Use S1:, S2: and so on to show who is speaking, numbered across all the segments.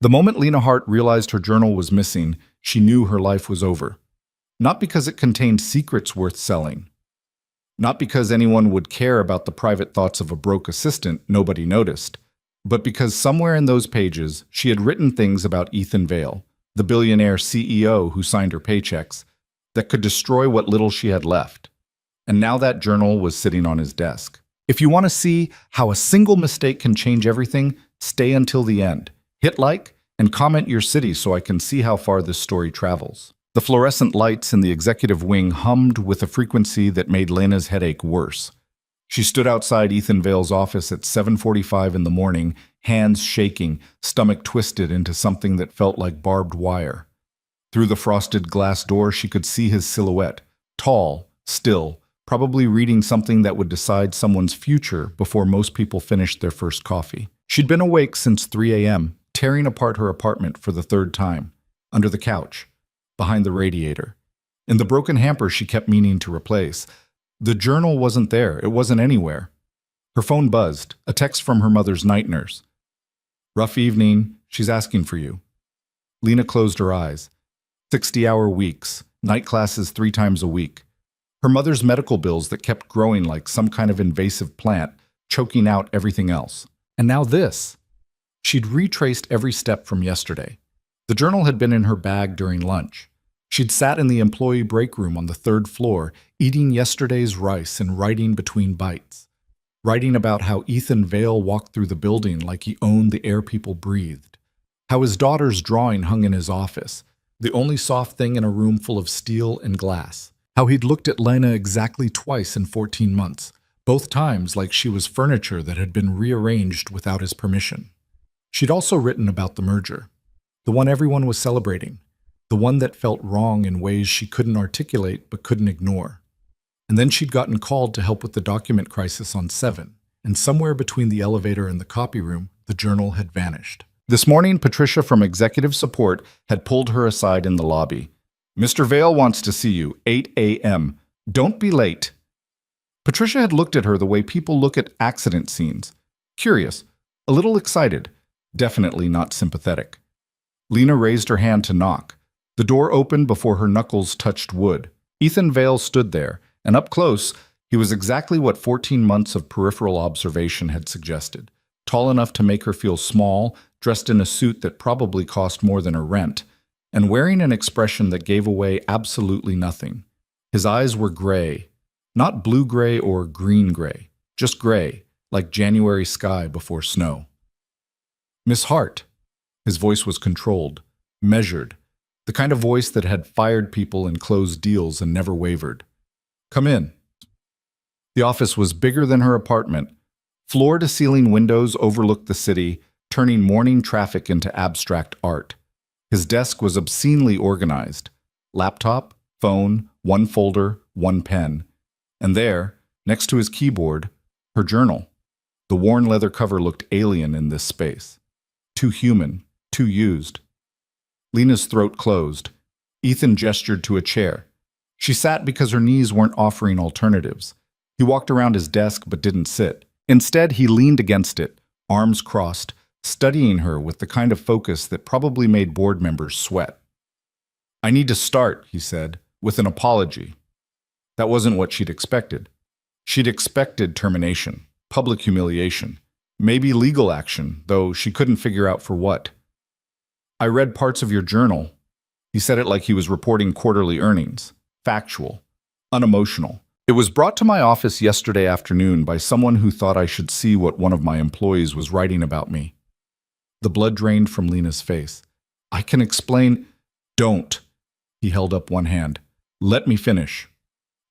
S1: The moment Lena Hart realized her journal was missing, she knew her life was over. Not because it contained secrets worth selling. Not because anyone would care about the private thoughts of a broke assistant nobody noticed, but because somewhere in those pages she had written things about Ethan Vale, the billionaire CEO who signed her paychecks, that could destroy what little she had left. And now that journal was sitting on his desk. If you want to see how a single mistake can change everything, stay until the end. Hit like and comment your city so I can see how far this story travels. The fluorescent lights in the executive wing hummed with a frequency that made Lena's headache worse. She stood outside Ethan Vale's office at 7:45 in the morning, hands shaking, stomach twisted into something that felt like barbed wire. Through the frosted glass door, she could see his silhouette, tall, still, probably reading something that would decide someone's future before most people finished their first coffee. She'd been awake since 3 a.m., tearing apart her apartment for the third time, under the couch, behind the radiator. In the broken hamper she kept meaning to replace. The journal wasn't there. It wasn't anywhere. Her phone buzzed, a text from her mother's night nurse. "Rough evening. She's asking for you." Lena closed her eyes. 60-hour weeks, night classes 3 times a week. Her mother's medical bills that kept growing like some kind of invasive plant, choking out everything else. And now this. She'd retraced every step from yesterday. The journal had been in her bag during lunch. She'd sat in the employee break room on the 3rd floor, eating yesterday's rice and writing between bites. Writing about how Ethan Vale walked through the building like he owned the air people breathed. How his daughter's drawing hung in his office, the only soft thing in a room full of steel and glass. How he'd looked at Lena exactly twice in 14 months, both times like she was furniture that had been rearranged without his permission. She'd also written about the merger, the one everyone was celebrating, the one that felt wrong in ways she couldn't articulate but couldn't ignore. And then she'd gotten called to help with the document crisis on 7, and somewhere between the elevator and the copy room, the journal had vanished. This morning, Patricia from Executive Support had pulled her aside in the lobby. "Mr. Vale wants to see you, 8 a.m. Don't be late." Patricia had looked at her the way people look at accident scenes. Curious, a little excited, definitely not sympathetic. Lena raised her hand to knock. The door opened before her knuckles touched wood. Ethan Vale stood there, and up close, he was exactly what 14 months of peripheral observation had suggested. Tall enough to make her feel small, dressed in a suit that probably cost more than her rent, and wearing an expression that gave away absolutely nothing. His eyes were gray, not blue-gray or green-gray, just gray, like January sky before snow. "Miss Hart." His voice was controlled, measured, the kind of voice that had fired people and closed deals and never wavered. "Come in." The office was bigger than her apartment. Floor-to-ceiling windows overlooked the city, turning morning traffic into abstract art. His desk was obscenely organized. Laptop, phone, one folder, one pen. And there, next to his keyboard, her journal. The worn leather cover looked alien in this space. Too human, too used. Lena's throat closed. Ethan gestured to a chair. She sat because her knees weren't offering alternatives. He walked around his desk but didn't sit. Instead, he leaned against it, arms crossed, studying her with the kind of focus that probably made board members sweat. "I need to start," he said, with an apology. That wasn't what she'd expected. She'd expected termination, public humiliation, maybe legal action, though she couldn't figure out for what. "I read parts of your journal." He said it like he was reporting quarterly earnings. Factual, unemotional. "It was brought to my office yesterday afternoon by someone who thought I should see what one of my employees was writing about me." The blood drained from Lena's face. "I can explain." "Don't." He held up one hand. "Let me finish."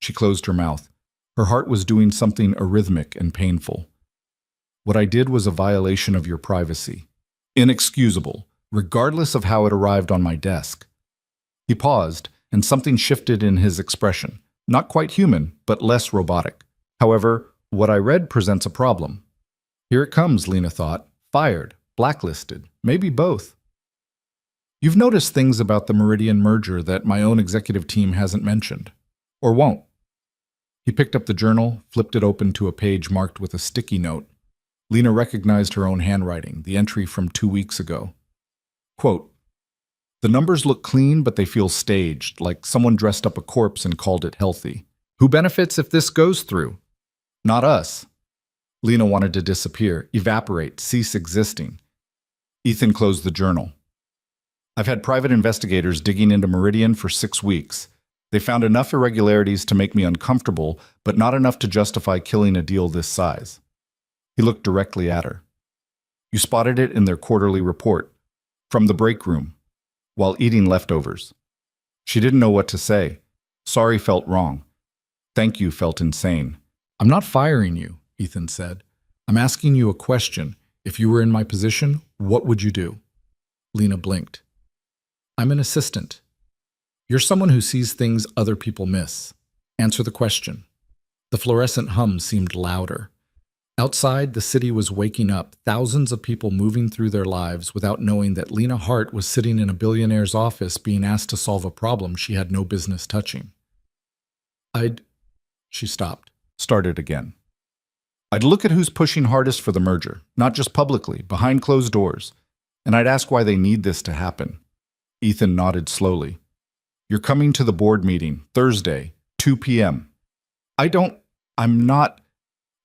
S1: She closed her mouth. Her heart was doing something arrhythmic and painful. "What I did was a violation of your privacy. Inexcusable, regardless of how it arrived on my desk." He paused, and something shifted in his expression. Not quite human, but less robotic. "However, what I read presents a problem." Here it comes, Lena thought. Fired, blacklisted, maybe both. "You've noticed things about the Meridian merger that my own executive team hasn't mentioned. Or won't." He picked up the journal, flipped it open to a page marked with a sticky note. Lena recognized her own handwriting, the entry from 2 weeks ago. Quote, "The numbers look clean, but they feel staged, like someone dressed up a corpse and called it healthy. Who benefits if this goes through? Not us." Lena wanted to disappear, evaporate, cease existing. Ethan closed the journal. "I've had private investigators digging into Meridian for 6 weeks. They found enough irregularities to make me uncomfortable, but not enough to justify killing a deal this size." He looked directly at her. "You spotted it in their quarterly report, from the break room, while eating leftovers." She didn't know what to say. Sorry felt wrong. Thank you felt insane. "I'm not firing you," Ethan said. "I'm asking you a question. If you were in my position, what would you do?" Lena blinked. "I'm an assistant. You're someone who sees things other people miss. Answer the question." The fluorescent hum seemed louder. Outside, the city was waking up, thousands of people moving through their lives without knowing that Lena Hart was sitting in a billionaire's office being asked to solve a problem she had no business touching. She stopped, started again. "I'd look at who's pushing hardest for the merger, not just publicly, behind closed doors, and I'd ask why they need this to happen." Ethan nodded slowly. "You're coming to the board meeting, Thursday, 2 p.m. I'm not..."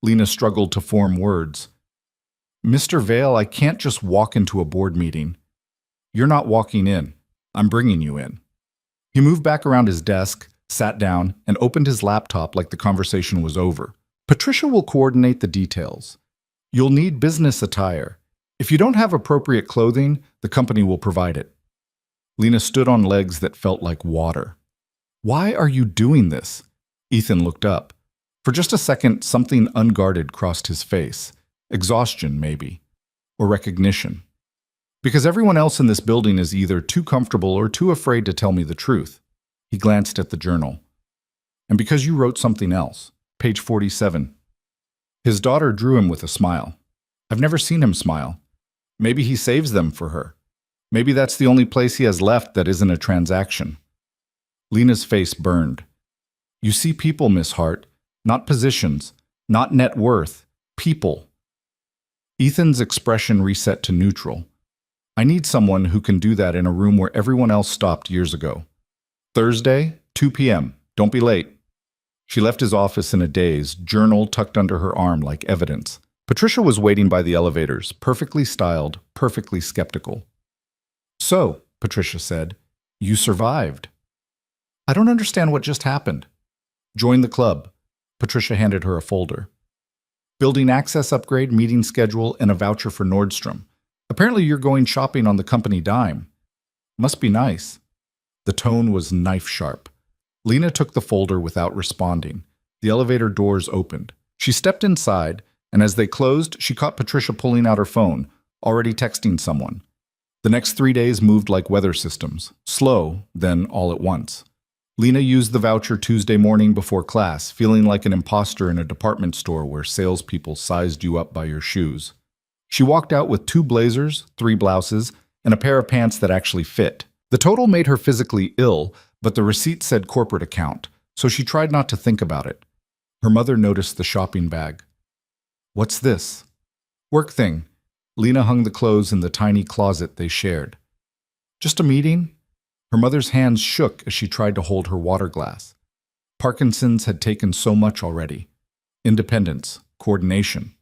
S1: Lena struggled to form words. "Mr. Vale, I can't just walk into a board meeting. You're not walking in. I'm bringing you in." He moved back around his desk, sat down, and opened his laptop like the conversation was over. "Patricia will coordinate the details. You'll need business attire. If you don't have appropriate clothing, the company will provide it." Lena stood on legs that felt like water. "Why are you doing this?" Ethan looked up. For just a second, something unguarded crossed his face. Exhaustion, maybe. Or recognition. "Because everyone else in this building is either too comfortable or too afraid to tell me the truth." He glanced at the journal. "And because you wrote something else. Page 47. His daughter drew him with a smile. I've never seen him smile. Maybe he saves them for her. Maybe that's the only place he has left that isn't a transaction. Lena's face burned. "You see people, Miss Hart. Not positions, not net worth, people." Ethan's expression reset to neutral. "I need someone who can do that in a room where everyone else stopped years ago. Thursday, 2 p.m. Don't be late." She left his office in a daze, journal tucked under her arm like evidence. Patricia was waiting by the elevators, perfectly styled, perfectly skeptical. "So," Patricia said, "you survived." "I don't understand what just happened." "Join the club." Patricia handed her a folder. "Building access upgrade, meeting schedule, and a voucher for Nordstrom. Apparently you're going shopping on the company dime. Must be nice." The tone was knife-sharp. Lena took the folder without responding. The elevator doors opened. She stepped inside, and as they closed, she caught Patricia pulling out her phone, already texting someone. The next 3 days moved like weather systems, slow, then all at once. Lena used the voucher Tuesday morning before class, feeling like an imposter in a department store where salespeople sized you up by your shoes. She walked out with 2 blazers, 3 blouses, and a pair of pants that actually fit. The total made her physically ill, but the receipt said corporate account, so she tried not to think about it. Her mother noticed the shopping bag. "What's this?" "Work thing." Lena hung the clothes in the tiny closet they shared. "Just a meeting?" Her mother's hands shook as she tried to hold her water glass. Parkinson's had taken so much already. Independence, coordination.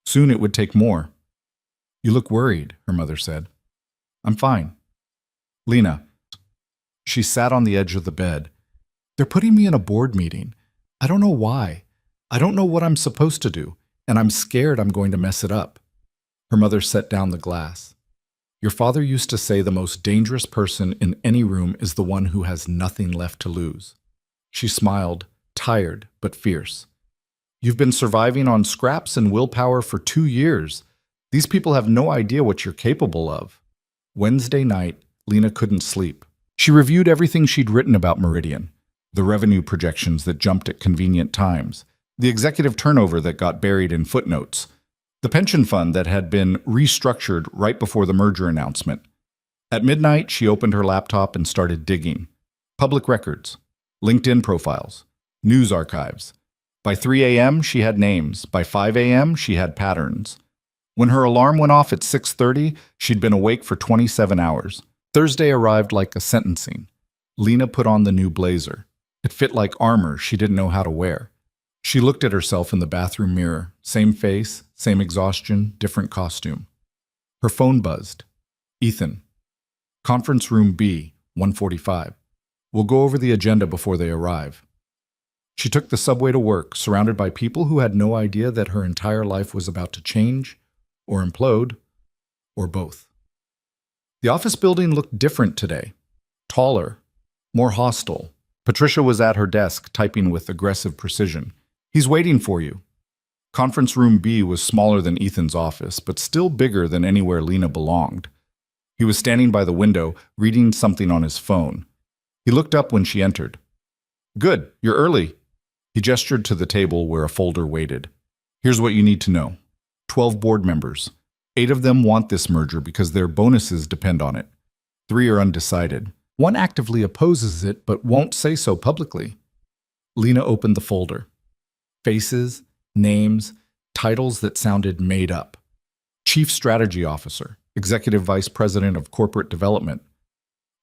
S1: Soon it would take more. "You look worried," her mother said. "I'm fine." "Lena." She sat on the edge of the bed. "They're putting me in a board meeting. I don't know why. I don't know what I'm supposed to do, and I'm scared I'm going to mess it up." Her mother set down the glass. "Your father used to say the most dangerous person in any room is the one who has nothing left to lose." She smiled, tired but fierce. "You've been surviving on scraps and willpower for 2 years. These people have no idea what you're capable of." Wednesday night, Lena couldn't sleep. She reviewed everything she'd written about Meridian, the revenue projections that jumped at convenient times, the executive turnover that got buried in footnotes, the pension fund that had been restructured right before the merger announcement. At midnight, she opened her laptop and started digging. Public records, LinkedIn profiles, news archives. By 3 a.m., she had names. By 5 a.m., she had patterns. When her alarm went off at 6:30, she'd been awake for 27 hours. Thursday arrived like a sentencing. Lena put on the new blazer. It fit like armor she didn't know how to wear. She looked at herself in the bathroom mirror. Same face, same exhaustion, different costume. Her phone buzzed. Ethan. Conference room B, 145. We'll go over the agenda before they arrive. She took the subway to work, surrounded by people who had no idea that her entire life was about to change, or implode, or both. The office building looked different today. Taller, more hostile. Patricia was at her desk, typing with aggressive precision. He's waiting for you. Conference room B was smaller than Ethan's office, but still bigger than anywhere Lena belonged. He was standing by the window, reading something on his phone. He looked up when she entered. Good, you're early. He gestured to the table where a folder waited. Here's what you need to know. 12 board members. 8 of them want this merger because their bonuses depend on it. 3 are undecided. 1 actively opposes it but won't say so publicly. Lena opened the folder. Faces, names, titles that sounded made up. Chief Strategy Officer, Executive Vice President of Corporate Development.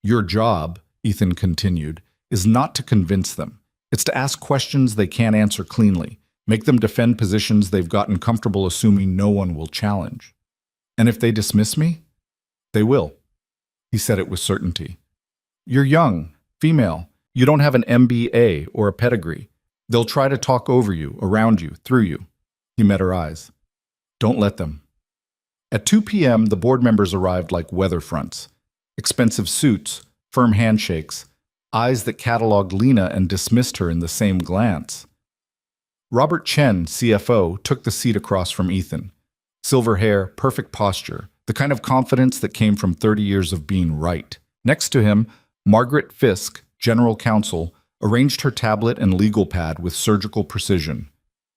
S1: Your job, Ethan continued, is not to convince them. It's to ask questions they can't answer cleanly, make them defend positions they've gotten comfortable assuming no one will challenge. And if they dismiss me, they will. He said it with certainty. You're young, female, you don't have an MBA or a pedigree. They'll try to talk over you, around you, through you. He met her eyes. Don't let them. At 2 p.m., the board members arrived like weather fronts. Expensive suits, firm handshakes, eyes that cataloged Lena and dismissed her in the same glance. Robert Chen, CFO, took the seat across from Ethan. Silver hair, perfect posture, the kind of confidence that came from 30 years of being right. Next to him, Margaret Fisk, General Counsel, arranged her tablet and legal pad with surgical precision.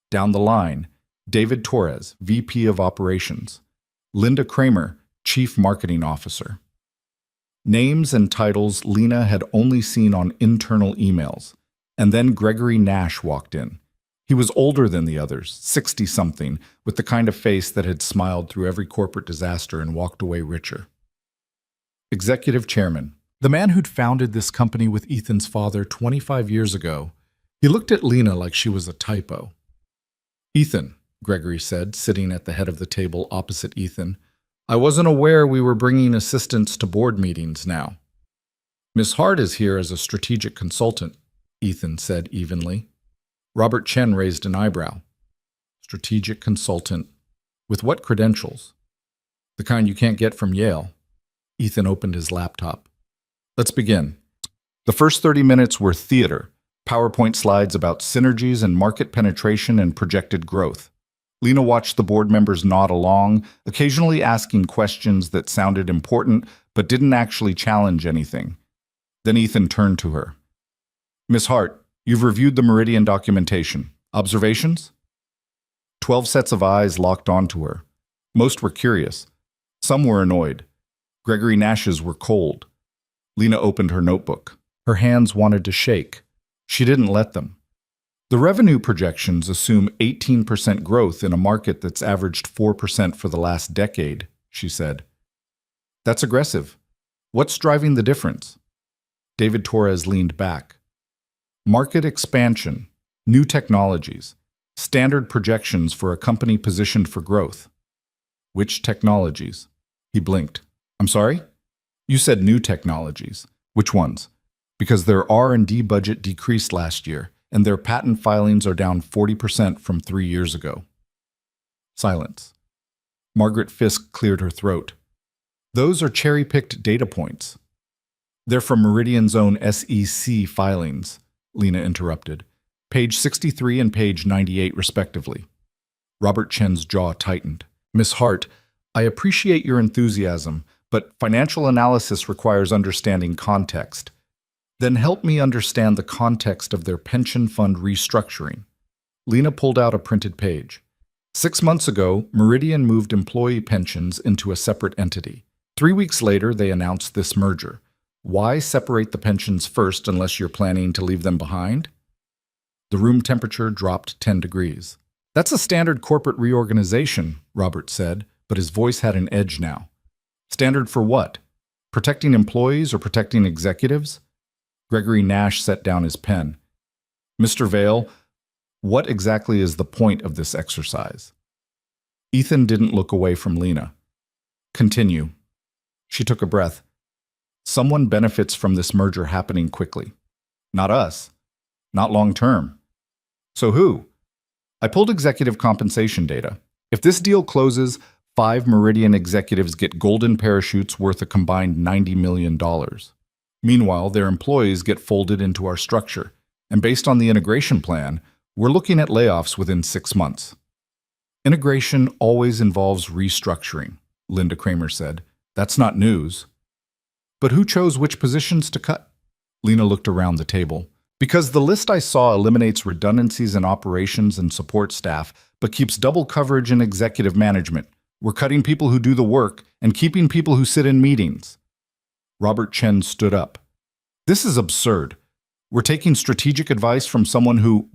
S1: Down the line, David Torres, VP of Operations. Linda Kramer, Chief Marketing Officer. Names and titles Lena had only seen on internal emails. And then Gregory Nash walked in. He was older than the others, 60-something, with the kind of face that had smiled through every corporate disaster and walked away richer. Executive Chairman, the man who'd founded this company with Ethan's father 25 years ago. He looked at Lena like she was a typo. Ethan, Gregory said, sitting at the head of the table opposite Ethan, I wasn't aware we were bringing assistants to board meetings now. Miss Hart is here as a strategic consultant, Ethan said evenly. Robert Chen raised an eyebrow. Strategic consultant. With what credentials? The kind you can't get from Yale. Ethan opened his laptop. Let's begin. The first 30 minutes were theater, PowerPoint slides about synergies and market penetration and projected growth. Lena watched the board members nod along, occasionally asking questions that sounded important but didn't actually challenge anything. Then Ethan turned to her. Miss Hart, you've reviewed the Meridian documentation. Observations? 12 sets of eyes locked onto her. Most were curious. Some were annoyed. Gregory Nash's were cold. Lena opened her notebook. Her hands wanted to shake. She didn't let them. The revenue projections assume 18% growth in a market that's averaged 4% for the last decade, she said. That's aggressive. What's driving the difference? David Torres leaned back. Market expansion, new technologies, standard projections for a company positioned for growth. Which technologies? He blinked. I'm sorry? You said new technologies. Which ones? Because their R&D budget decreased last year, and their patent filings are down 40% from 3 years ago. Silence. Margaret Fisk cleared her throat. Those are cherry-picked data points. They're from Meridian's own SEC filings, Lena interrupted. Page 63 and page 98, respectively. Robert Chen's jaw tightened. Miss Hart, I appreciate your enthusiasm, but financial analysis requires understanding context. Then help me understand the context of their pension fund restructuring. Lena pulled out a printed page. 6 months ago, Meridian moved employee pensions into a separate entity. 3 weeks later, they announced this merger. Why separate the pensions first unless you're planning to leave them behind? The room temperature dropped 10 degrees. That's a standard corporate reorganization, Robert said. but his voice had an edge now. Standard for what? Protecting employees or protecting executives? Gregory Nash set down his pen. Mr. Vale, what exactly is the point of this exercise? Ethan didn't look away from Lena. Continue. She took a breath. Someone benefits from this merger happening quickly. Not us. Not long term. So who? I pulled executive compensation data. If this deal closes, 5 Meridian executives get golden parachutes worth a combined $90 million. Meanwhile, their employees get folded into our structure, and based on the integration plan, we're looking at layoffs within 6 months. Integration always involves restructuring, Linda Kramer said. That's not news. But who chose which positions to cut? Lena looked around the table. Because the list I saw eliminates redundancies in operations and support staff, but keeps double coverage in executive management. We're cutting people who do the work and keeping people who sit in meetings. Robert Chen stood up. This is absurd. We're taking strategic advice from someone who,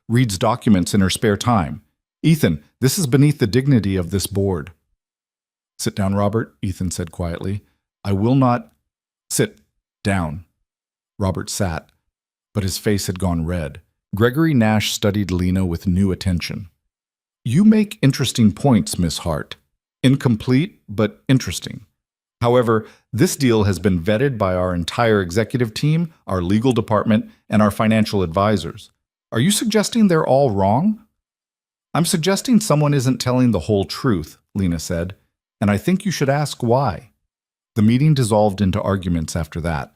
S1: reads documents in her spare time. Ethan, this is beneath the dignity of this board. Sit down, Robert, Ethan said quietly. I will not sit down. Robert sat, but his face had gone red. Gregory Nash studied Lena with new attention. You make interesting points, Miss Hart. Incomplete, but interesting. However, this deal has been vetted by our entire executive team, our legal department, and our financial advisors. Are you suggesting they're all wrong? I'm suggesting someone isn't telling the whole truth, Lena said, and I think you should ask why. The meeting dissolved into arguments after that,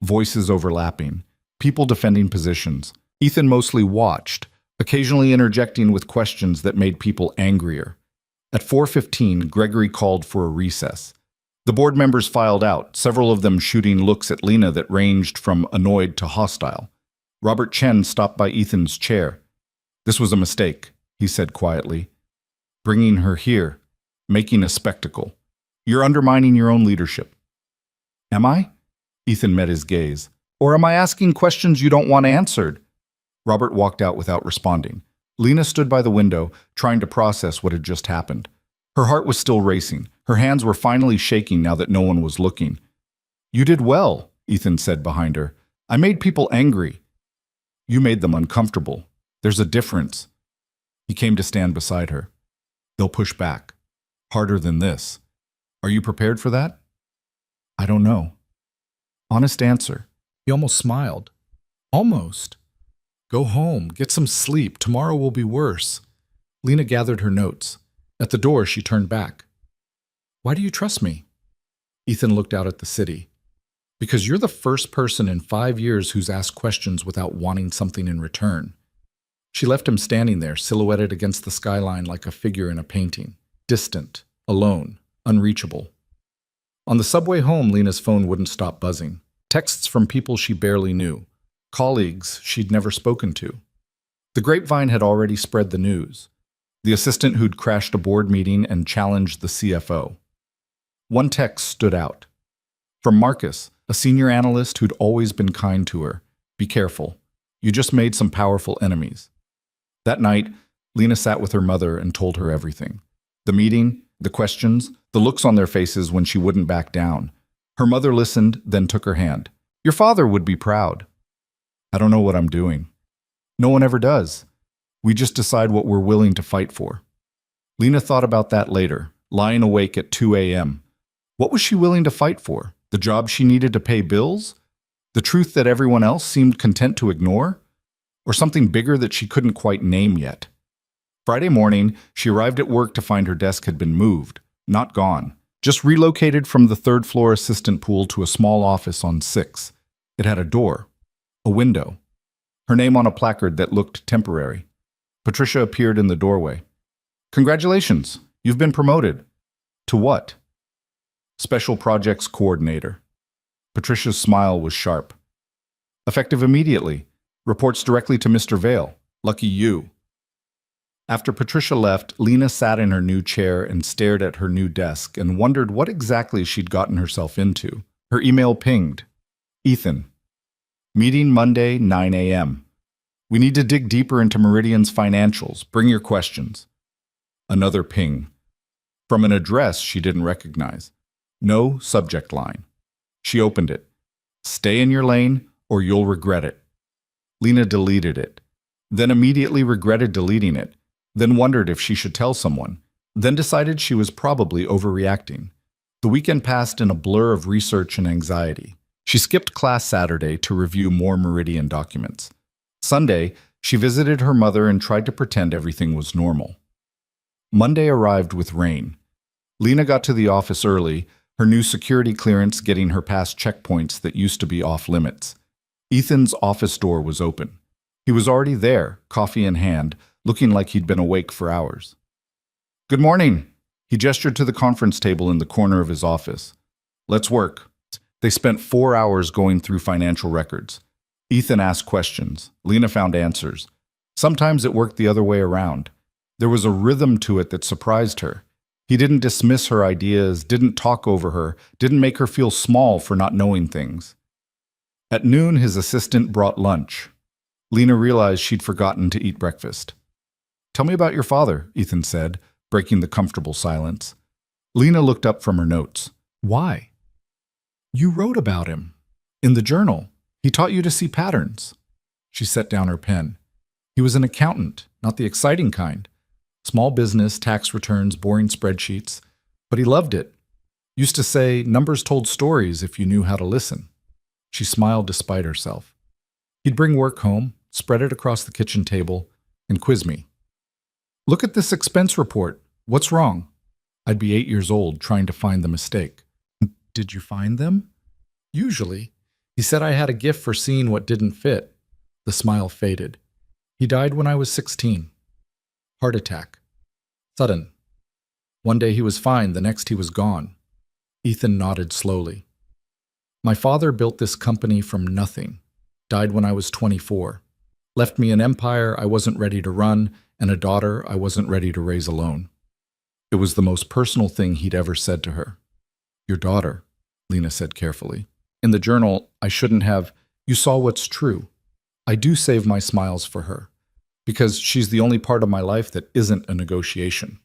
S1: voices overlapping, people defending positions. Ethan mostly watched, occasionally interjecting with questions that made people angrier. At 4:15, Gregory called for a recess. The board members filed out, several of them shooting looks at Lena that ranged from annoyed to hostile. Robert Chen stopped by Ethan's chair. This was a mistake, he said quietly. Bringing her here, making a spectacle. You're undermining your own leadership. Am I? Ethan met his gaze. Or am I asking questions you don't want answered? Robert walked out without responding. Lena stood by the window, trying to process what had just happened. Her heart was still racing. Her hands were finally shaking now that no one was looking. You did well, Ethan said behind her. I made people angry. You made them uncomfortable. There's a difference. He came to stand beside her. They'll push back. Harder than this. Are you prepared for that? I don't know. Honest answer. He almost smiled. Almost. Go home. Get some sleep. Tomorrow will be worse. Lena gathered her notes. At the door, she turned back. Why do you trust me? Ethan looked out at the city. Because you're the first person in 5 years who's asked questions without wanting something in return. She left him standing there, silhouetted against the skyline like a figure in a painting. Distant, alone, unreachable. On the subway home, Lena's phone wouldn't stop buzzing. Texts from people she barely knew. Colleagues she'd never spoken to. The grapevine had already spread the news. The assistant who'd crashed a board meeting and challenged the CFO. One text stood out. From Marcus, a senior analyst who'd always been kind to her. Be careful. You just made some powerful enemies. That night, Lena sat with her mother and told her everything. The meeting, the questions, the looks on their faces when she wouldn't back down. Her mother listened, then took her hand. Your father would be proud. I don't know what I'm doing. No one ever does. We just decide what we're willing to fight for. Lena thought about that later, lying awake at 2 a.m. What was she willing to fight for? The job she needed to pay bills? The truth that everyone else seemed content to ignore? Or something bigger that she couldn't quite name yet? Friday morning, she arrived at work to find her desk had been moved, not gone, just relocated from the third-floor assistant pool to a small office on 6. It had a door, a window, her name on a placard that looked temporary. Patricia appeared in the doorway. Congratulations, you've been promoted. To what? Special Projects Coordinator. Patricia's smile was sharp. Effective immediately. Reports directly to Mr. Vale. Lucky you. After Patricia left, Lena sat in her new chair and stared at her new desk and wondered what exactly she'd gotten herself into. Her email pinged. Ethan. Meeting Monday, 9 a.m. We need to dig deeper into Meridian's financials. Bring your questions. Another ping. from an address she didn't recognize. No subject line. She opened it. Stay in your lane or you'll regret it. Lena deleted it, then immediately regretted deleting it, then wondered if she should tell someone, then decided she was probably overreacting. The weekend passed in a blur of research and anxiety. She skipped class Saturday to review more Meridian documents. Sunday, she visited her mother and tried to pretend everything was normal. Monday arrived with rain. Lena got to the office early, her new security clearance getting her past checkpoints that used to be off limits. Ethan's office door was open. He was already there, coffee in hand, looking like he'd been awake for hours. "Good morning." He gestured to the conference table in the corner of his office. "Let's work." They spent 4 hours going through financial records. Ethan asked questions. Lena found answers. Sometimes it worked the other way around. There was a rhythm to it that surprised her. He didn't dismiss her ideas, didn't talk over her, didn't make her feel small for not knowing things. At noon, his assistant brought lunch. Lena realized she'd forgotten to eat breakfast. "Tell me about your father," Ethan said, breaking the comfortable silence. Lena looked up from her notes. "Why?" "You wrote about him. In the journal. He taught you to see patterns." She set down her pen. "He was an accountant, not the exciting kind. Small business, tax returns, boring spreadsheets. But he loved it. Used to say, numbers told stories if you knew how to listen." She smiled despite herself. "He'd bring work home, spread it across the kitchen table, and quiz me. 'Look at this expense report. What's wrong?' I'd be 8 years old trying to find the mistake. 'Did you find them?' 'Usually.' He said I had a gift for seeing what didn't fit." The smile faded. "He died when I was 16. Heart attack. Sudden. One day he was fine, the next he was gone." Ethan nodded slowly. "My father built this company from nothing. Died when I was 24. Left me an empire I wasn't ready to run and a daughter I wasn't ready to raise alone." It was the most personal thing he'd ever said to her. "Your daughter," Lena said carefully. "In the journal, I shouldn't have. You saw what's true. I do save my smiles for her, because she's the only part of my life that isn't a negotiation."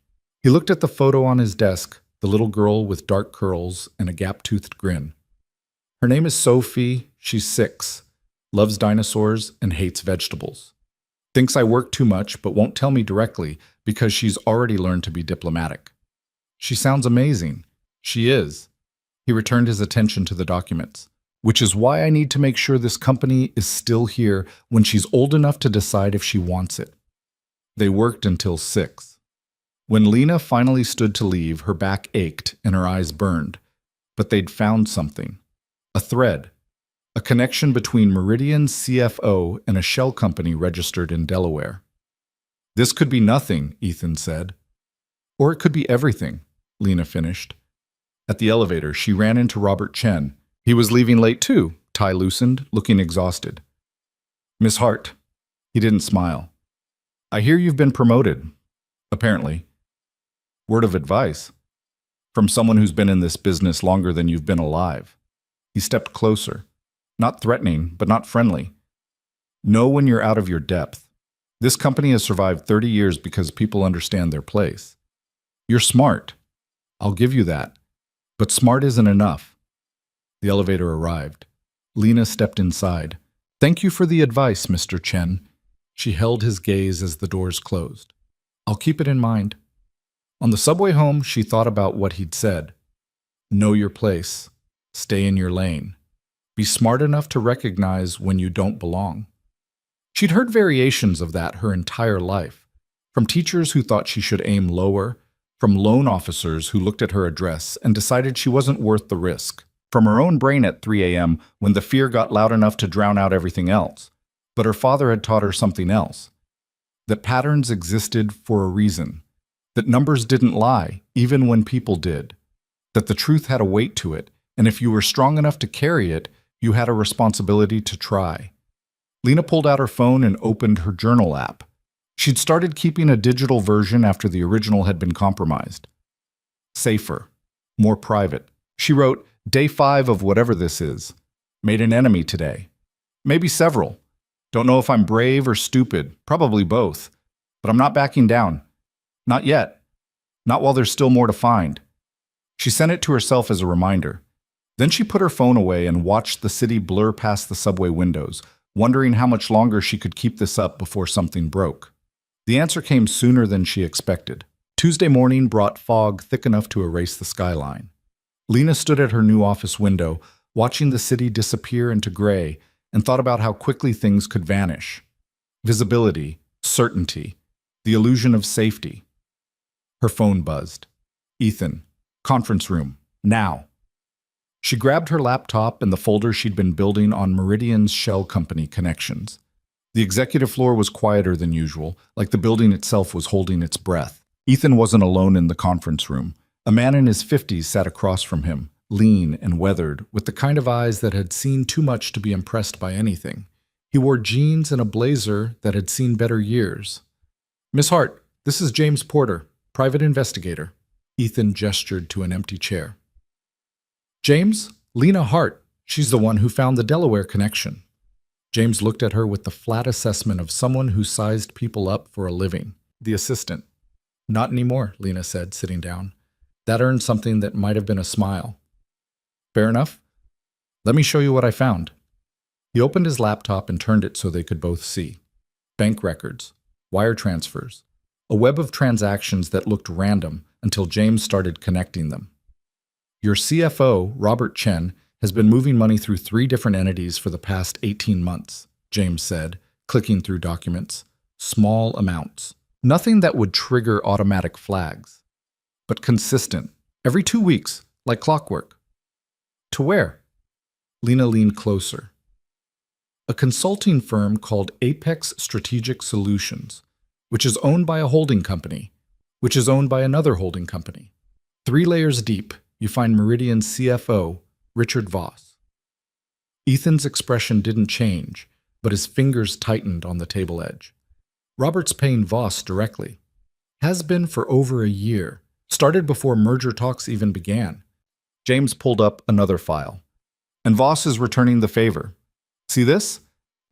S1: He looked at the photo on his desk, the little girl with dark curls and a gap-toothed grin. "Her name is Sophie. She's 6, loves dinosaurs and hates vegetables. Thinks I work too much but won't tell me directly because she's already learned to be diplomatic. She sounds amazing. She is." He returned his attention to the documents. "Which is why I need to make sure this company is still here when she's old enough to decide if she wants it." They worked until 6. When Lena finally stood to leave, her back ached and her eyes burned. But they'd found something. A thread. A connection between Meridian's CFO and a shell company registered in Delaware. "This could be nothing," Ethan said. "Or it could be everything," Lena finished. At the elevator, she ran into Robert Chen. He was leaving late too, tie loosened, looking exhausted. "Miss Hart." He didn't smile. "I hear you've been promoted." "Apparently." "Word of advice?" "From someone who's been in this business longer than you've been alive." He stepped closer. Not threatening, but not friendly. "Know when you're out of your depth. This company has survived 30 years because people understand their place. You're smart. I'll give you that. But smart isn't enough." The elevator arrived. Lena stepped inside. "Thank you for the advice, Mr. Chen." She held his gaze as the doors closed. "I'll keep it in mind." On the subway home, she thought about what he'd said. Know your place. Stay in your lane. Be smart enough to recognize when you don't belong. She'd heard variations of that her entire life, from teachers who thought she should aim lower, from loan officers who looked at her address and decided she wasn't worth the risk, from her own brain at 3 a.m. when the fear got loud enough to drown out everything else. But her father had taught her something else, that patterns existed for a reason, that numbers didn't lie, even when people did, that the truth had a weight to it, and if you were strong enough to carry it, you had a responsibility to try. Lena pulled out her phone and opened her journal app. She'd started keeping a digital version after the original had been compromised. Safer, more private. She wrote, "Day 5 of whatever this is. Made an enemy today. Maybe several. Don't know if I'm brave or stupid, probably both. But I'm not backing down. Not yet. Not while there's still more to find. She sent it to herself as a reminder. Then she put her phone away and watched the city blur past the subway windows, wondering how much longer she could keep this up before something broke. The answer came sooner than she expected. Tuesday morning brought fog thick enough to erase the skyline. Lena stood at her new office window, watching the city disappear into gray, and thought about how quickly things could vanish. Visibility, certainty, the illusion of safety. Her phone buzzed. Ethan, conference room, now. She grabbed her laptop and the folder she'd been building on Meridian's shell company connections. The executive floor was quieter than usual, like the building itself was holding its breath. Ethan wasn't alone in the conference room. A man in his 50s sat across from him, lean and weathered, with the kind of eyes that had seen too much to be impressed by anything. He wore jeans and a blazer that had seen better years. "Miss Hart, this is James Porter, private investigator." Ethan gestured to an empty chair. "James, Lena Hart. She's the one who found the Delaware connection." James looked at her with the flat assessment of someone who sized people up for a living. The assistant. "Not anymore," Lena said, sitting down. That earned something that might have been a smile. "Fair enough. Let me show you what I found." He opened his laptop and turned it so they could both see. Bank records, wire transfers, a web of transactions that looked random until James started connecting them. "Your CFO, Robert Chen, has been moving money through 3 different entities for the past 18 months, James said, clicking through documents. Small amounts. Nothing that would trigger automatic flags. But consistent. Every 2 weeks, like clockwork. To where? Lena leaned closer. A consulting firm called Apex Strategic Solutions, which is owned by a holding company, which is owned by another holding company. 3 layers deep, you find Meridian's CFO, Richard Voss. Ethan's expression didn't change, but his fingers tightened on the table edge. Robert's paying Voss directly. Has been for over a year. Started before merger talks even began. James pulled up another file. And Voss is returning the favor. See this?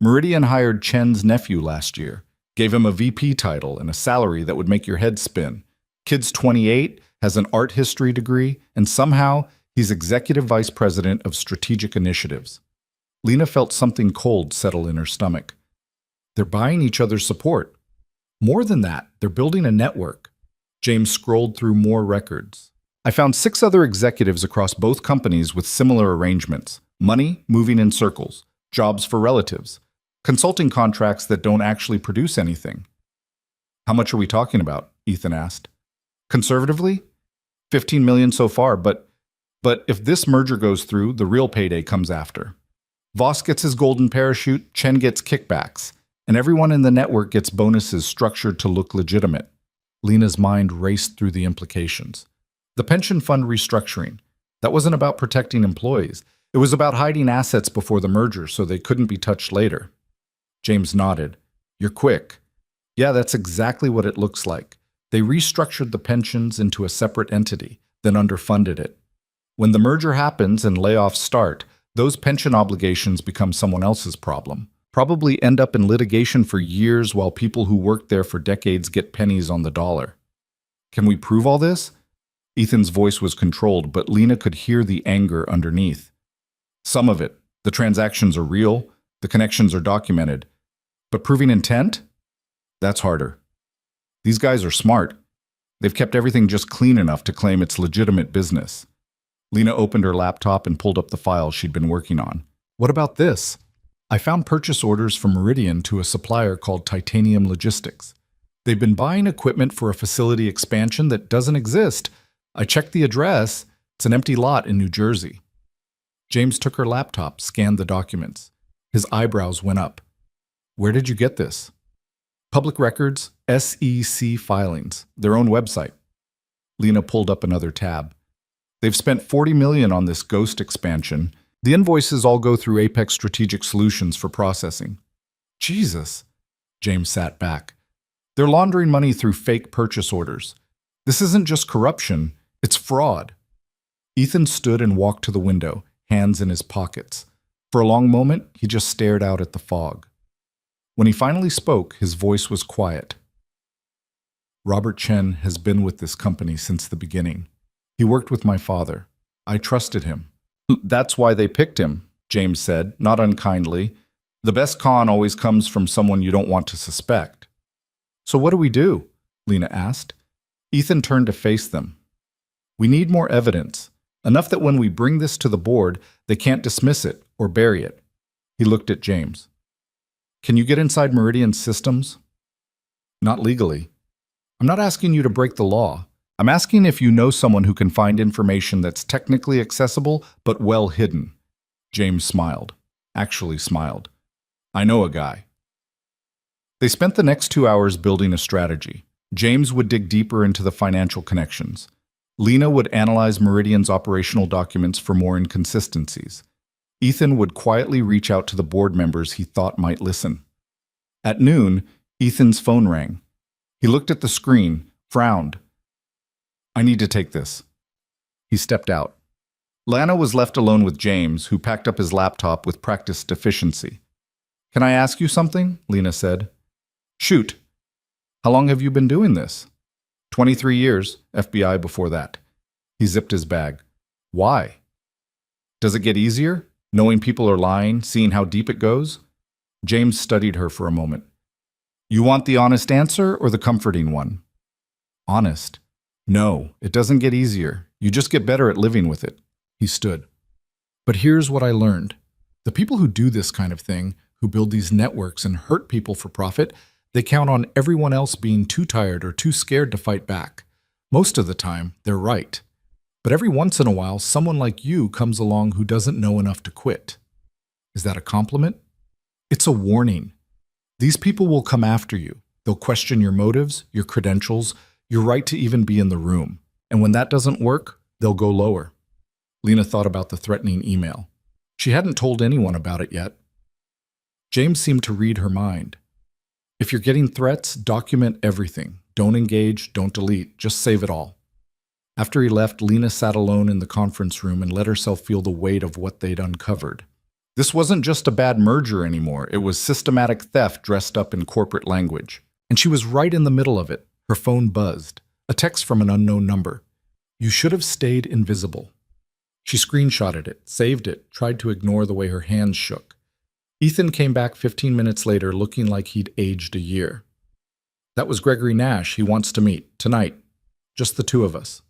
S1: Meridian hired Chen's nephew last year. Gave him a VP title and a salary that would make your head spin. Kid's 28, has an art history degree, and somehow he's executive vice president of strategic initiatives. Lena felt something cold settle in her stomach. They're buying each other's support. More than that, they're building a network. James scrolled through more records. I found 6 other executives across both companies with similar arrangements. Money moving in circles. Jobs for relatives. Consulting contracts that don't actually produce anything. How much are we talking about? Ethan asked. Conservatively? 15 million so far, but if this merger goes through, the real payday comes after. Voss gets his golden parachute, Chen gets kickbacks, and everyone in the network gets bonuses structured to look legitimate. Lena's mind raced through the implications. The pension fund restructuring. That wasn't about protecting employees. It was about hiding assets before the merger so they couldn't be touched later. James nodded. You're quick. Yeah, that's exactly what it looks like. They restructured the pensions into a separate entity, then underfunded it. When the merger happens and layoffs start, those pension obligations become someone else's problem. Probably end up in litigation for years while people who worked there for decades get pennies on the dollar. Can we prove all this? Ethan's voice was controlled, but Lena could hear the anger underneath. Some of it. The transactions are real, the connections are documented. But proving intent? That's harder. These guys are smart. They've kept everything just clean enough to claim it's legitimate business. Lena opened her laptop and pulled up the file she'd been working on. What about this? I found purchase orders from Meridian to a supplier called Titanium Logistics. They've been buying equipment for a facility expansion that doesn't exist. I checked the address. It's an empty lot in New Jersey. James took her laptop, scanned the documents. His eyebrows went up. Where did you get this? Public Records, SEC filings, their own website. Lena pulled up another tab. They've spent $40 million on this ghost expansion. The invoices all go through Apex Strategic Solutions for processing. Jesus. James sat back. They're laundering money through fake purchase orders. This isn't just corruption, it's fraud. Ethan stood and walked to the window, hands in his pockets. For a long moment, he just stared out at the fog. When he finally spoke, his voice was quiet. Robert Chen has been with this company since the beginning. He worked with my father. I trusted him. That's why they picked him, James said, not unkindly. The best con always comes from someone you don't want to suspect. So what do we do? Lena asked. Ethan turned to face them. We need more evidence, enough that when we bring this to the board, they can't dismiss it or bury it. He looked at James. Can you get inside Meridian's systems? Not legally. I'm not asking you to break the law. I'm asking if you know someone who can find information that's technically accessible but well hidden. James smiled. Actually smiled. I know a guy. They spent the next 2 hours building a strategy. James would dig deeper into the financial connections. Lena would analyze Meridian's operational documents for more inconsistencies. Ethan would quietly reach out to the board members he thought might listen. At noon, Ethan's phone rang. He looked at the screen, frowned. I need to take this. He stepped out. Lana was left alone with James, who packed up his laptop with practiced efficiency. Can I ask you something? Lena said. Shoot. How long have you been doing this? 23 years, FBI before that. He zipped his bag. Why? Does it get easier, knowing people are lying, seeing how deep it goes? James studied her for a moment. You want the honest answer or the comforting one? Honest. No, it doesn't get easier. You just get better at living with it. He stood. But here's what I learned. The people who do this kind of thing, who build these networks and hurt people for profit, they count on everyone else being too tired or too scared to fight back. Most of the time, they're right. But every once in a while, someone like you comes along who doesn't know enough to quit. Is that a compliment? It's a warning. These people will come after you. They'll question your motives, your credentials, your right to even be in the room. And when that doesn't work, they'll go lower. Lena thought about the threatening email. She hadn't told anyone about it yet. James seemed to read her mind. If you're getting threats, document everything. Don't engage, don't delete, just save it all. After he left, Lena sat alone in the conference room and let herself feel the weight of what they'd uncovered. This wasn't just a bad merger anymore. It was systematic theft dressed up in corporate language. And she was right in the middle of it. Her phone buzzed. A text from an unknown number. You should have stayed invisible. She screenshotted it, saved it, tried to ignore the way her hands shook. Ethan came back 15 minutes later looking like he'd aged a year. That was Gregory Nash he wants to meet, tonight. Just the two of us.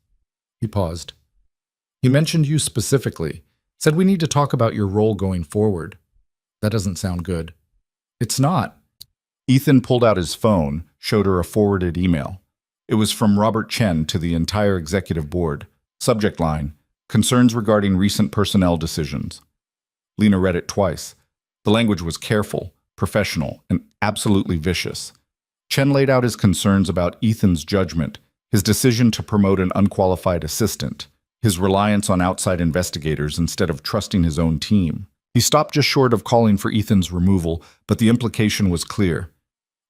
S1: He paused. He mentioned you specifically, said we need to talk about your role going forward. That doesn't sound good. It's not. Ethan pulled out his phone, showed her a forwarded email. It was from Robert Chen to the entire executive board. Subject line, concerns regarding recent personnel decisions. Lena read it twice. The language was careful, professional, and absolutely vicious. Chen laid out his concerns about Ethan's judgment, his decision to promote an unqualified assistant, his reliance on outside investigators instead of trusting his own team. He stopped just short of calling for Ethan's removal, but the implication was clear.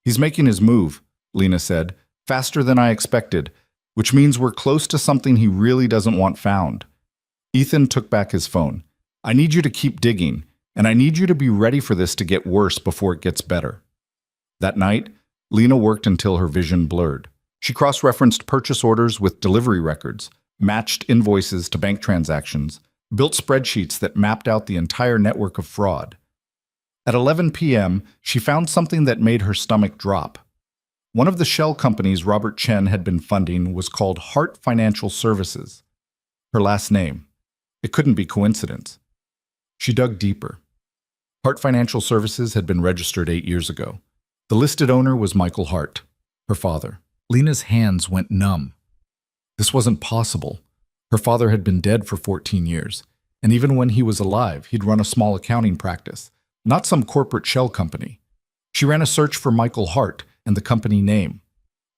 S1: He's making his move, Lena said, faster than I expected, which means we're close to something he really doesn't want found. Ethan took back his phone. I need you to keep digging, and I need you to be ready for this to get worse before it gets better. That night, Lena worked until her vision blurred. She cross-referenced purchase orders with delivery records, matched invoices to bank transactions, built spreadsheets that mapped out the entire network of fraud. At 11 p.m., she found something that made her stomach drop. One of the shell companies Robert Chen had been funding was called Hart Financial Services. Her last name. It couldn't be coincidence. She dug deeper. Hart Financial Services had been registered 8 years ago. The listed owner was Michael Hart, her father. Lena's hands went numb. This wasn't possible. Her father had been dead for 14 years, and even when he was alive, he'd run a small accounting practice, not some corporate shell company. She ran a search for Michael Hart and the company name,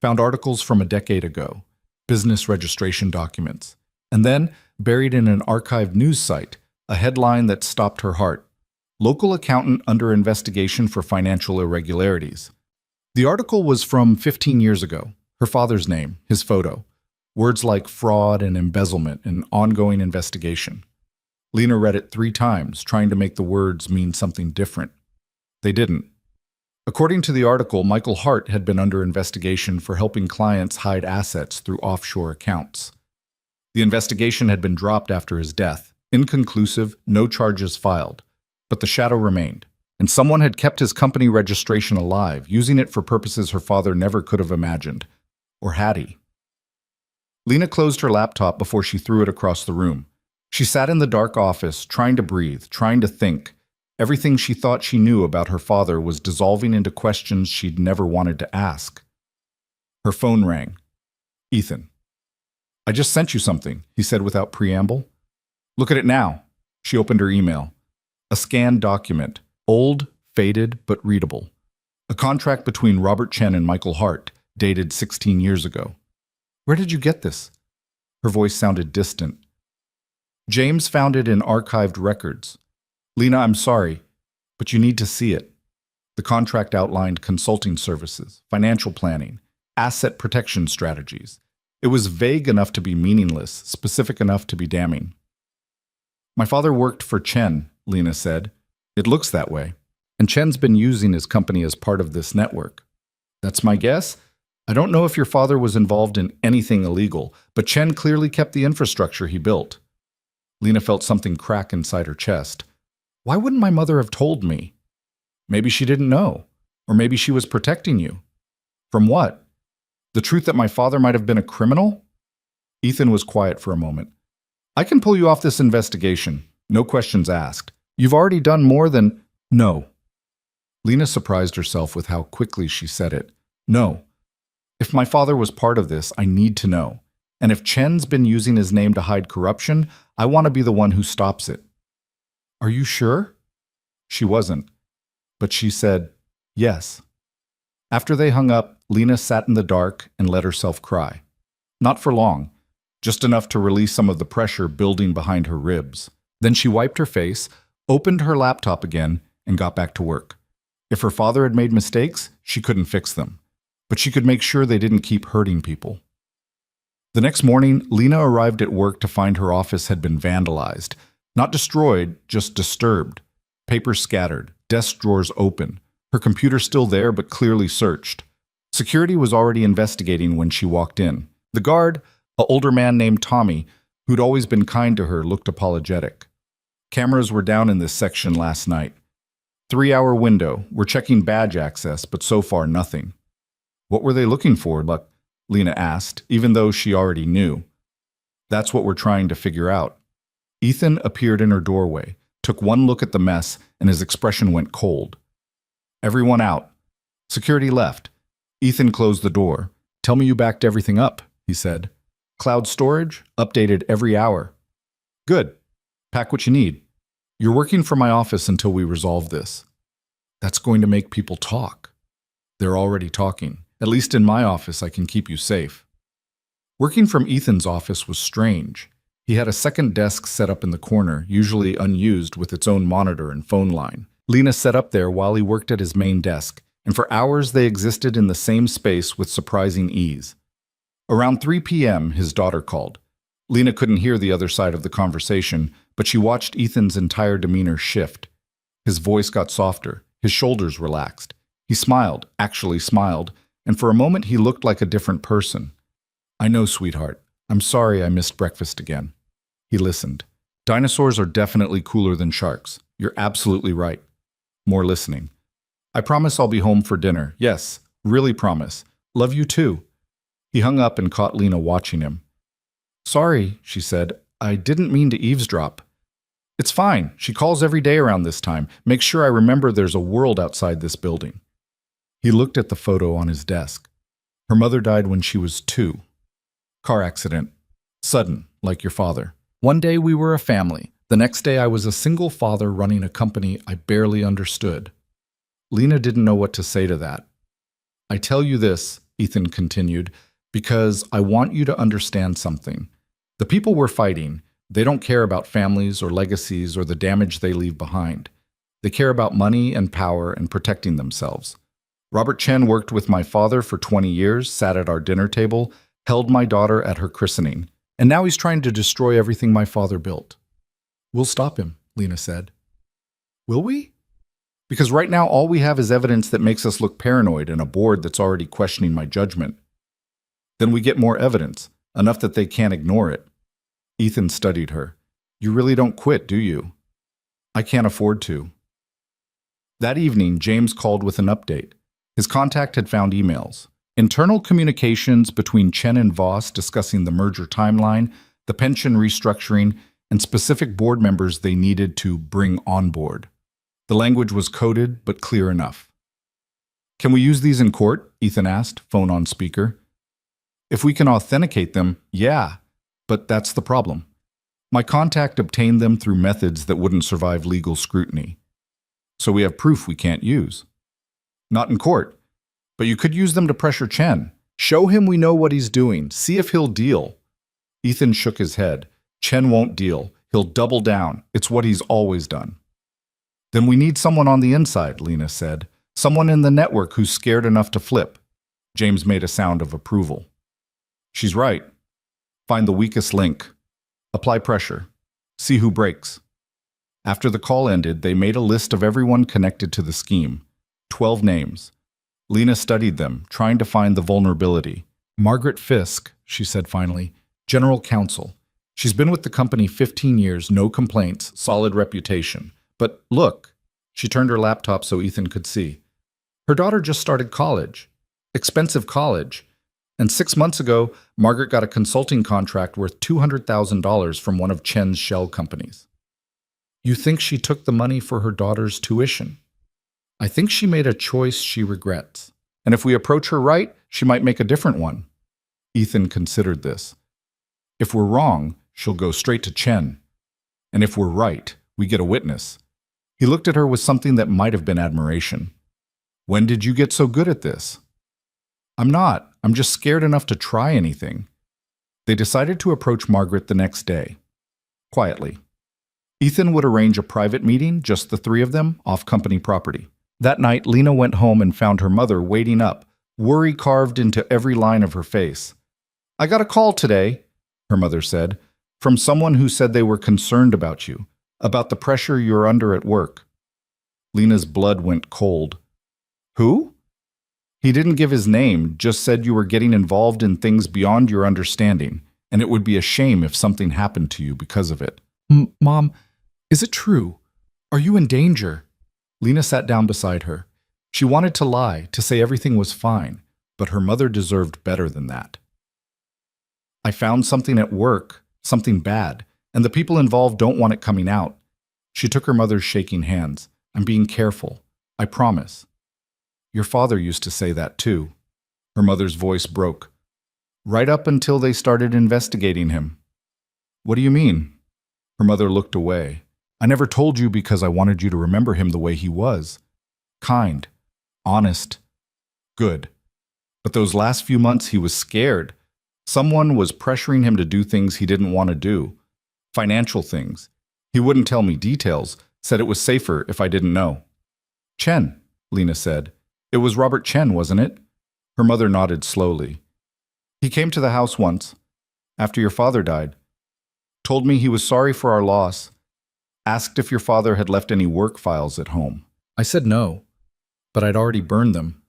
S1: found articles from a decade ago, business registration documents, and then, buried in an archived news site, a headline that stopped her heart. Local accountant under investigation for financial irregularities. The article was from 15 years ago. Her father's name, his photo. Words like fraud and embezzlement and ongoing investigation. Lena read it 3 times, trying to make the words mean something different. They didn't. According to the article, Michael Hart had been under investigation for helping clients hide assets through offshore accounts. The investigation had been dropped after his death. Inconclusive, no charges filed. But the shadow remained, and someone had kept his company registration alive, using it for purposes her father never could have imagined. Or had he? Lena closed her laptop before she threw it across the room. She sat in the dark office, trying to breathe, trying to think. Everything she thought she knew about her father was dissolving into questions she'd never wanted to ask. Her phone rang. Ethan. "I just sent you something," he said without preamble. "Look at it now." She opened her email. A scanned document, old, faded, but readable. A contract between Robert Chen and Michael Hart, dated 16 years ago. "Where did you get this?" Her voice sounded distant. "James found it in archived records. Lena, I'm sorry, but you need to see it." The contract outlined consulting services, financial planning, asset protection strategies. It was vague enough to be meaningless, specific enough to be damning. "My father worked for Chen," Lena said. "It looks that way. And Chen's been using his company as part of this network. That's my guess. I don't know if your father was involved in anything illegal, but Chen clearly kept the infrastructure he built." Lena felt something crack inside her chest. Why wouldn't my mother have told me? Maybe she didn't know. Or maybe she was protecting you. From what? The truth that my father might have been a criminal? Ethan was quiet for a moment. "I can pull you off this investigation. No questions asked. You've already done more than—" "No." Lena surprised herself with how quickly she said it. "No. If my father was part of this, I need to know. And if Chen's been using his name to hide corruption, I want to be the one who stops it." "Are you sure?" She wasn't. But she said, "Yes." After they hung up, Lena sat in the dark and let herself cry. Not for long, just enough to release some of the pressure building behind her ribs. Then she wiped her face, opened her laptop again, and got back to work. If her father had made mistakes, she couldn't fix them. But she could make sure they didn't keep hurting people. The next morning, Lena arrived at work to find her office had been vandalized. Not destroyed, just disturbed. Papers scattered, desk drawers open. Her computer still there, but clearly searched. Security was already investigating when she walked in. The guard, an older man named Tommy, who'd always been kind to her, looked apologetic. "Cameras were down in this section last night. 3-hour window. We're checking badge access, but so far nothing." "What were they looking for?" Lena asked, even though she already knew. "That's what we're trying to figure out." Ethan appeared in her doorway, took one look at the mess, and his expression went cold. "Everyone out." Security left. Ethan closed the door. "Tell me you backed everything up," he said. "Cloud storage, updated every hour." "Good. Pack what you need. You're working from my office until we resolve this." "That's going to make people talk." "They're already talking. At least in my office, I can keep you safe." Working from Ethan's office was strange. He had a second desk set up in the corner, usually unused, with its own monitor and phone line. Lena set up there while he worked at his main desk, and for hours they existed in the same space with surprising ease. Around 3 p.m., his daughter called. Lena couldn't hear the other side of the conversation, but she watched Ethan's entire demeanor shift. His voice got softer, his shoulders relaxed. He smiled, actually smiled, and for a moment he looked like a different person. "I know, sweetheart. I'm sorry I missed breakfast again." He listened. "Dinosaurs are definitely cooler than sharks. You're absolutely right." More listening. "I promise I'll be home for dinner. Yes, really promise. Love you too." He hung up and caught Lena watching him. "Sorry," she said. "I didn't mean to eavesdrop." "It's fine. She calls every day around this time. Make sure I remember there's a world outside this building." He looked at the photo on his desk. Her mother died when she was 2. Car accident. Sudden, like your father. One day we were a family. The next day I was a single father running a company I barely understood. Lena didn't know what to say to that. "I tell you this," Ethan continued, "because I want you to understand something. The people we're fighting, they don't care about families or legacies or the damage they leave behind. They care about money and power and protecting themselves. Robert Chen worked with my father for 20 years, sat at our dinner table, held my daughter at her christening, and now he's trying to destroy everything my father built." "We'll stop him," Lena said. "Will we?" Because right now, all we have is evidence that makes us look paranoid and a board that's already questioning my judgment. Then we get more evidence, enough that they can't ignore it. Ethan studied her. You really don't quit, do you? I can't afford to. That evening, James called with an update. His contact had found emails. Internal communications between Chen and Voss discussing the merger timeline, the pension restructuring, and specific board members they needed to bring on board. The language was coded, but clear enough. Can we use these in court? Ethan asked, phone on speaker. If we can authenticate them, yeah, but that's the problem. My contact obtained them through methods that wouldn't survive legal scrutiny. So we have proof we can't use. Not in court, but you could use them to pressure Chen. Show him we know what he's doing. See if he'll deal. Ethan shook his head. Chen won't deal. He'll double down. It's what he's always done. Then we need someone on the inside, Lena said. Someone in the network who's scared enough to flip. James made a sound of approval. She's right. Find the weakest link. Apply pressure. See who breaks. After the call ended, they made a list of everyone connected to the scheme. 12 names. Lena studied them, trying to find the vulnerability. Margaret Fisk, she said finally, General Counsel. She's been with the company 15 years, no complaints, solid reputation. But look, she turned her laptop so Ethan could see. Her daughter just started college. Expensive college. And 6 months ago, Margaret got a consulting contract worth $200,000 from one of Chen's shell companies. You think she took the money for her daughter's tuition? I think she made a choice she regrets. And if we approach her right, she might make a different one. Ethan considered this. If we're wrong, she'll go straight to Chen. And if we're right, we get a witness. He looked at her with something that might have been admiration. When did you get so good at this? I'm not. I'm just scared enough to try anything. They decided to approach Margaret the next day. Quietly. Ethan would arrange a private meeting, just the three of them, off company property. That night, Lena went home and found her mother waiting up, worry carved into every line of her face. I got a call today, her mother said, from someone who said they were concerned about you, about the pressure you're under at work. Lena's blood went cold. Who? He didn't give his name, just said you were getting involved in things beyond your understanding, and it would be a shame if something happened to you because of it. Mom, is it true? Are you in danger? Lena sat down beside her. She wanted to lie, to say everything was fine, but her mother deserved better than that. I found something at work, something bad, and the people involved don't want it coming out. She took her mother's shaking hands. I'm being careful. I promise. Your father used to say that too. Her mother's voice broke. Right up until they started investigating him. What do you mean? Her mother looked away. I never told you because I wanted you to remember him the way he was. Kind. Honest. Good. But those last few months he was scared. Someone was pressuring him to do things he didn't want to do. Financial things. He wouldn't tell me details, said it was safer if I didn't know. Chen, Lena said. It was Robert Chen, wasn't it? Her mother nodded slowly. He came to the house once, after your father died. Told me he was sorry for our loss. Asked if your father had left any work files at home. I said no, but I'd already burned them.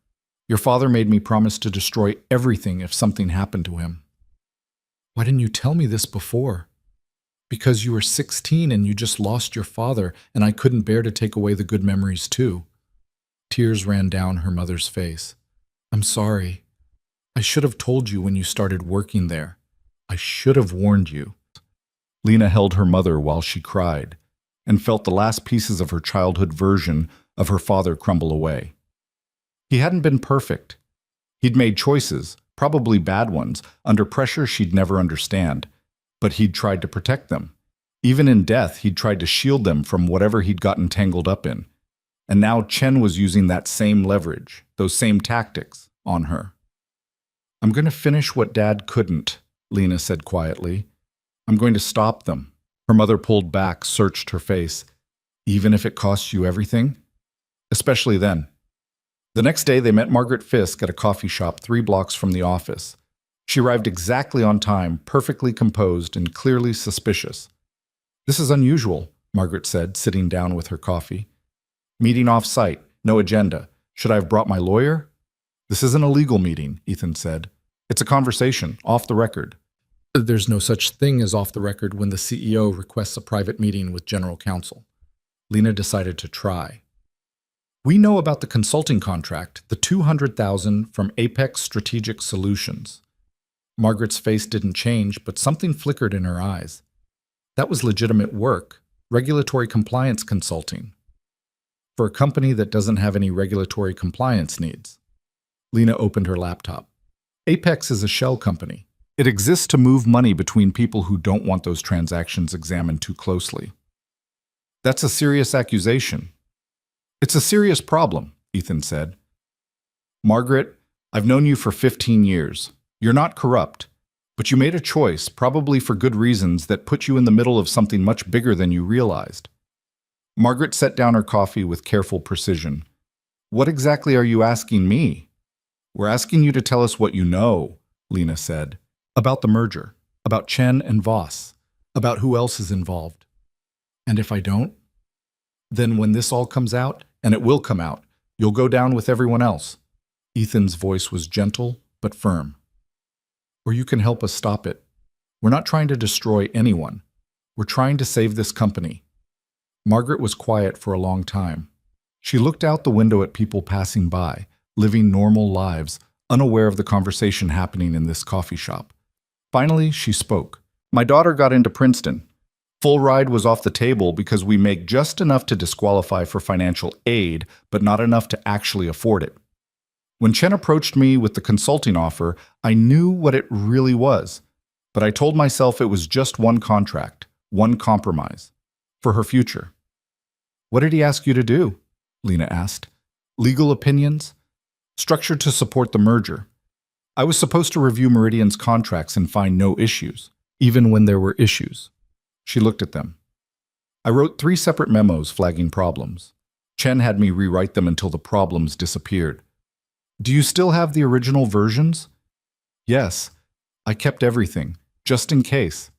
S1: Your father made me promise to destroy everything if something happened to him. Why didn't you tell me this before? Because you were 16 and you just lost your father, and I couldn't bear to take away the good memories too. Tears ran down her mother's face. I'm sorry. I should have told you when you started working there. I should have warned you. Lena held her mother while she cried, and felt the last pieces of her childhood version of her father crumble away. He hadn't been perfect. He'd made choices, probably bad ones, under pressure she'd never understand. But he'd tried to protect them. Even in death, he'd tried to shield them from whatever he'd gotten tangled up in. And now Chen was using that same leverage, those same tactics, on her. I'm going to finish what Dad couldn't, Lena said quietly. I'm going to stop them. Her mother pulled back, searched her face. Even if it costs you everything? Especially then. The next day, they met Margaret Fisk at a coffee shop 3 blocks from the office. She arrived exactly on time, perfectly composed and clearly suspicious. This is unusual, Margaret said, sitting down with her coffee. Meeting off-site, no agenda. Should I have brought my lawyer? This isn't a legal meeting, Ethan said. It's a conversation, off the record. There's no such thing as off the record when the CEO requests a private meeting with general counsel. Lena decided to try. We know about the consulting contract, the $200,000 from Apex Strategic Solutions. Margaret's face didn't change, but something flickered in her eyes. That was legitimate work, regulatory compliance consulting, for a company that doesn't have any regulatory compliance needs. Lena opened her laptop. Apex is a shell company. It exists to move money between people who don't want those transactions examined too closely. That's a serious accusation. It's a serious problem, Ethan said. Margaret, I've known you for 15 years. You're not corrupt, but you made a choice, probably for good reasons, that put you in the middle of something much bigger than you realized. Margaret set down her coffee with careful precision. What exactly are you asking me? We're asking you to tell us what you know, Lena said. About the merger, about Chen and Voss, about who else is involved. And if I don't? Then when this all comes out, and it will come out, you'll go down with everyone else. Ethan's voice was gentle but firm. Or you can help us stop it. We're not trying to destroy anyone. We're trying to save this company. Margaret was quiet for a long time. She looked out the window at people passing by, living normal lives, unaware of the conversation happening in this coffee shop. Finally, she spoke. My daughter got into Princeton. Full ride was off the table because we make just enough to disqualify for financial aid, but not enough to actually afford it. When Chen approached me with the consulting offer, I knew what it really was, but I told myself it was just one contract, one compromise, for her future. What did he ask you to do? Lena asked. Legal opinions? Structured to support the merger. I was supposed to review Meridian's contracts and find no issues, even when there were issues. She looked at them. I wrote 3 separate memos flagging problems. Chen had me rewrite them until the problems disappeared. Do you still have the original versions? Yes. I kept everything, just in case.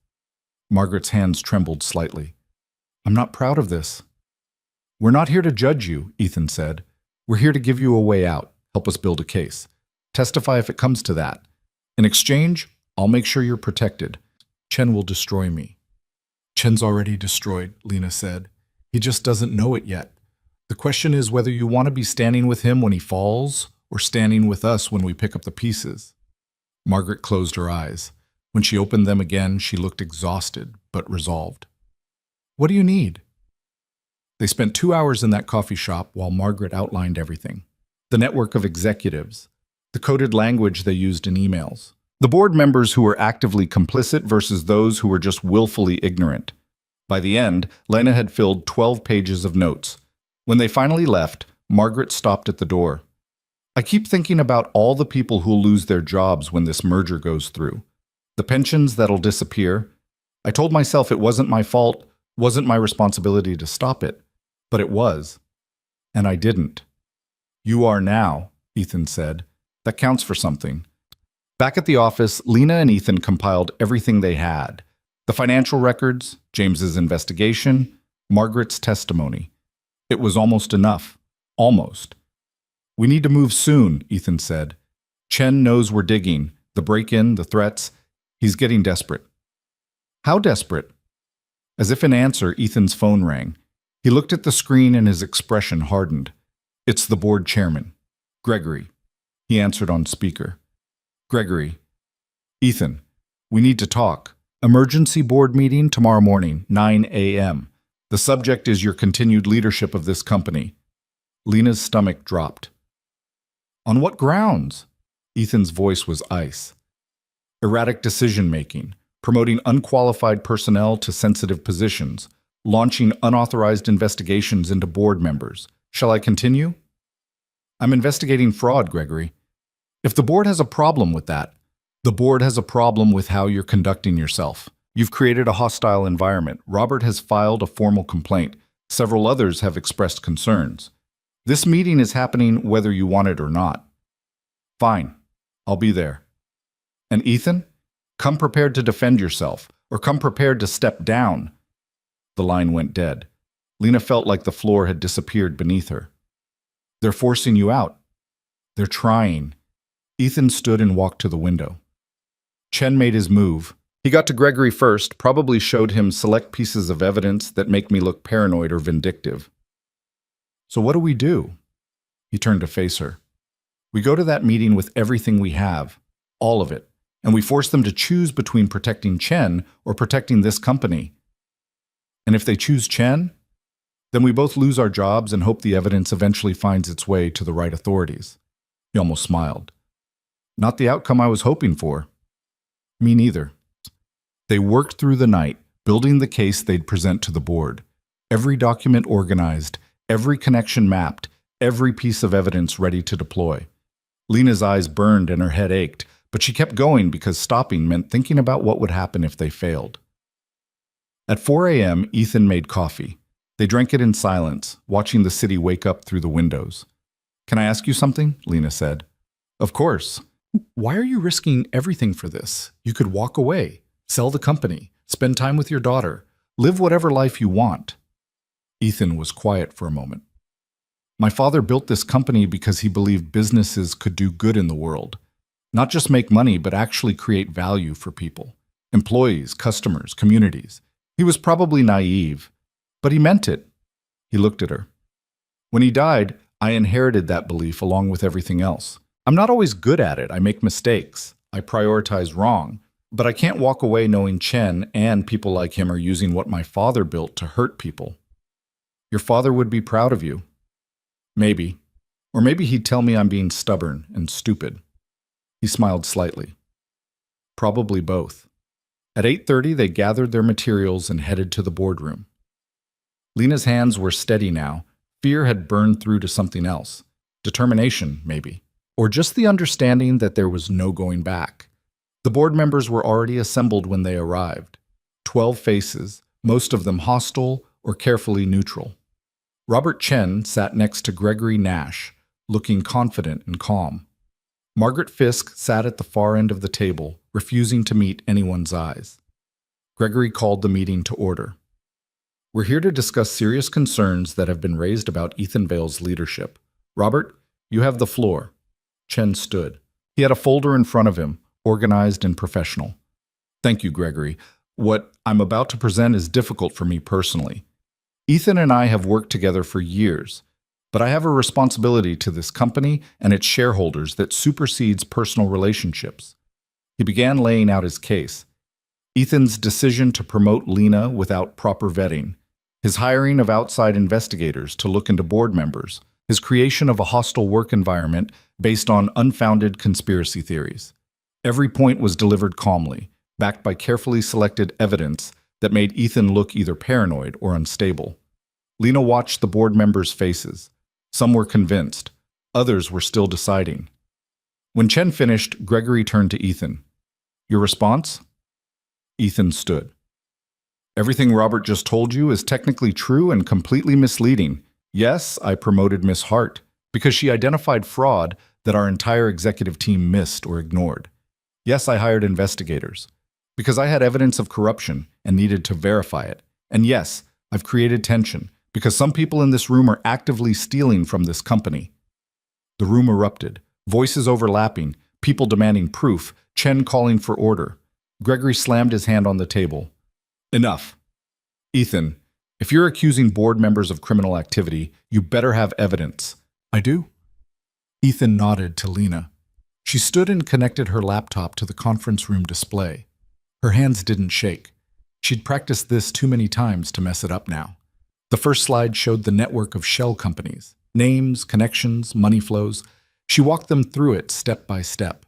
S1: Margaret's hands trembled slightly. I'm not proud of this. We're not here to judge you, Ethan said. We're here to give you a way out, help us build a case. Testify if it comes to that. In exchange, I'll make sure you're protected. Chen will destroy me. Chen's already destroyed, Lena said. He just doesn't know it yet. The question is whether you want to be standing with him when he falls or standing with us when we pick up the pieces. Margaret closed her eyes. When she opened them again, she looked exhausted but resolved. What do you need? They spent 2 hours in that coffee shop while Margaret outlined everything. The network of executives, the coded language they used in emails, the board members who were actively complicit versus those who were just willfully ignorant. By the end, Lena had filled 12 pages of notes. When they finally left, Margaret stopped at the door. I keep thinking about all the people who'll lose their jobs when this merger goes through. The pensions that'll disappear. I told myself it wasn't my fault, wasn't my responsibility to stop it. But it was. And I didn't. You are now, Ethan said. That counts for something. Back at the office, Lena and Ethan compiled everything they had. The financial records, James's investigation, Margaret's testimony. It was almost enough. Almost. We need to move soon, Ethan said. Chen knows we're digging. The break-in, the threats. He's getting desperate. How desperate? As if in answer, Ethan's phone rang. He looked at the screen and his expression hardened. It's the board chairman, Gregory. He answered on speaker. Gregory. Ethan, we need to talk. Emergency board meeting tomorrow morning, 9 a.m. The subject is your continued leadership of this company. Lena's stomach dropped. On what grounds? Ethan's voice was ice. Erratic decision-making, promoting unqualified personnel to sensitive positions, launching unauthorized investigations into board members. Shall I continue? I'm investigating fraud, Gregory. If the board has a problem with that, the board has a problem with how you're conducting yourself. You've created a hostile environment. Robert has filed a formal complaint. Several others have expressed concerns. This meeting is happening whether you want it or not. Fine. I'll be there. And Ethan, come prepared to defend yourself, or come prepared to step down. The line went dead. Lena felt like the floor had disappeared beneath her. They're forcing you out. They're trying. Ethan stood and walked to the window. Chen made his move. He got to Gregory first, probably showed him select pieces of evidence that make me look paranoid or vindictive. So what do we do? He turned to face her. We go to that meeting with everything we have, all of it, and we force them to choose between protecting Chen or protecting this company. And if they choose Chen, then we both lose our jobs and hope the evidence eventually finds its way to the right authorities. He almost smiled. Not the outcome I was hoping for. Me neither. They worked through the night, building the case they'd present to the board. Every document organized, every connection mapped, every piece of evidence ready to deploy. Lena's eyes burned and her head ached, but she kept going because stopping meant thinking about what would happen if they failed. At 4 a.m., Ethan made coffee. They drank it in silence, watching the city wake up through the windows. Can I ask you something? Lena said. Of course. Why are you risking everything for this? You could walk away, sell the company, spend time with your daughter, live whatever life you want. Ethan was quiet for a moment. My father built this company because he believed businesses could do good in the world. Not just make money, but actually create value for people. Employees, customers, communities. He was probably naive, but he meant it. He looked at her. When he died, I inherited that belief along with everything else. I'm not always good at it. I make mistakes. I prioritize wrong. But I can't walk away knowing Chen and people like him are using what my father built to hurt people. Your father would be proud of you. Maybe. Or maybe he'd tell me I'm being stubborn and stupid. He smiled slightly. Probably both. At 8:30, they gathered their materials and headed to the boardroom. Lena's hands were steady now. Fear had burned through to something else. Determination, maybe. Or just the understanding that there was no going back. The board members were already assembled when they arrived. 12 faces, most of them hostile or carefully neutral. Robert Chen sat next to Gregory Nash, looking confident and calm. Margaret Fisk sat at the far end of the table, refusing to meet anyone's eyes. Gregory called the meeting to order. We're here to discuss serious concerns that have been raised about Ethan Vale's leadership. Robert, you have the floor. Chen stood. He had a folder in front of him, organized and professional. Thank you, Gregory. What I'm about to present is difficult for me personally. Ethan and I have worked together for years, but I have a responsibility to this company and its shareholders that supersedes personal relationships. He began laying out his case. Ethan's decision to promote Lena without proper vetting, his hiring of outside investigators to look into board members, his creation of a hostile work environment based on unfounded conspiracy theories. Every point was delivered calmly, backed by carefully selected evidence that made Ethan look either paranoid or unstable. Lena watched the board members' faces. Some were convinced. Others were still deciding. When Chen finished, Gregory turned to Ethan. Your response? Ethan stood. Everything Robert just told you is technically true and completely misleading. Yes, I promoted Miss Hart because she identified fraud that our entire executive team missed or ignored. Yes, I hired investigators because I had evidence of corruption and needed to verify it. And yes, I've created tension because some people in this room are actively stealing from this company. The room erupted, voices overlapping, people demanding proof, Chen calling for order. Gregory slammed his hand on the table. Enough. Ethan, if you're accusing board members of criminal activity, you better have evidence. I do. Ethan nodded to Lena. She stood and connected her laptop to the conference room display. Her hands didn't shake. She'd practiced this too many times to mess it up now. The first slide showed the network of shell companies, names, connections, money flows. She walked them through it step by step.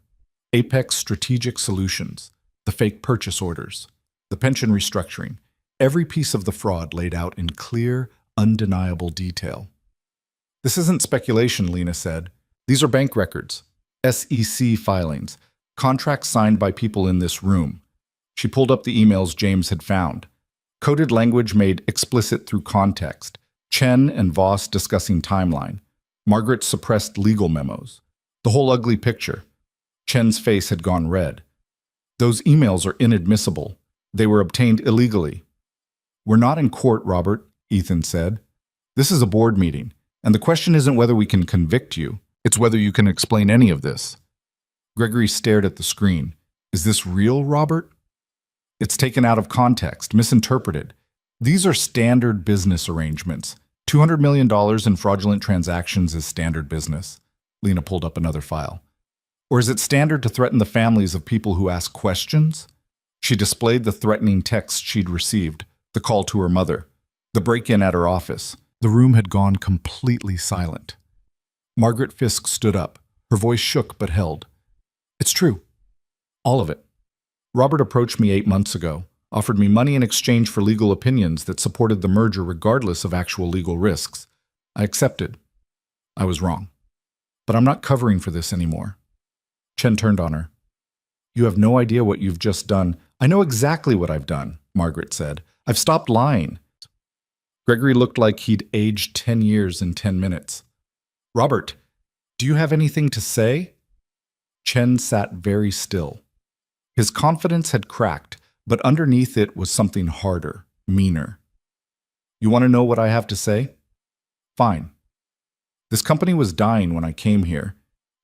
S1: Apex Strategic Solutions, the fake purchase orders, the pension restructuring, every piece of the fraud laid out in clear, undeniable detail. This isn't speculation, Lena said. These are bank records, SEC filings, contracts signed by people in this room. She pulled up the emails James had found. Coded language made explicit through context. Chen and Voss discussing timeline. Margaret suppressed legal memos. The whole ugly picture. Chen's face had gone red. Those emails are inadmissible. They were obtained illegally. We're not in court, Robert. Ethan said. This is a board meeting, and the question isn't whether we can convict you, it's whether you can explain any of this. Gregory stared at the screen. Is this real, Robert? It's taken out of context, misinterpreted. These are standard business arrangements. $200 million in fraudulent transactions is standard business. Lena pulled up another file. Or is it standard to threaten the families of people who ask questions? She displayed the threatening text she'd received, the call to her mother, the break-in at her office. The room had gone completely silent. Margaret Fisk stood up. Her voice shook but held. It's true. All of it. Robert approached me 8 months ago, offered me money in exchange for legal opinions that supported the merger regardless of actual legal risks. I accepted. I was wrong. But I'm not covering for this anymore. Chen turned on her. You have no idea what you've just done. I know exactly what I've done, Margaret said. I've stopped lying. Gregory looked like he'd aged 10 years in 10 minutes. Robert, do you have anything to say? Chen sat very still. His confidence had cracked, but underneath it was something harder, meaner. You want to know what I have to say? Fine. This company was dying when I came here.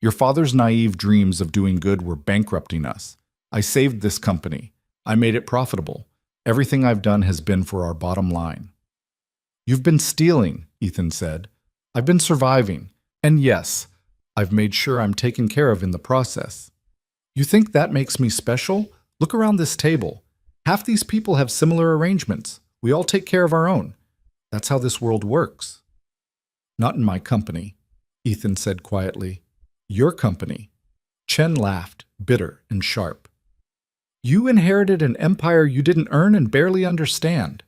S1: Your father's naive dreams of doing good were bankrupting us. I saved this company. I made it profitable. Everything I've done has been for our bottom line. You've been stealing, Ethan said. I've been surviving. And yes, I've made sure I'm taken care of in the process. You think that makes me special? Look around this table. Half these people have similar arrangements. We all take care of our own. That's how this world works. Not in my company, Ethan said quietly. Your company. Chen laughed, bitter and sharp. You inherited an empire you didn't earn and barely understand.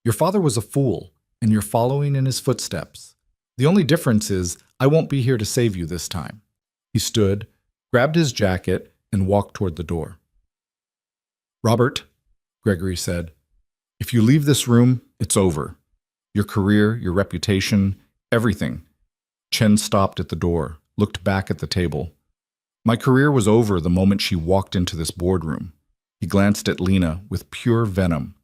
S1: Your father was a fool, and you're following in his footsteps. The only difference is I won't be here to save you this time. He stood, grabbed his jacket, and walked toward the door. Robert, Gregory said, if you leave this room, it's over. Your career, your reputation, everything. Chen stopped at the door, looked back at the table. My career was over the moment she walked into this boardroom. He glanced at Lena with pure venom.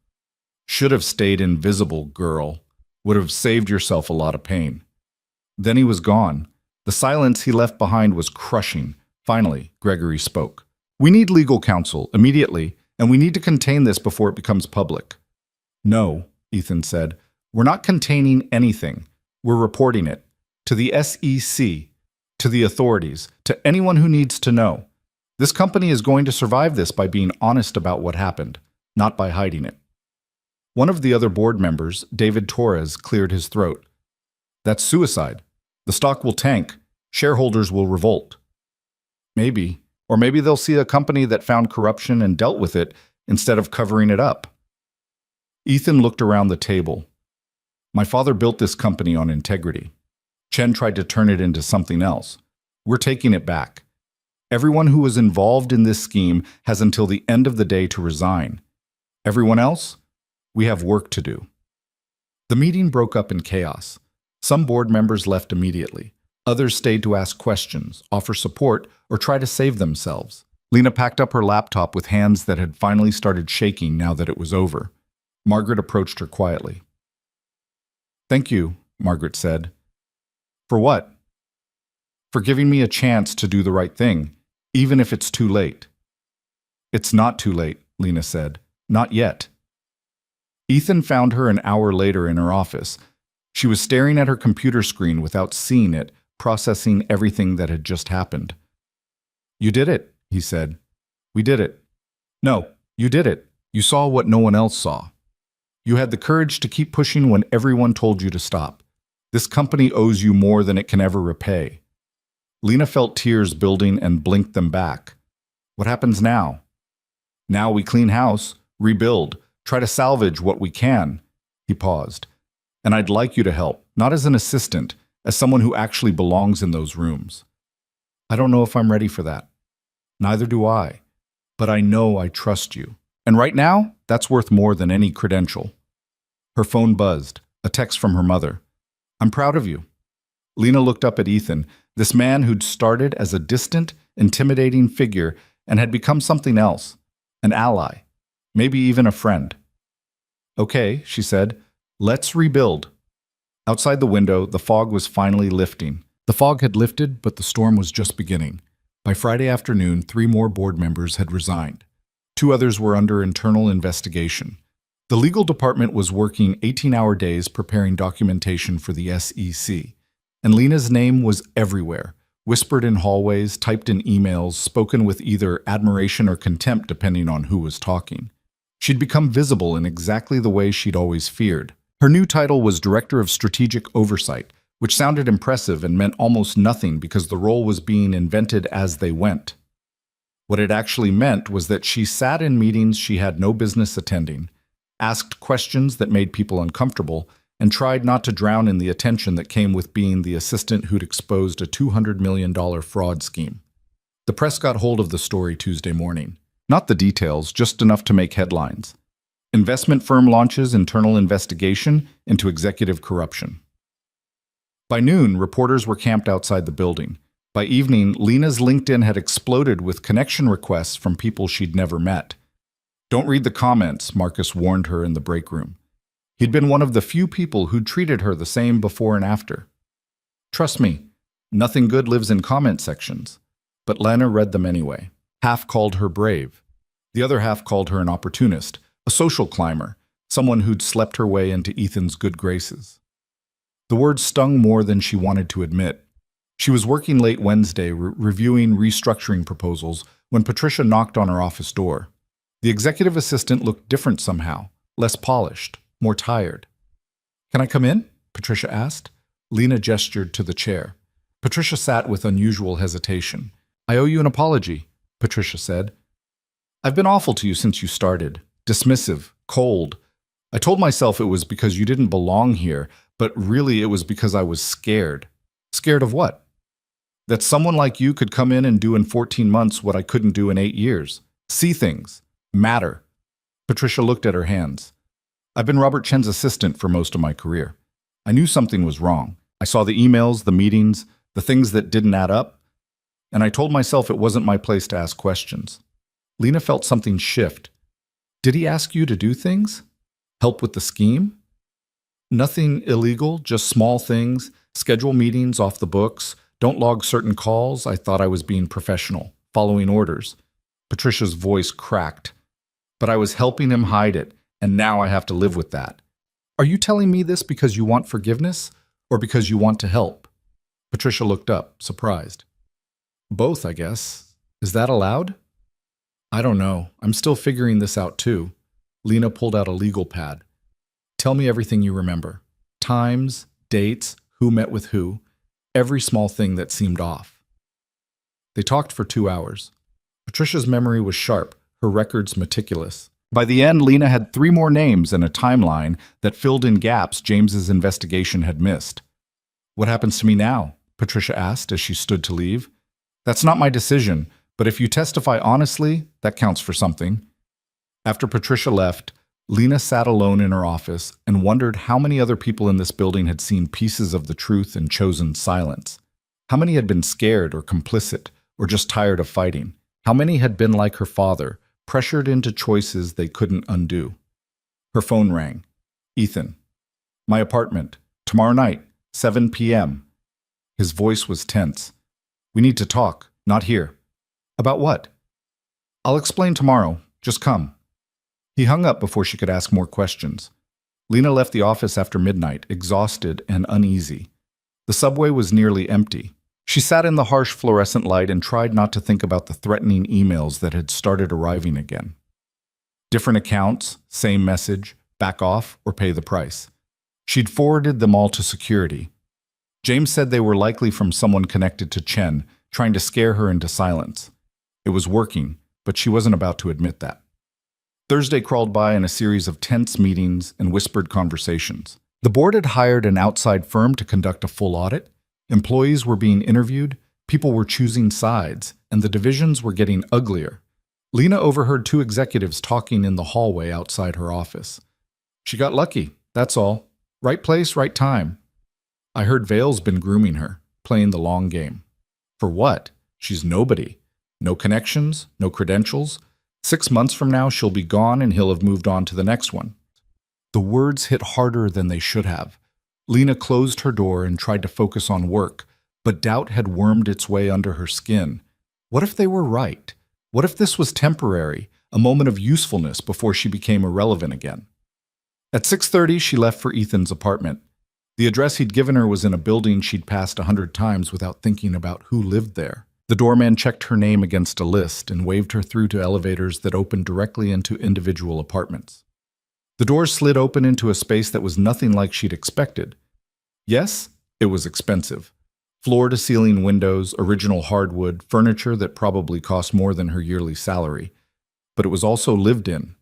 S1: Should have stayed invisible, girl. Would have saved yourself a lot of pain. Then he was gone. The silence he left behind was crushing. Finally, Gregory spoke. We need legal counsel, immediately, and we need to contain this before it becomes public. No, Ethan said. We're not containing anything. We're reporting it. To the SEC, to the authorities, to anyone who needs to know. This company is going to survive this by being honest about what happened, not by hiding it. One of the other board members, David Torres, cleared his throat. That's suicide. The stock will tank. Shareholders will revolt. Maybe. Or maybe they'll see a company that found corruption and dealt with it instead of covering it up. Ethan looked around the table. My father built this company on integrity. Chen tried to turn it into something else. We're taking it back. Everyone who was involved in this scheme has until the end of the day to resign. Everyone else? We have work to do. The meeting broke up in chaos. Some board members left immediately. Others stayed to ask questions, offer support, or try to save themselves. Lena packed up her laptop with hands that had finally started shaking now that it was over. Margaret approached her quietly. Thank you, Margaret said. For what? For giving me a chance to do the right thing, even if it's too late. It's not too late, Lena said. Not yet. Ethan found her an hour later in her office. She was staring at her computer screen without seeing it, processing everything that had just happened. You did it, he said. We did it. No, you did it. You saw what no one else saw. You had the courage to keep pushing when everyone told you to stop. This company owes you more than it can ever repay. Lena felt tears building and blinked them back. What happens now? Now we clean house, rebuild, try to salvage what we can. He paused. And I'd like you to help, not as an assistant, as someone who actually belongs in those rooms. I don't know if I'm ready for that. Neither do I. But I know I trust you. And right now, that's worth more than any credential. Her phone buzzed, a text from her mother. I'm proud of you. Lena looked up at Ethan, this man who'd started as a distant, intimidating figure and had become something else, an ally, maybe even a friend. Okay, she said, Let's rebuild. Outside the window, the fog was finally lifting. The fog had lifted, but the storm was just beginning. By Friday afternoon, 3 more board members had resigned. 2 others were under internal investigation. The legal department was working 18-hour days preparing documentation for the SEC. And Lena's name was everywhere, whispered in hallways, typed in emails, spoken with either admiration or contempt depending on who was talking. She'd become visible in exactly the way she'd always feared. Her new title was Director of Strategic Oversight, which sounded impressive and meant almost nothing because the role was being invented as they went. What it actually meant was that she sat in meetings she had no business attending, asked questions that made people uncomfortable, and tried not to drown in the attention that came with being the assistant who'd exposed a $200 million fraud scheme. The press got hold of the story Tuesday morning. Not the details, just enough to make headlines. Investment firm launches internal investigation into executive corruption. By noon, reporters were camped outside the building. By evening, Lena's LinkedIn had exploded with connection requests from people she'd never met. Don't read the comments, Marcus warned her in the break room. He'd been one of the few people who'd treated her the same before and after. Trust me, nothing good lives in comment sections. But Lena read them anyway. Half called her brave. The other half called her an opportunist, a social climber, someone who'd slept her way into Ethan's good graces. The words stung more than she wanted to admit. She was working late Wednesday, reviewing restructuring proposals, when Patricia knocked on her office door. The executive assistant looked different somehow, less polished, more tired. "Can I come in?" Patricia asked. Lena gestured to the chair. Patricia sat with unusual hesitation. "I owe you an apology," Patricia said. "I've been awful to you since you started. Dismissive, cold. I told myself it was because you didn't belong here, but really it was because I was scared." "Scared of what?" "That someone like you could come in and do in 14 months what I couldn't do in 8 years. See things. Matter." Patricia looked at her hands. "I've been Robert Chen's assistant for most of my career. I knew something was wrong. I saw the emails, the meetings, the things that didn't add up, and I told myself it wasn't my place to ask questions." Lena felt something shift. "Did he ask you to do things? Help with the scheme?" "Nothing illegal, just small things. Schedule meetings off the books. Don't log certain calls." I thought I was being professional, following orders. Patricia's voice cracked. "But I was helping him hide it, and now I have to live with that. Are you telling me this because you want forgiveness, or because you want to help?" Patricia looked up, surprised. "Both, I guess. Is that allowed?" "I don't know. I'm still figuring this out too." Lena pulled out a legal pad. "Tell me everything you remember. Times, dates, who met with who, every small thing that seemed off." They talked for 2 hours. Patricia's memory was sharp, her records meticulous. By the end, Lena had 3 more names and a timeline that filled in gaps James's investigation had missed. "What happens to me now?" Patricia asked as she stood to leave. "That's not my decision, but if you testify honestly, that counts for something." After Patricia left, Lena sat alone in her office and wondered how many other people in this building had seen pieces of the truth and chosen silence. How many had been scared or complicit, or just tired of fighting? How many had been like her father, pressured into choices they couldn't undo? Her phone rang. "Ethan. My apartment. Tomorrow night, 7 p.m. His voice was tense. "We need to talk. Not here." "About what?" "I'll explain tomorrow. Just come." He hung up before she could ask more questions. Lena left the office after midnight, exhausted and uneasy. The subway was nearly empty. She sat in the harsh fluorescent light and tried not to think about the threatening emails that had started arriving again. Different accounts, same message, back off or pay the price. She'd forwarded them all to security. James said they were likely from someone connected to Chen, trying to scare her into silence. It was working, but she wasn't about to admit that. Thursday crawled by in a series of tense meetings and whispered conversations. The board had hired an outside firm to conduct a full audit. Employees were being interviewed, people were choosing sides, and the divisions were getting uglier. Lena overheard 2 executives talking in the hallway outside her office. She got lucky, that's all. Right place, right time. "I heard Vale's been grooming her, playing the long game." "For what? She's nobody. No connections, no credentials. 6 months from now, she'll be gone and he'll have moved on to the next one." The words hit harder than they should have. Lena closed her door and tried to focus on work, but doubt had wormed its way under her skin. What if they were right? What if this was temporary, a moment of usefulness before she became irrelevant again? At 6:30, she left for Ethan's apartment. The address he'd given her was in a building she'd passed 100 times without thinking about who lived there. The doorman checked her name against a list and waved her through to elevators that opened directly into individual apartments. The doors slid open into a space that was nothing like she'd expected. Yes, it was expensive. Floor-to-ceiling windows, original hardwood, furniture that probably cost more than her yearly salary. But it was also lived in.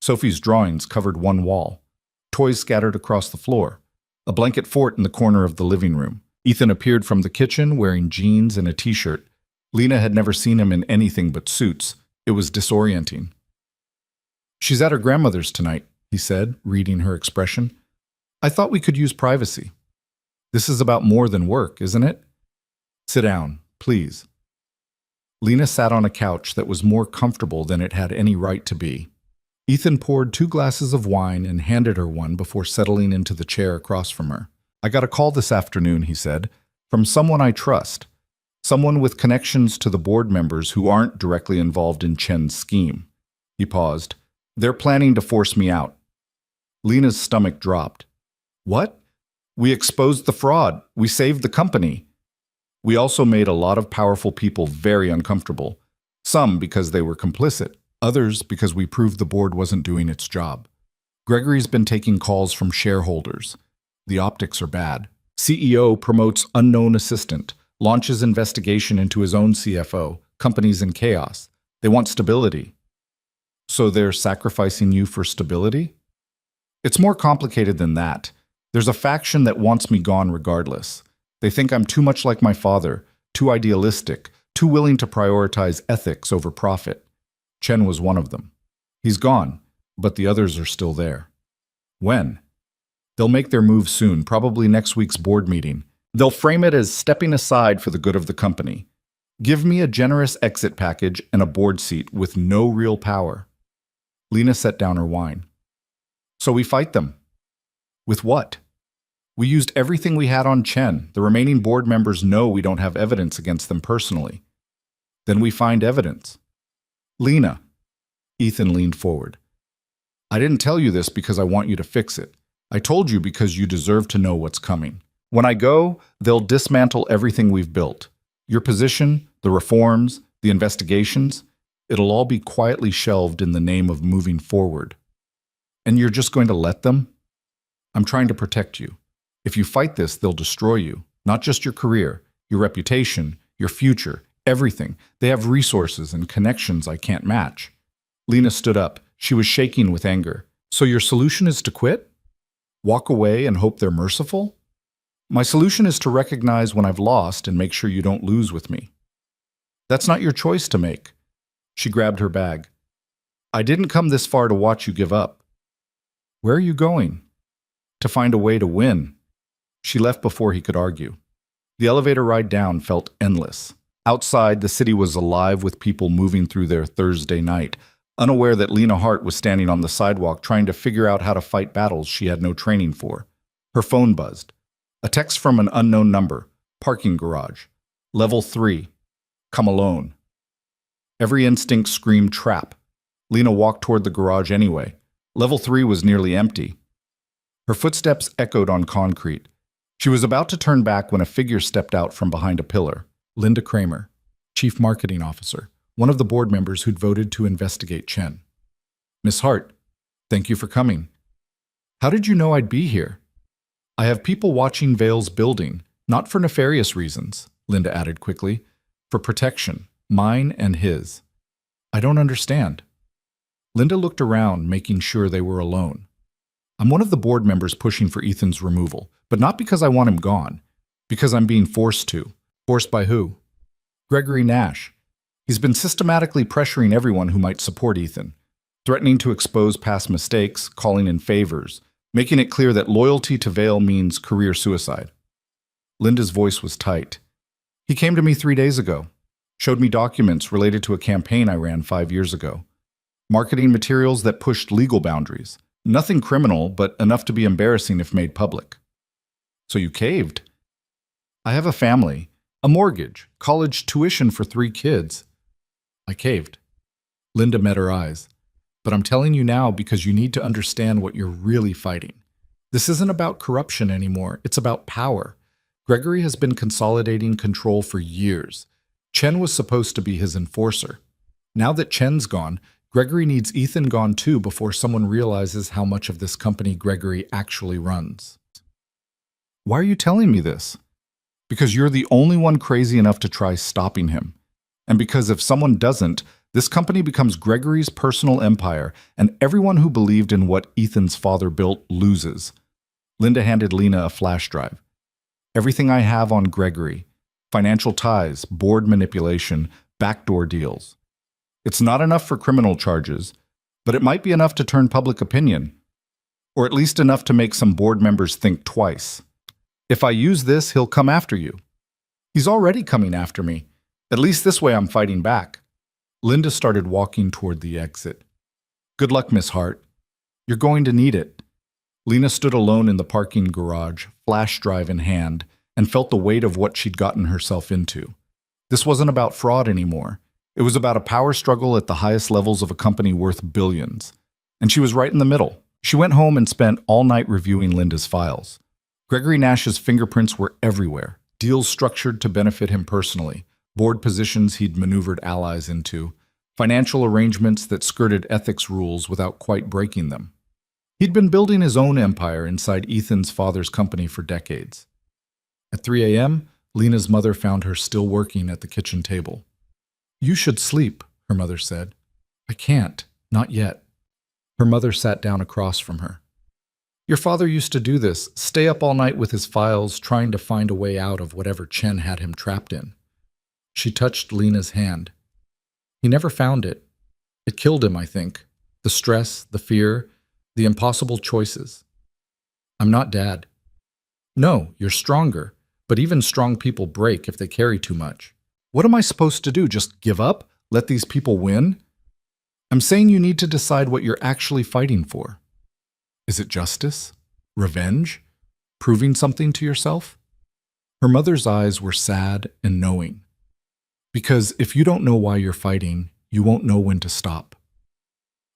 S1: Sophie's drawings covered one wall. Toys scattered across the floor. A blanket fort in the corner of the living room. Ethan appeared from the kitchen wearing jeans and a t-shirt. Lena had never seen him in anything but suits. It was disorienting. "She's at her grandmother's tonight," he said, reading her expression. "I thought we could use privacy. This is about more than work, isn't it? Sit down, please." Lena sat on a couch that was more comfortable than it had any right to be. Ethan poured 2 glasses of wine and handed her one before settling into the chair across from her. "I got a call this afternoon," he said, "from someone I trust. Someone with connections to the board members who aren't directly involved in Chen's scheme." He paused. "They're planning to force me out." Lena's stomach dropped. "What? We exposed the fraud. We saved the company." "We also made a lot of powerful people very uncomfortable. Some because they were complicit. Others because we proved the board wasn't doing its job. Gregory's been taking calls from shareholders. The optics are bad. CEO promotes unknown assistant, launches investigation into his own CFO, companies in chaos. They want stability." "So they're sacrificing you for stability?" "It's more complicated than that. There's a faction that wants me gone regardless. They think I'm too much like my father, too idealistic, too willing to prioritize ethics over profit. Chen was one of them. He's gone, but the others are still there." "When?" "They'll make their move soon, probably next week's board meeting. They'll frame it as stepping aside for the good of the company. Give me a generous exit package and a board seat with no real power." Lena set down her wine. "So we fight them." "With what?" "We used everything we had on Chen. The remaining board members know we don't have evidence against them personally." "Then we find evidence." "Lena." Ethan leaned forward. "I didn't tell you this because I want you to fix it. I told you because you deserve to know what's coming. When I go, they'll dismantle everything we've built. Your position, the reforms, the investigations, it'll all be quietly shelved in the name of moving forward. And you're just going to let them? I'm trying to protect you. If you fight this, they'll destroy you. Not just your career, your reputation, your future, everything. They have resources and connections I can't match." Lena stood up. She was shaking with anger. "So your solution is to quit? Walk away and hope they're merciful?" "My solution is to recognize when I've lost and make sure you don't lose with me." "That's not your choice to make." She grabbed her bag. "I didn't come this far to watch you give up." "Where are you going?" "To find a way to win." She left before he could argue. The elevator ride down felt endless. Outside, the city was alive with people moving through their Thursday night, unaware that Lena Hart was standing on the sidewalk trying to figure out how to fight battles she had no training for. Her phone buzzed. A text from an unknown number. Parking garage. Level 3. Come alone. Every instinct screamed trap. Lena walked toward the garage anyway. Level 3 was nearly empty. Her footsteps echoed on concrete. She was about to turn back when a figure stepped out from behind a pillar. Linda Kramer, Chief Marketing Officer, one of the board members who'd voted to investigate Chen. "Miss Hart, thank you for coming." "How did you know I'd be here?" "I have people watching Vale's building, not for nefarious reasons," Linda added quickly. "For protection, mine and his." "I don't understand." Linda looked around, making sure they were alone. "I'm one of the board members pushing for Ethan's removal, but not because I want him gone. Because I'm being forced to." "Forced by who?" "Gregory Nash. He's been systematically pressuring everyone who might support Ethan, threatening to expose past mistakes, calling in favors, making it clear that loyalty to Vale means career suicide." Linda's voice was tight. "He came to me 3 days ago, showed me documents related to a campaign I ran 5 years ago, marketing materials that pushed legal boundaries, Nothing criminal, but enough to be embarrassing if made public. So you caved. I have a family, a mortgage, college tuition for 3 kids. I caved. Linda met her eyes. But I'm telling you now because you need to understand what you're really fighting. This isn't about corruption anymore. It's about power. Gregory has been consolidating control for years. Chen was supposed to be his enforcer. Now that Chen's gone, Gregory needs Ethan gone too before someone realizes how much of this company Gregory actually runs. Why are you telling me this? Because you're the only one crazy enough to try stopping him. And because if someone doesn't, this company becomes Gregory's personal empire, and everyone who believed in what Ethan's father built loses. Linda handed Lena a flash drive. Everything I have on Gregory. Financial ties, board manipulation, backdoor deals. It's not enough for criminal charges, but it might be enough to turn public opinion. Or at least enough to make some board members think twice. If I use this, he'll come after you. He's already coming after me. At least this way I'm fighting back. Linda started walking toward the exit. Good luck, Miss Hart. You're going to need it. Lena stood alone in the parking garage, flash drive in hand, and felt the weight of what she'd gotten herself into. This wasn't about fraud anymore. It was about a power struggle at the highest levels of a company worth billions. And she was right in the middle. She went home and spent all night reviewing Linda's files. Gregory Nash's fingerprints were everywhere. Deals structured to benefit him personally. Board positions he'd maneuvered allies into, financial arrangements that skirted ethics rules without quite breaking them. He'd been building his own empire inside Ethan's father's company for decades. At 3 a.m., Lena's mother found her still working at the kitchen table. You should sleep, her mother said. I can't, not yet. Her mother sat down across from her. Your father used to do this, stay up all night with his files, trying to find a way out of whatever Chen had him trapped in. She touched Lena's hand. He never found it. It killed him, I think. The stress, the fear, the impossible choices. I'm not Dad. No, you're stronger, but even strong people break if they carry too much. What am I supposed to do? Just give up? Let these people win? I'm saying you need to decide what you're actually fighting for. Is it justice? Revenge? Proving something to yourself? Her mother's eyes were sad and knowing. Because if you don't know why you're fighting, you won't know when to stop.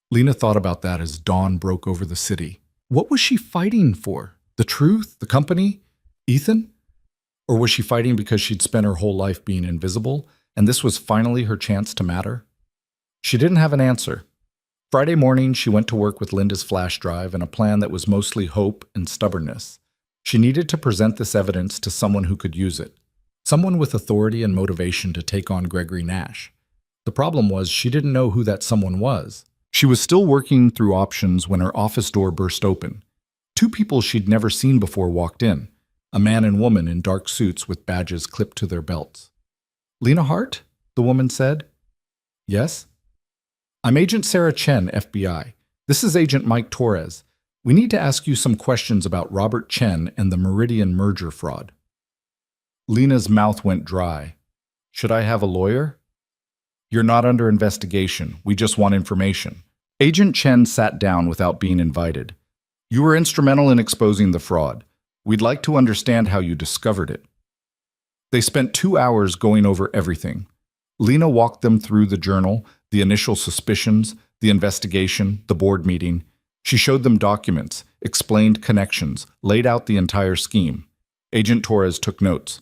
S1: Lena thought about that as dawn broke over the city. What was she fighting for? The truth? The company? Ethan? Or was she fighting because she'd spent her whole life being invisible, and this was finally her chance to matter? She didn't have an answer. Friday morning, she went to work with Linda's flash drive and a plan that was mostly hope and stubbornness. She needed to present this evidence to someone who could use it. Someone with authority and motivation to take on Gregory Nash. The problem was she didn't know who that someone was. She was still working through options when her office door burst open. 2 people she'd never seen before walked in, a man and woman in dark suits with badges clipped to their belts. Lena Hart? The woman said. Yes? I'm Agent Sarah Chen, FBI. This is Agent Mike Torres. We need to ask you some questions about Robert Chen and the Meridian merger fraud. Lena's mouth went dry. Should I have a lawyer? You're not under investigation. We just want information. Agent Chen sat down without being invited. You were instrumental in exposing the fraud. We'd like to understand how you discovered it. They spent 2 hours going over everything. Lena walked them through the journal, the initial suspicions, the investigation, the board meeting. She showed them documents, explained connections, laid out the entire scheme. Agent Torres took notes.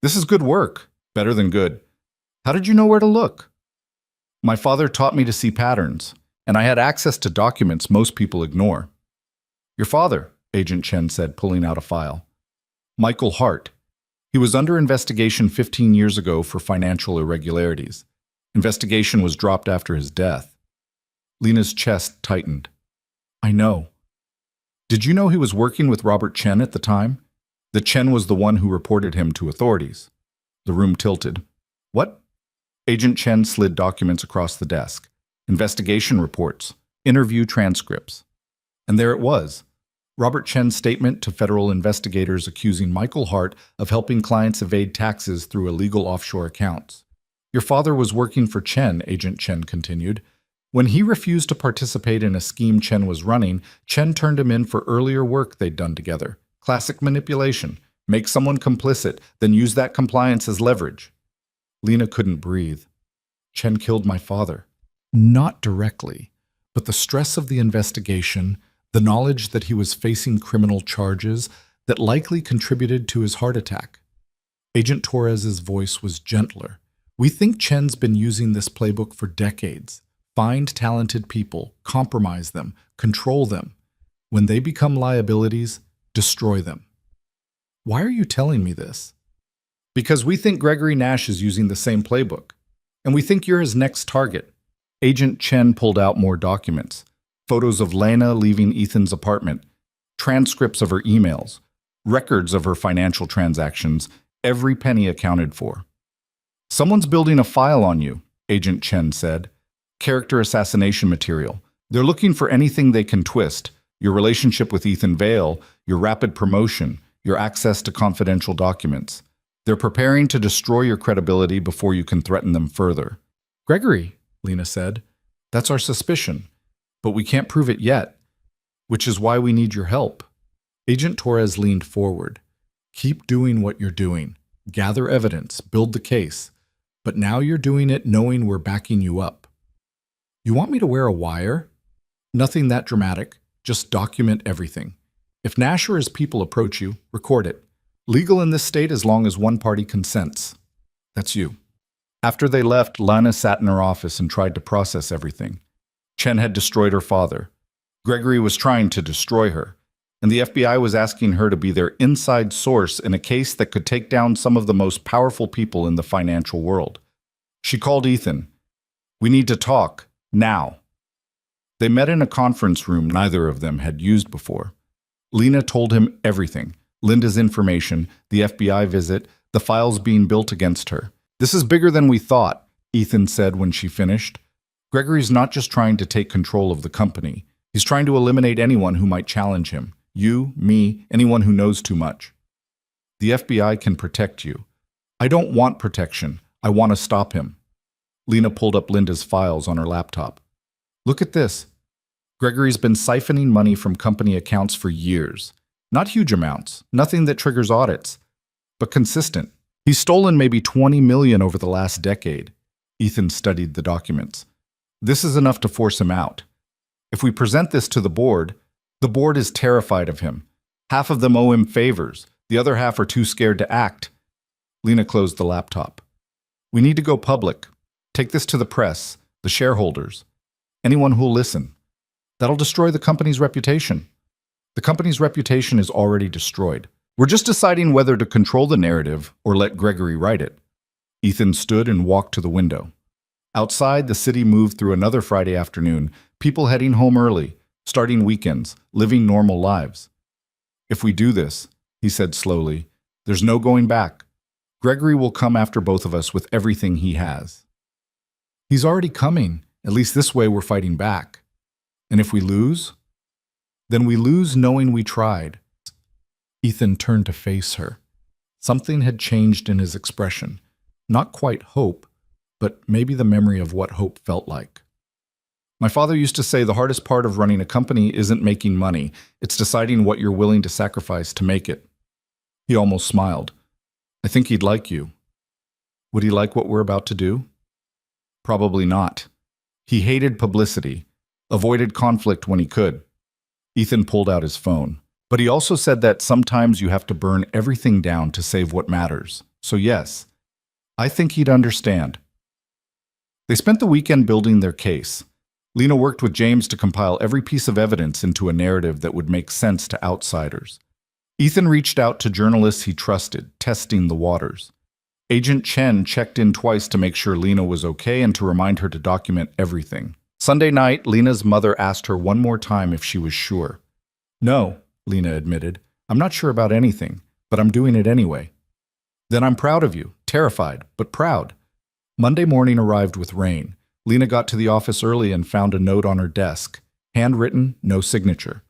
S1: This is good work. Better than good. How did you know where to look? My father taught me to see patterns, and I had access to documents most people ignore. Your father, Agent Chen said, pulling out a file. Michael Hart. He was under investigation 15 years ago for financial irregularities. Investigation was dropped after his death. Lena's chest tightened. I know. Did you know he was working with Robert Chen at the time? That Chen was the one who reported him to authorities. The room tilted. What? Agent Chen slid documents across the desk. Investigation reports, interview transcripts. And there it was. Robert Chen's statement to federal investigators accusing Michael Hart of helping clients evade taxes through illegal offshore accounts. Your father was working for Chen, Agent Chen continued. When he refused to participate in a scheme Chen was running, Chen turned him in for earlier work they'd done together. Classic manipulation. Make someone complicit, then use that compliance as leverage. Lena couldn't breathe. Chen killed my father. Not directly, but the stress of the investigation, the knowledge that he was facing criminal charges that likely contributed to his heart attack. Agent Torres's voice was gentler. We think Chen's been using this playbook for decades. Find talented people, compromise them, control them. When they become liabilities, destroy them. Why are you telling me this? Because we think Gregory Nash is using the same playbook. And we think you're his next target. Agent Chen pulled out more documents. Photos of Lena leaving Ethan's apartment, transcripts of her emails, records of her financial transactions, every penny accounted for. Someone's building a file on you, Agent Chen said. Character assassination material. They're looking for anything they can twist. Your relationship with Ethan Vale, your rapid promotion, your access to confidential documents. They're preparing to destroy your credibility before you can threaten them further. Gregory, Lena said, that's our suspicion, but we can't prove it yet, which is why we need your help. Agent Torres leaned forward. Keep doing what you're doing. Gather evidence, build the case. But now you're doing it knowing we're backing you up. You want me to wear a wire? Nothing that dramatic. Just document everything. If Nash or his people approach you, record it. Legal in this state as long as one party consents. That's you. After they left, Lana sat in her office and tried to process everything. Chen had destroyed her father. Gregory was trying to destroy her. And the FBI was asking her to be their inside source in a case that could take down some of the most powerful people in the financial world. She called Ethan. We need to talk. Now. They met in a conference room neither of them had used before. Lena told him everything. Linda's information, the FBI visit, the files being built against her. This is bigger than we thought, Ethan said when she finished. Gregory's not just trying to take control of the company. He's trying to eliminate anyone who might challenge him. You, me, anyone who knows too much. The FBI can protect you. I don't want protection. I want to stop him. Lena pulled up Linda's files on her laptop. Look at this. Gregory's been siphoning money from company accounts for years. Not huge amounts, nothing that triggers audits, but consistent. He's stolen maybe 20 million over the last decade. Ethan studied the documents. This is enough to force him out. If we present this to the board is terrified of him. Half of them owe him favors. The other half are too scared to act. Lena closed the laptop. We need to go public. Take this to the press, the shareholders, anyone who'll listen. That'll destroy the company's reputation. The company's reputation is already destroyed. We're just deciding whether to control the narrative or let Gregory write it. Ethan stood and walked to the window. Outside, the city moved through another Friday afternoon, people heading home early, starting weekends, living normal lives. If we do this, he said slowly, there's no going back. Gregory will come after both of us with everything he has. He's already coming. At least this way we're fighting back. And if we lose? Then we lose knowing we tried. Ethan turned to face her. Something had changed in his expression. Not quite hope, but maybe the memory of what hope felt like. My father used to say the hardest part of running a company isn't making money. It's deciding what you're willing to sacrifice to make it. He almost smiled. I think he'd like you. Would he like what we're about to do? Probably not. He hated publicity, avoided conflict when he could. Ethan pulled out his phone. But he also said that sometimes you have to burn everything down to save what matters. So yes, I think he'd understand. They spent the weekend building their case. Lena worked with James to compile every piece of evidence into a narrative that would make sense to outsiders. Ethan reached out to journalists he trusted, testing the waters. Agent Chen checked in twice to make sure Lena was okay and to remind her to document everything. Sunday night, Lena's mother asked her one more time if she was sure. No, Lena admitted. I'm not sure about anything, but I'm doing it anyway. Then I'm proud of you, terrified, but proud. Monday morning arrived with rain. Lena got to the office early and found a note on her desk. Handwritten, no signature.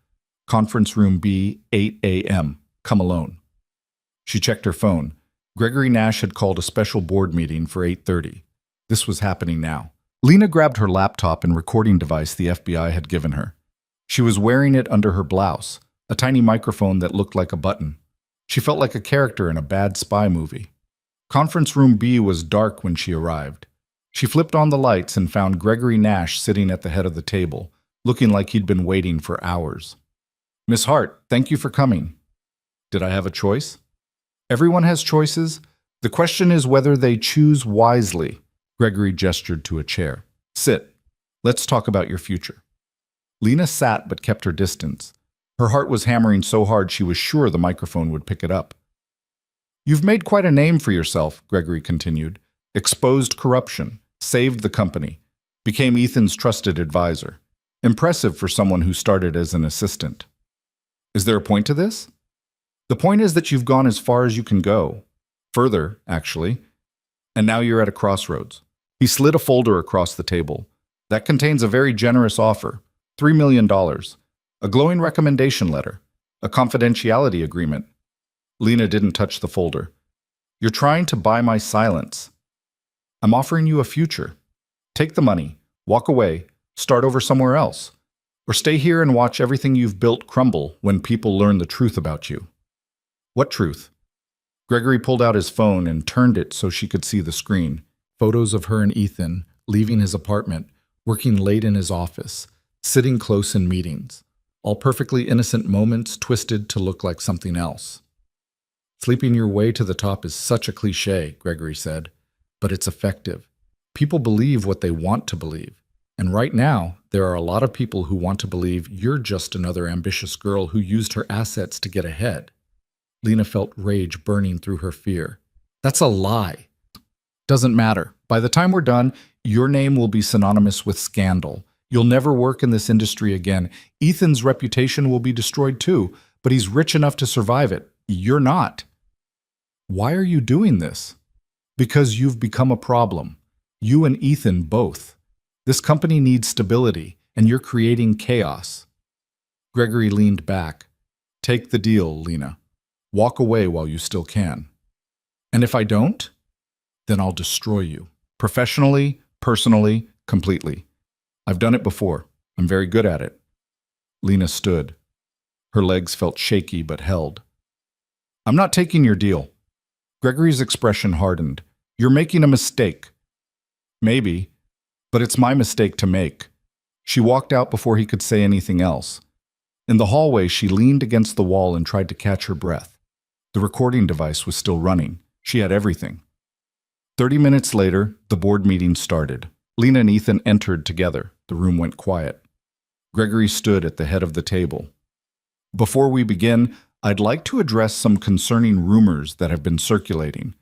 S1: Conference room B, 8 a.m. Come alone. She checked her phone. Gregory Nash had called a special board meeting for 8:30. This was happening now. Lena grabbed her laptop and recording device the FBI had given her. She was wearing it under her blouse, a tiny microphone that looked like a button. She felt like a character in a bad spy movie. Conference room B was dark when she arrived. She flipped on the lights and found Gregory Nash sitting at the head of the table, looking like he'd been waiting for hours. "Miss Hart, thank you for coming." "Did I have a choice?" "Everyone has choices. The question is whether they choose wisely." Gregory gestured to a chair. "Sit. Let's talk about your future." Lena sat but kept her distance. Her heart was hammering so hard she was sure the microphone would pick it up. "You've made quite a name for yourself," Gregory continued. "Exposed corruption, saved the company, became Ethan's trusted advisor. Impressive for someone who started as an assistant. Is there a point to this?" "The point is that you've gone as far as you can go. Further, actually. And now you're at a crossroads." He slid a folder across the table. "That contains a very generous offer. $3 million. A glowing recommendation letter. A confidentiality agreement." Lena didn't touch the folder. "You're trying to buy my silence. I'm offering you a future. Take the money, walk away, start over somewhere else. Or stay here and watch everything you've built crumble when people learn the truth about you." "What truth?" Gregory pulled out his phone and turned it so she could see the screen. Photos of her and Ethan, leaving his apartment, working late in his office, sitting close in meetings. All perfectly innocent moments twisted to look like something else. "Sleeping your way to the top is such a cliché," Gregory said, "but it's effective. People believe what they want to believe. And right now, there are a lot of people who want to believe you're just another ambitious girl who used her assets to get ahead." Lena felt rage burning through her fear. "That's a lie." "Doesn't matter. By the time we're done, your name will be synonymous with scandal. You'll never work in this industry again. Ethan's reputation will be destroyed too, but he's rich enough to survive it. You're not." "Why are you doing this?" "Because you've become a problem. You and Ethan both. This company needs stability, and you're creating chaos." Gregory leaned back. "Take the deal, Lena. Walk away while you still can." "And if I don't?" "Then I'll destroy you. Professionally, personally, completely. I've done it before. I'm very good at it." Lena stood. Her legs felt shaky but held. "I'm not taking your deal." Gregory's expression hardened. "You're making a mistake." "Maybe, but it's my mistake to make." She walked out before he could say anything else. In the hallway, she leaned against the wall and tried to catch her breath. The recording device was still running. She had everything. 30 minutes later, the board meeting started. Lena and Ethan entered together. The room went quiet. Gregory stood at the head of the table. "Before we begin, I'd like to address some concerning rumors that have been circulating.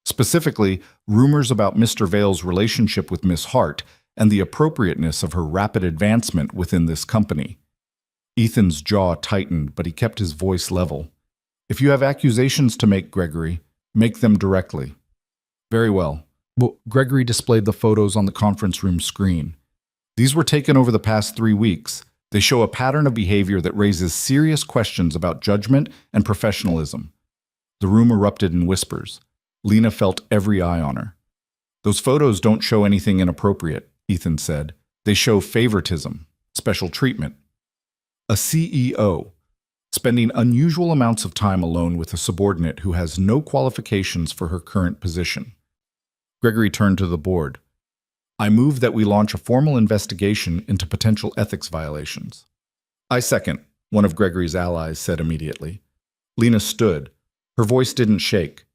S1: Specifically, rumors about Mr. Vale's relationship with Miss Hart and the appropriateness of her rapid advancement within this company." Ethan's jaw tightened, but he kept his voice level. "If you have accusations to make, Gregory, make them directly." "Very well." Gregory displayed the photos on the conference room screen. "These were taken over the past 3 weeks. They show a pattern of behavior that raises serious questions about judgment and professionalism." The room erupted in whispers. Lena felt every eye on her. "Those photos don't show anything inappropriate," Ethan said. "They show favoritism, special treatment. A CEO, spending unusual amounts of time alone with a subordinate who has no qualifications for her current position." Gregory turned to the board. "I move that we launch a formal investigation into potential ethics violations." "I second," one of Gregory's allies said immediately. Lena stood. Her voice didn't shake.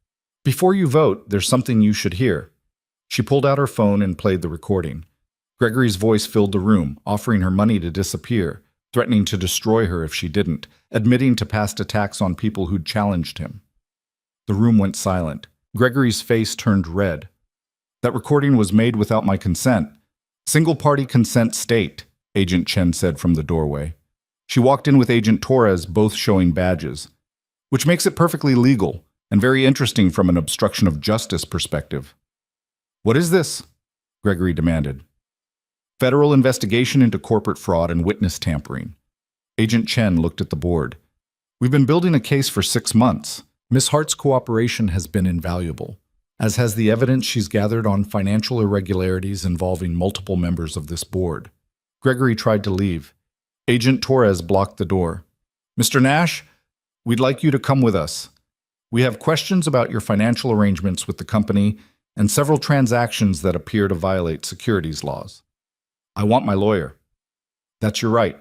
S1: "Before you vote, there's something you should hear." She pulled out her phone and played the recording. Gregory's voice filled the room, offering her money to disappear, threatening to destroy her if she didn't, admitting to past attacks on people who'd challenged him. The room went silent. Gregory's face turned red. "That recording was made without my consent. Single-party consent state," Agent Chen said from the doorway. She walked in with Agent Torres, both showing badges, which makes it perfectly legal and very interesting from an obstruction of justice perspective. "What is this?" Gregory demanded. "Federal investigation into corporate fraud and witness tampering." Agent Chen looked at the board. "We've been building a case for 6 months. Miss Hart's cooperation has been invaluable. as has the evidence she's gathered on financial irregularities involving multiple members of this board. Gregory tried to leave. Agent Torres blocked the door. Mr. Nash, we'd like you to come with us. We have questions about your financial arrangements with the company and several transactions that appear to violate securities laws. I want my lawyer. That's your right.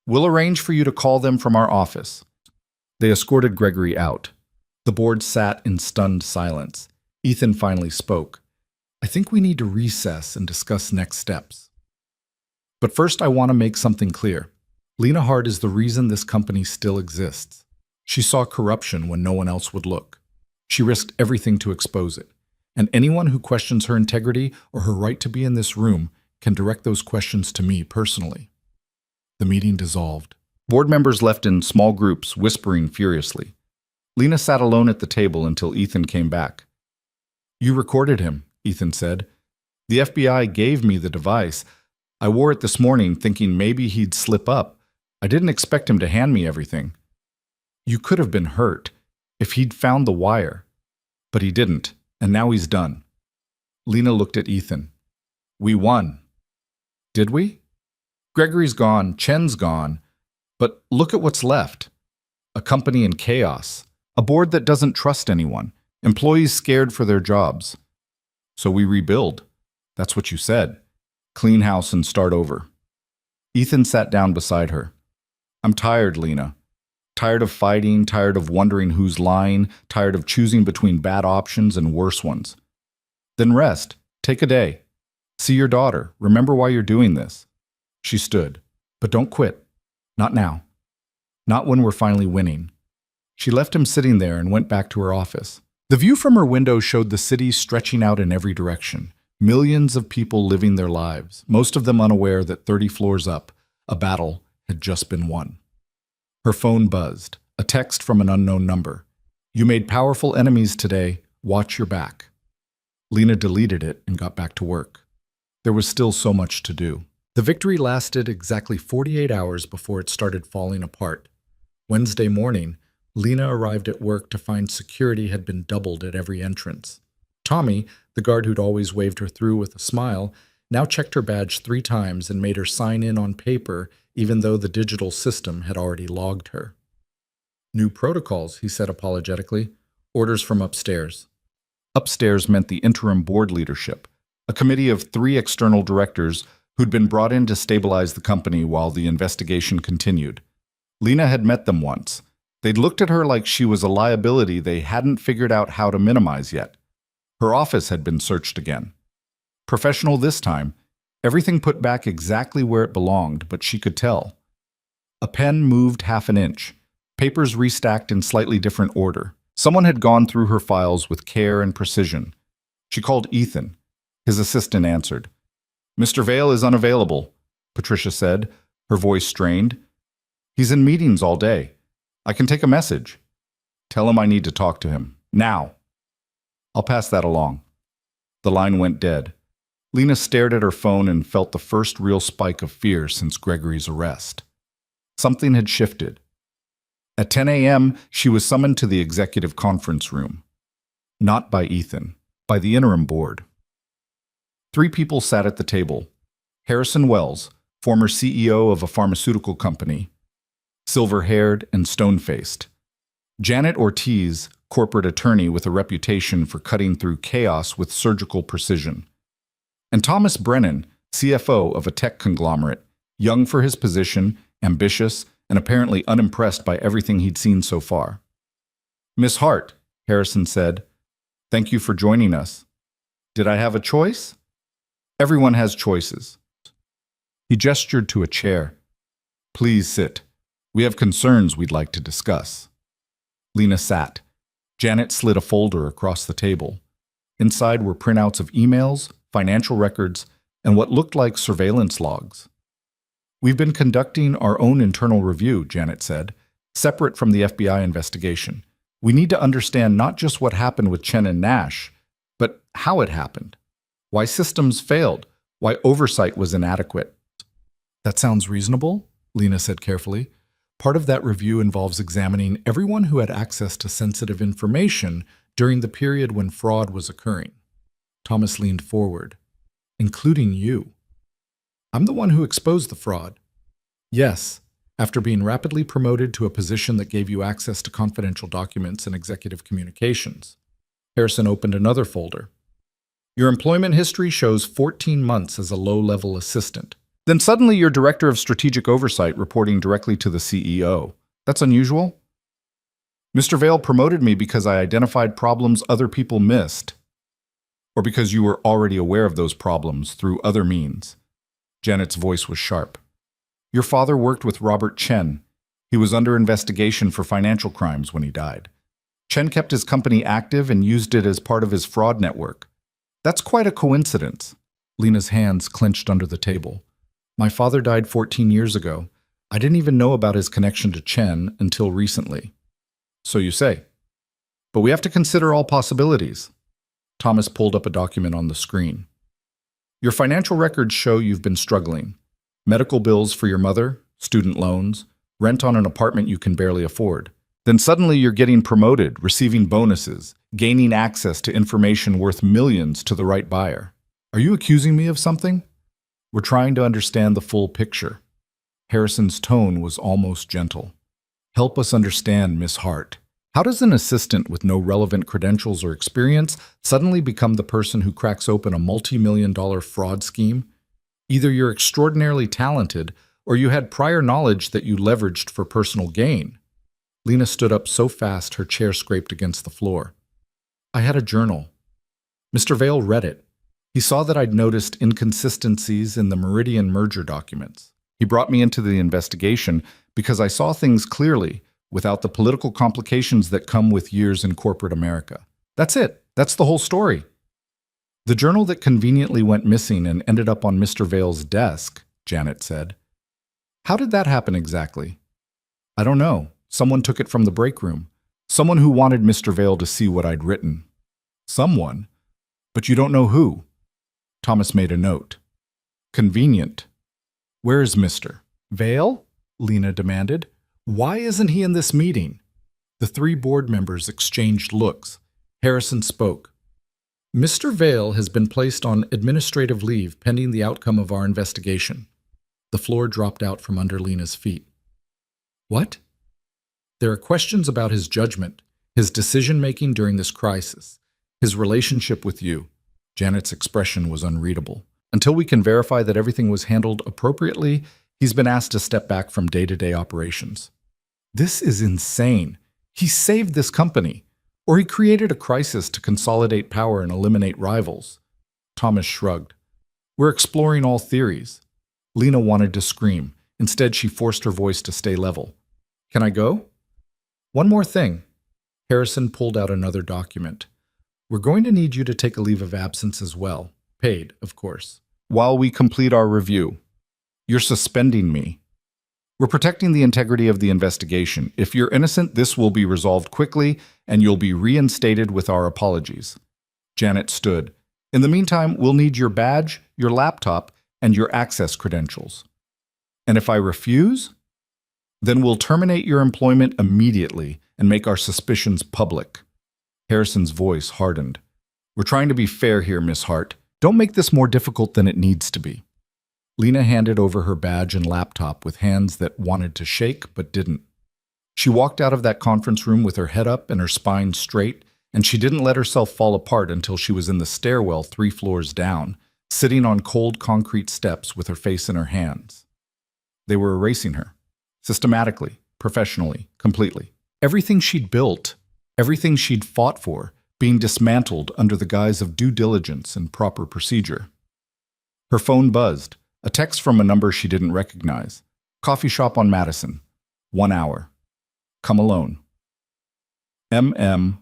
S1: We'll arrange for you to call them from our office. They escorted Gregory out. The board sat in stunned silence. Ethan finally spoke. I think we need to recess and discuss next steps. But first, I want to make something clear. Lena Hart is the reason this company still exists. She saw corruption when no one else would look. She risked everything to expose it. And anyone who questions her integrity or her right to be in this room can direct those questions to me personally. The meeting dissolved. Board members left in small groups, whispering furiously. Lena sat alone at the table until Ethan came back. You recorded him, Ethan said. The FBI gave me the device. I wore it this morning thinking maybe he'd slip up. I didn't expect him to hand me everything. You could have been hurt if he'd found the wire. But he didn't, and now he's done. Lena looked at Ethan. We won. Did we? Gregory's gone, Chen's gone. But look at what's left. A company in chaos. A board that doesn't trust anyone. Employees scared for their jobs. So we rebuild. That's what you said. Clean house and start over. Ethan sat down beside her. I'm tired, Lena. Tired of fighting, tired of wondering who's lying, tired of choosing between bad options and worse ones. Then rest. Take a day. See your daughter. Remember why you're doing this. She stood. But don't quit. Not now. Not when we're finally winning. She left him sitting there and went back to her office. The view from her window showed the city stretching out in every direction. Millions of people living their lives, most of them unaware that 30 floors up, a battle had just been won. Her phone buzzed, a text from an unknown number. You made powerful enemies today. Watch your back. Lena deleted it and got back to work. There was still so much to do. The victory lasted exactly 48 hours before it started falling apart. Wednesday morning, Lena arrived at work to find security had been doubled at every entrance. Tommy, the guard who'd always waved her through with a smile, now checked her badge 3 times and made her sign in on paper, even though the digital system had already logged her. New protocols, he said apologetically. Orders from upstairs. Upstairs meant the interim board leadership, a committee of 3 external directors who'd been brought in to stabilize the company while the investigation continued. Lena had met them once. They'd looked at her like she was a liability they hadn't figured out how to minimize yet. Her office had been searched again. Professional this time, everything put back exactly where it belonged, but she could tell. A pen moved half an inch, papers restacked in slightly different order. Someone had gone through her files with care and precision. She called Ethan. His assistant answered. Mr. Vale is unavailable, Patricia said, her voice strained. He's in meetings all day. I can take a message. Tell him I need to talk to him. Now. I'll pass that along. The line went dead. Lena stared at her phone and felt the first real spike of fear since Gregory's arrest. Something had shifted. At 10 a.m., she was summoned to the executive conference room. Not by Ethan, by the interim board. 3 people sat at the table. Harrison Wells, former CEO of a pharmaceutical company, silver-haired and stone-faced. Janet Ortiz, corporate attorney with a reputation for cutting through chaos with surgical precision. And Thomas Brennan, CFO of a tech conglomerate, young for his position, ambitious, and apparently unimpressed by everything he'd seen so far. Miss Hart, Harrison said, thank you for joining us. Did I have a choice? Everyone has choices. He gestured to a chair. Please sit. We have concerns we'd like to discuss. Lena sat. Janet slid a folder across the table. Inside were printouts of emails, financial records, and what looked like surveillance logs. We've been conducting our own internal review, Janet said, separate from the FBI investigation. We need to understand not just what happened with Chen and Nash, but how it happened. Why systems failed, why oversight was inadequate. That sounds reasonable, Lena said carefully. Part of that review involves examining everyone who had access to sensitive information during the period when fraud was occurring. Thomas leaned forward. Including you. I'm the one who exposed the fraud. Yes, after being rapidly promoted to a position that gave you access to confidential documents and executive communications. Harrison opened another folder. Your employment history shows 14 months as a low-level assistant. Then suddenly you're director of strategic oversight reporting directly to the CEO. That's unusual. Mr. Vale promoted me because I identified problems other people missed, or because you were already aware of those problems through other means. Janet's voice was sharp. Your father worked with Robert Chen. He was under investigation for financial crimes when he died. Chen kept his company active and used it as part of his fraud network. That's quite a coincidence. Lena's hands clenched under the table. My father died 14 years ago. I didn't even know about his connection to Chen until recently. So you say. But we have to consider all possibilities. Thomas pulled up a document on the screen. Your financial records show you've been struggling. Medical bills for your mother, student loans, rent on an apartment you can barely afford. Then suddenly you're getting promoted, receiving bonuses, gaining access to information worth millions to the right buyer. Are you accusing me of something? We're trying to understand the full picture. Harrison's tone was almost gentle. Help us understand, Miss Hart. How does an assistant with no relevant credentials or experience suddenly become the person who cracks open a multi-million-dollar fraud scheme? Either you're extraordinarily talented, or you had prior knowledge that you leveraged for personal gain. Lena stood up so fast her chair scraped against the floor. I had a journal. Mr. Vale read it. He saw that I'd noticed inconsistencies in the Meridian merger documents. He brought me into the investigation because I saw things clearly, without the political complications that come with years in corporate America. That's it. That's the whole story. The journal that conveniently went missing and ended up on Mr. Vale's desk, Janet said. How did that happen exactly? I don't know. Someone took it from the break room. Someone who wanted Mr. Vale to see what I'd written. Someone? But you don't know who. Thomas made a note. Convenient. Where is Mr. Vale? Lena demanded. Why isn't he in this meeting? The three board members exchanged looks. Harrison spoke. Mr. Vale has been placed on administrative leave pending the outcome of our investigation. The floor dropped out from under Lena's feet. What? There are questions about his judgment, his decision-making during this crisis, his relationship with you. Janet's expression was unreadable. Until we can verify that everything was handled appropriately, he's been asked to step back from day-to-day operations. This is insane. He saved this company. Or he created a crisis to consolidate power and eliminate rivals. Thomas shrugged. We're exploring all theories. Lena wanted to scream. Instead, she forced her voice to stay level. Can I go? One more thing. Harrison pulled out another document. We're going to need you to take a leave of absence as well. Paid, of course. While we complete our review. You're suspending me. We're protecting the integrity of the investigation. If you're innocent, this will be resolved quickly, and you'll be reinstated with our apologies. Janet stood. In the meantime, we'll need your badge, your laptop, and your access credentials. And if I refuse, then we'll terminate your employment immediately and make our suspicions public. Harrison's voice hardened. We're trying to be fair here, Miss Hart. Don't make this more difficult than it needs to be. Lena handed over her badge and laptop with hands that wanted to shake but didn't. She walked out of that conference room with her head up and her spine straight, and she didn't let herself fall apart until she was in the stairwell 3 floors down, sitting on cold concrete steps with her face in her hands. They were erasing her. Systematically, professionally, completely. Everything she'd built, everything she'd fought for, being dismantled under the guise of due diligence and proper procedure. Her phone buzzed. A text from a number she didn't recognize. Coffee shop on Madison. 1 hour. Come alone.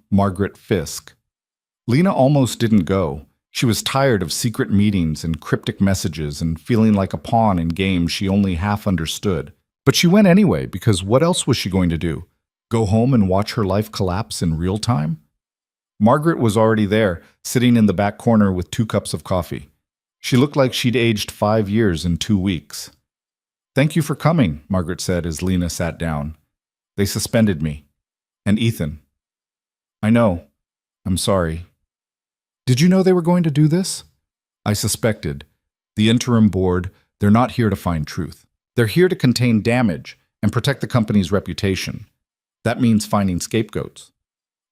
S1: Margaret Fisk. Lena almost didn't go. She was tired of secret meetings and cryptic messages and feeling like a pawn in games she only half understood. But she went anyway, because what else was she going to do? Go home and watch her life collapse in real time? Margaret was already there, sitting in the back corner with 2 cups of coffee. She looked like she'd aged 5 years in 2 weeks. Thank you for coming, Margaret said as Lena sat down. They suspended me. And Ethan. I know. I'm sorry. Did you know they were going to do this? I suspected. The interim board, they're not here to find truth. They're here to contain damage and protect the company's reputation. That means finding scapegoats.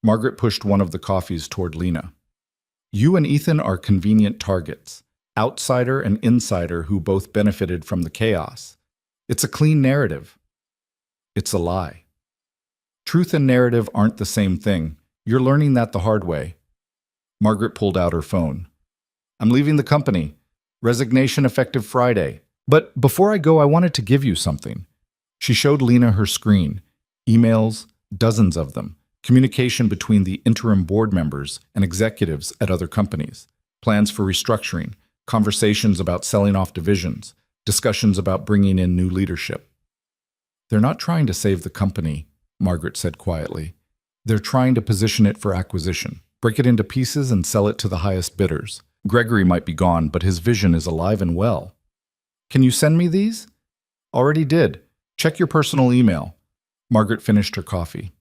S1: Margaret pushed one of the coffees toward Lena. You and Ethan are convenient targets, outsider and insider who both benefited from the chaos. It's a clean narrative. It's a lie. Truth and narrative aren't the same thing. You're learning that the hard way. Margaret pulled out her phone. I'm leaving the company. Resignation effective Friday. But before I go, I wanted to give you something. She showed Lena her screen. Emails, dozens of them. Communication between the interim board members and executives at other companies. Plans for restructuring. Conversations about selling off divisions. Discussions about bringing in new leadership. They're not trying to save the company, Margaret said quietly. They're trying to position it for acquisition. Break it into pieces and sell it to the highest bidders. Gregory might be gone, but his vision is alive and well. Can you send me these? Already did. Check your personal email. Margaret finished her coffee.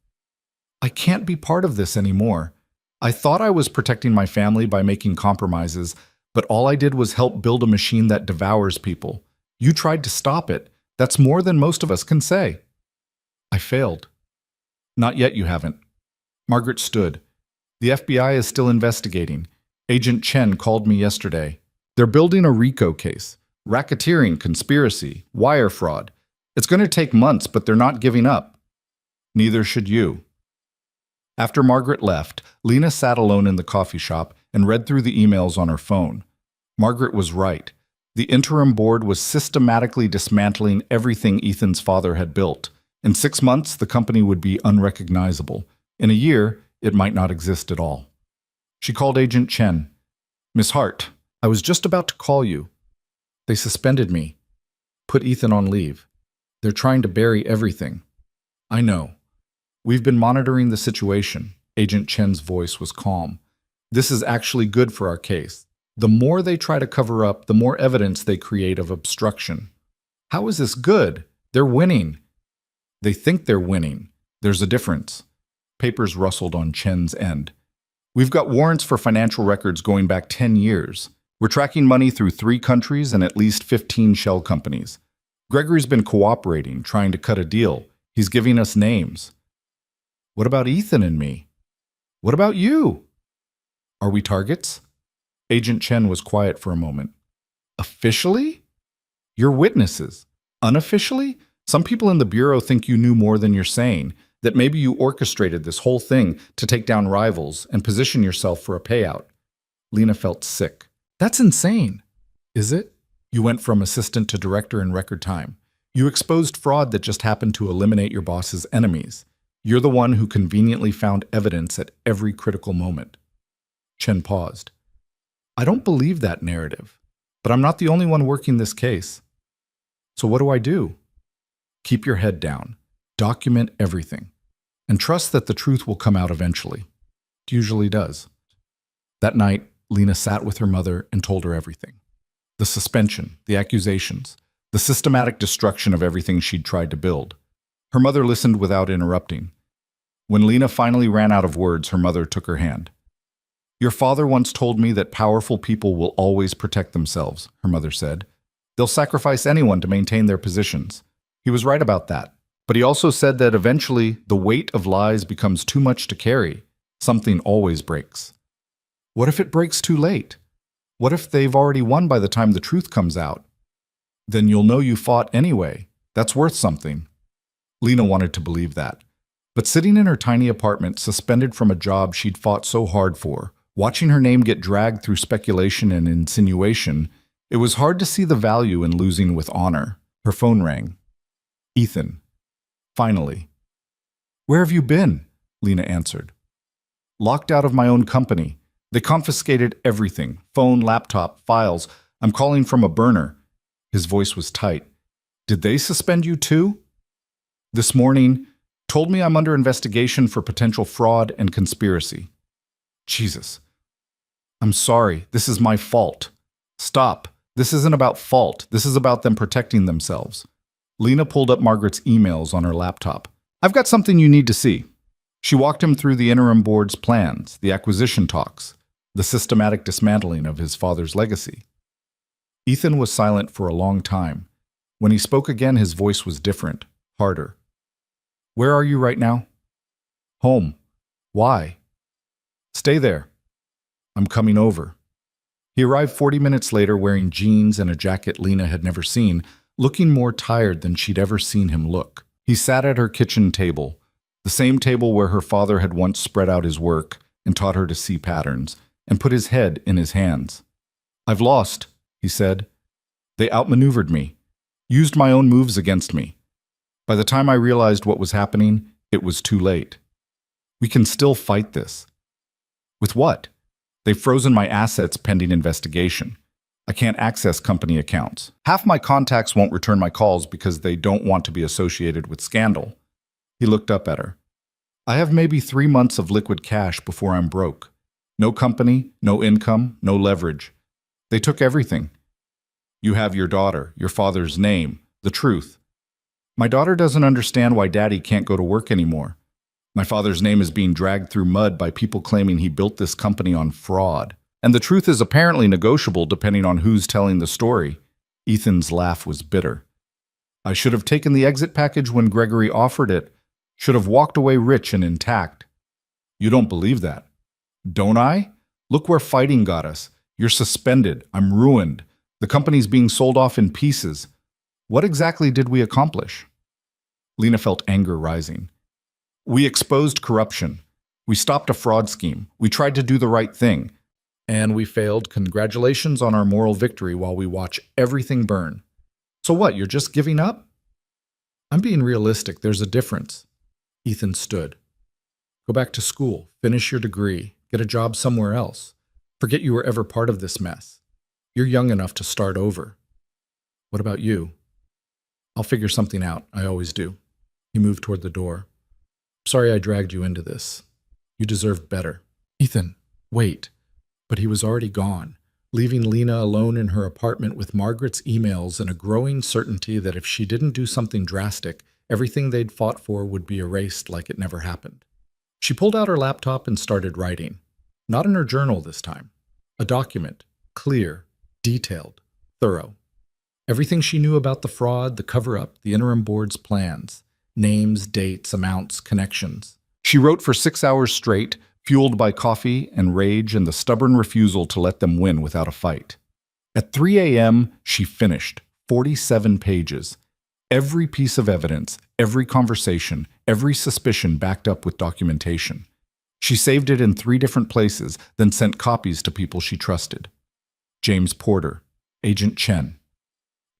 S1: I can't be part of this anymore. I thought I was protecting my family by making compromises, but all I did was help build a machine that devours people. You tried to stop it. That's more than most of us can say. I failed. Not yet, you haven't. Margaret stood. The FBI is still investigating. Agent Chen called me yesterday. They're building a RICO case. Racketeering, conspiracy, wire fraud. It's going to take months, but they're not giving up. Neither should you. After Margaret left, Lena sat alone in the coffee shop and read through the emails on her phone. Margaret was right. The interim board was systematically dismantling everything Ethan's father had built. In 6 months, the company would be unrecognizable. In a year, it might not exist at all. She called Agent Chen. Miss Hart, I was just about to call you. They suspended me. Put Ethan on leave. They're trying to bury everything. I know. We've been monitoring the situation. Agent Chen's voice was calm. This is actually good for our case. The more they try to cover up, the more evidence they create of obstruction. How is this good? They're winning. They think they're winning. There's a difference. Papers rustled on Chen's end. We've got warrants for financial records going back 10 years. We're tracking money through 3 countries and at least 15 shell companies. Gregory's been cooperating, trying to cut a deal. He's giving us names. What about Ethan and me? What about you? Are we targets? Agent Chen was quiet for a moment. Officially? You're witnesses. Unofficially? Some people in the Bureau think you knew more than you're saying, that maybe you orchestrated this whole thing to take down rivals and position yourself for a payout. Lena felt sick. That's insane. Is it? You went from assistant to director in record time. You exposed fraud that just happened to eliminate your boss's enemies. You're the one who conveniently found evidence at every critical moment. Chen paused. I don't believe that narrative, but I'm not the only one working this case. So what do I do? Keep your head down. Document everything. And trust that the truth will come out eventually. It usually does. That night, Lena sat with her mother and told her everything. The suspension, the accusations, the systematic destruction of everything she'd tried to build. Her mother listened without interrupting. When Lena finally ran out of words, her mother took her hand. Your father once told me that powerful people will always protect themselves, her mother said. They'll sacrifice anyone to maintain their positions. He was right about that. But he also said that eventually the weight of lies becomes too much to carry. Something always breaks. What if it breaks too late? What if they've already won by the time the truth comes out? Then you'll know you fought anyway. That's worth something. Lena wanted to believe that. But sitting in her tiny apartment, suspended from a job she'd fought so hard for, watching her name get dragged through speculation and insinuation, it was hard to see the value in losing with honor. Her phone rang. Ethan. Finally. Where have you been? Lena answered. Locked out of my own company. They confiscated everything. Phone, laptop, files. I'm calling from a burner. His voice was tight. Did they suspend you too? This morning, told me I'm under investigation for potential fraud and conspiracy. Jesus. I'm sorry. This is my fault. Stop. This isn't about fault. This is about them protecting themselves. Lena pulled up Margaret's emails on her laptop. I've got something you need to see. She walked him through the interim board's plans, the acquisition talks, the systematic dismantling of his father's legacy. Ethan was silent for a long time. When he spoke again, his voice was different, harder. "Where are you right now?" "Home." "Why?" "Stay there." "I'm coming over." He arrived 40 minutes later wearing jeans and a jacket Lena had never seen, looking more tired than she'd ever seen him look. He sat at her kitchen table, the same table where her father had once spread out his work and taught her to see patterns, and put his head in his hands. "I've lost," he said. "They outmaneuvered me, used my own moves against me. By the time I realized what was happening, it was too late. We can still fight this." "With what?" "They've frozen my assets pending investigation. I can't access company accounts. Half my contacts won't return my calls because they don't want to be associated with scandal." He looked up at her. "I have maybe 3 months of liquid cash before I'm broke. No company, no income, no leverage. They took everything. You have your daughter, your father's name, the truth. My daughter doesn't understand why Daddy can't go to work anymore. My father's name is being dragged through mud by people claiming he built this company on fraud. And the truth is apparently negotiable depending on who's telling the story." Ethan's laugh was bitter. "I should have taken the exit package when Gregory offered it. Should have walked away rich and intact." "You don't believe that." "Don't I? Look where fighting got us. You're suspended. I'm ruined. The company's being sold off in pieces. What exactly did we accomplish?" Lena felt anger rising. "We exposed corruption. We stopped a fraud scheme. We tried to do the right thing. And we failed. Congratulations on our moral victory while we watch everything burn. So what, you're just giving up?" "I'm being realistic. There's a difference." Ethan stood. "Go back to school. Finish your degree. Get a job somewhere else. Forget you were ever part of this mess. You're young enough to start over." "What about you?" "I'll figure something out. I always do." He moved toward the door. "Sorry I dragged you into this. You deserve better." "Ethan, wait." But he was already gone, leaving Lena alone in her apartment with Margaret's emails and a growing certainty that if she didn't do something drastic, everything they'd fought for would be erased like it never happened. She pulled out her laptop and started writing. Not in her journal this time. A document, clear, detailed, thorough. Everything she knew about the fraud, the cover-up, the interim board's plans. Names, dates, amounts, connections. She wrote for 6 hours straight, fueled by coffee and rage and the stubborn refusal to let them win without a fight. At 3 a.m., she finished 47 pages. Every piece of evidence, every conversation, every suspicion backed up with documentation. She saved it in 3 different places, then sent copies to people she trusted. James Porter, Agent Chen.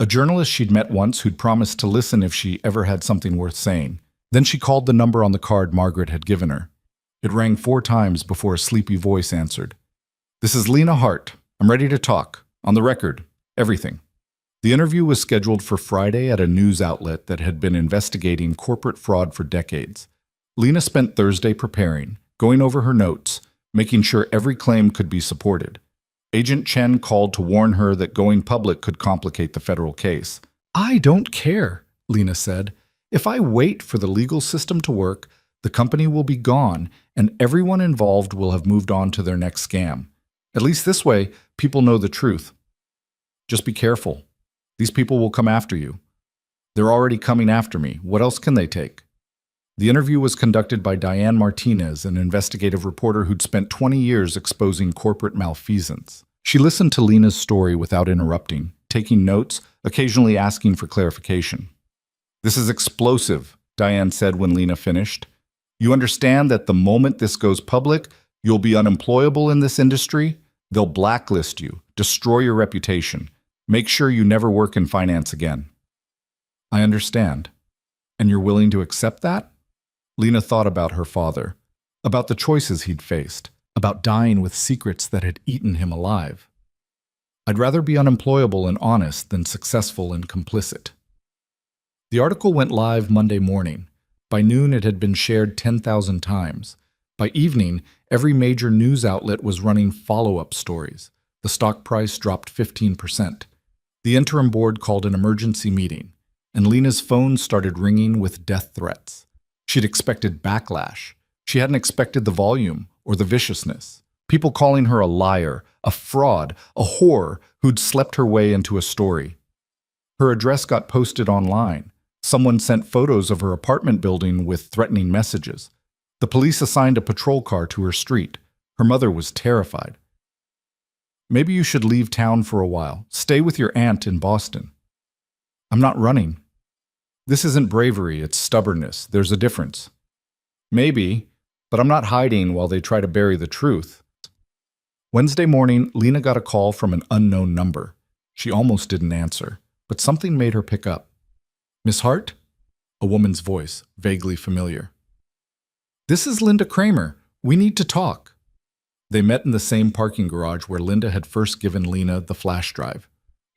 S1: A journalist she'd met once who'd promised to listen if she ever had something worth saying. Then she called the number on the card Margaret had given her. It rang 4 times before a sleepy voice answered. "This is Lena Hart. I'm ready to talk. On the record. Everything." The interview was scheduled for Friday at a news outlet that had been investigating corporate fraud for decades. Lena spent Thursday preparing, going over her notes, making sure every claim could be supported. Agent Chen called to warn her that going public could complicate the federal case. "I don't care," Lena said. "If I wait for the legal system to work, the company will be gone, and everyone involved will have moved on to their next scam. At least this way, people know the truth. Just be careful. These people will come after you. They're already coming after me. What else can they take?" The interview was conducted by Diane Martinez, an investigative reporter who'd spent 20 years exposing corporate malfeasance. She listened to Lena's story without interrupting, taking notes, occasionally asking for clarification. "This is explosive," Diane said when Lena finished. "You understand that the moment this goes public, you'll be unemployable in this industry? They'll blacklist you, destroy your reputation. Make sure you never work in finance again." "I understand. And you're willing to accept that?" Lena thought about her father, about the choices he'd faced, about dying with secrets that had eaten him alive. "I'd rather be unemployable and honest than successful and complicit." The article went live Monday morning. By noon, it had been shared 10,000 times. By evening, every major news outlet was running follow-up stories. The stock price dropped 15%. The interim board called an emergency meeting, and Lena's phone started ringing with death threats. She'd expected backlash. She hadn't expected the volume or the viciousness. People calling her a liar, a fraud, a whore who'd slept her way into a story. Her address got posted online. Someone sent photos of her apartment building with threatening messages. The police assigned a patrol car to her street. Her mother was terrified. Maybe you should leave town for a while. Stay with your aunt in Boston. I'm not running. This isn't bravery, it's stubbornness. There's a difference. Maybe, but I'm not hiding while they try to bury the truth. Wednesday morning, Lena got a call from an unknown number. She almost didn't answer, but something made her pick up. Miss Hart? A woman's voice, vaguely familiar. This is Linda Kramer. We need to talk. They met in the same parking garage where Linda had first given Lena the flash drive.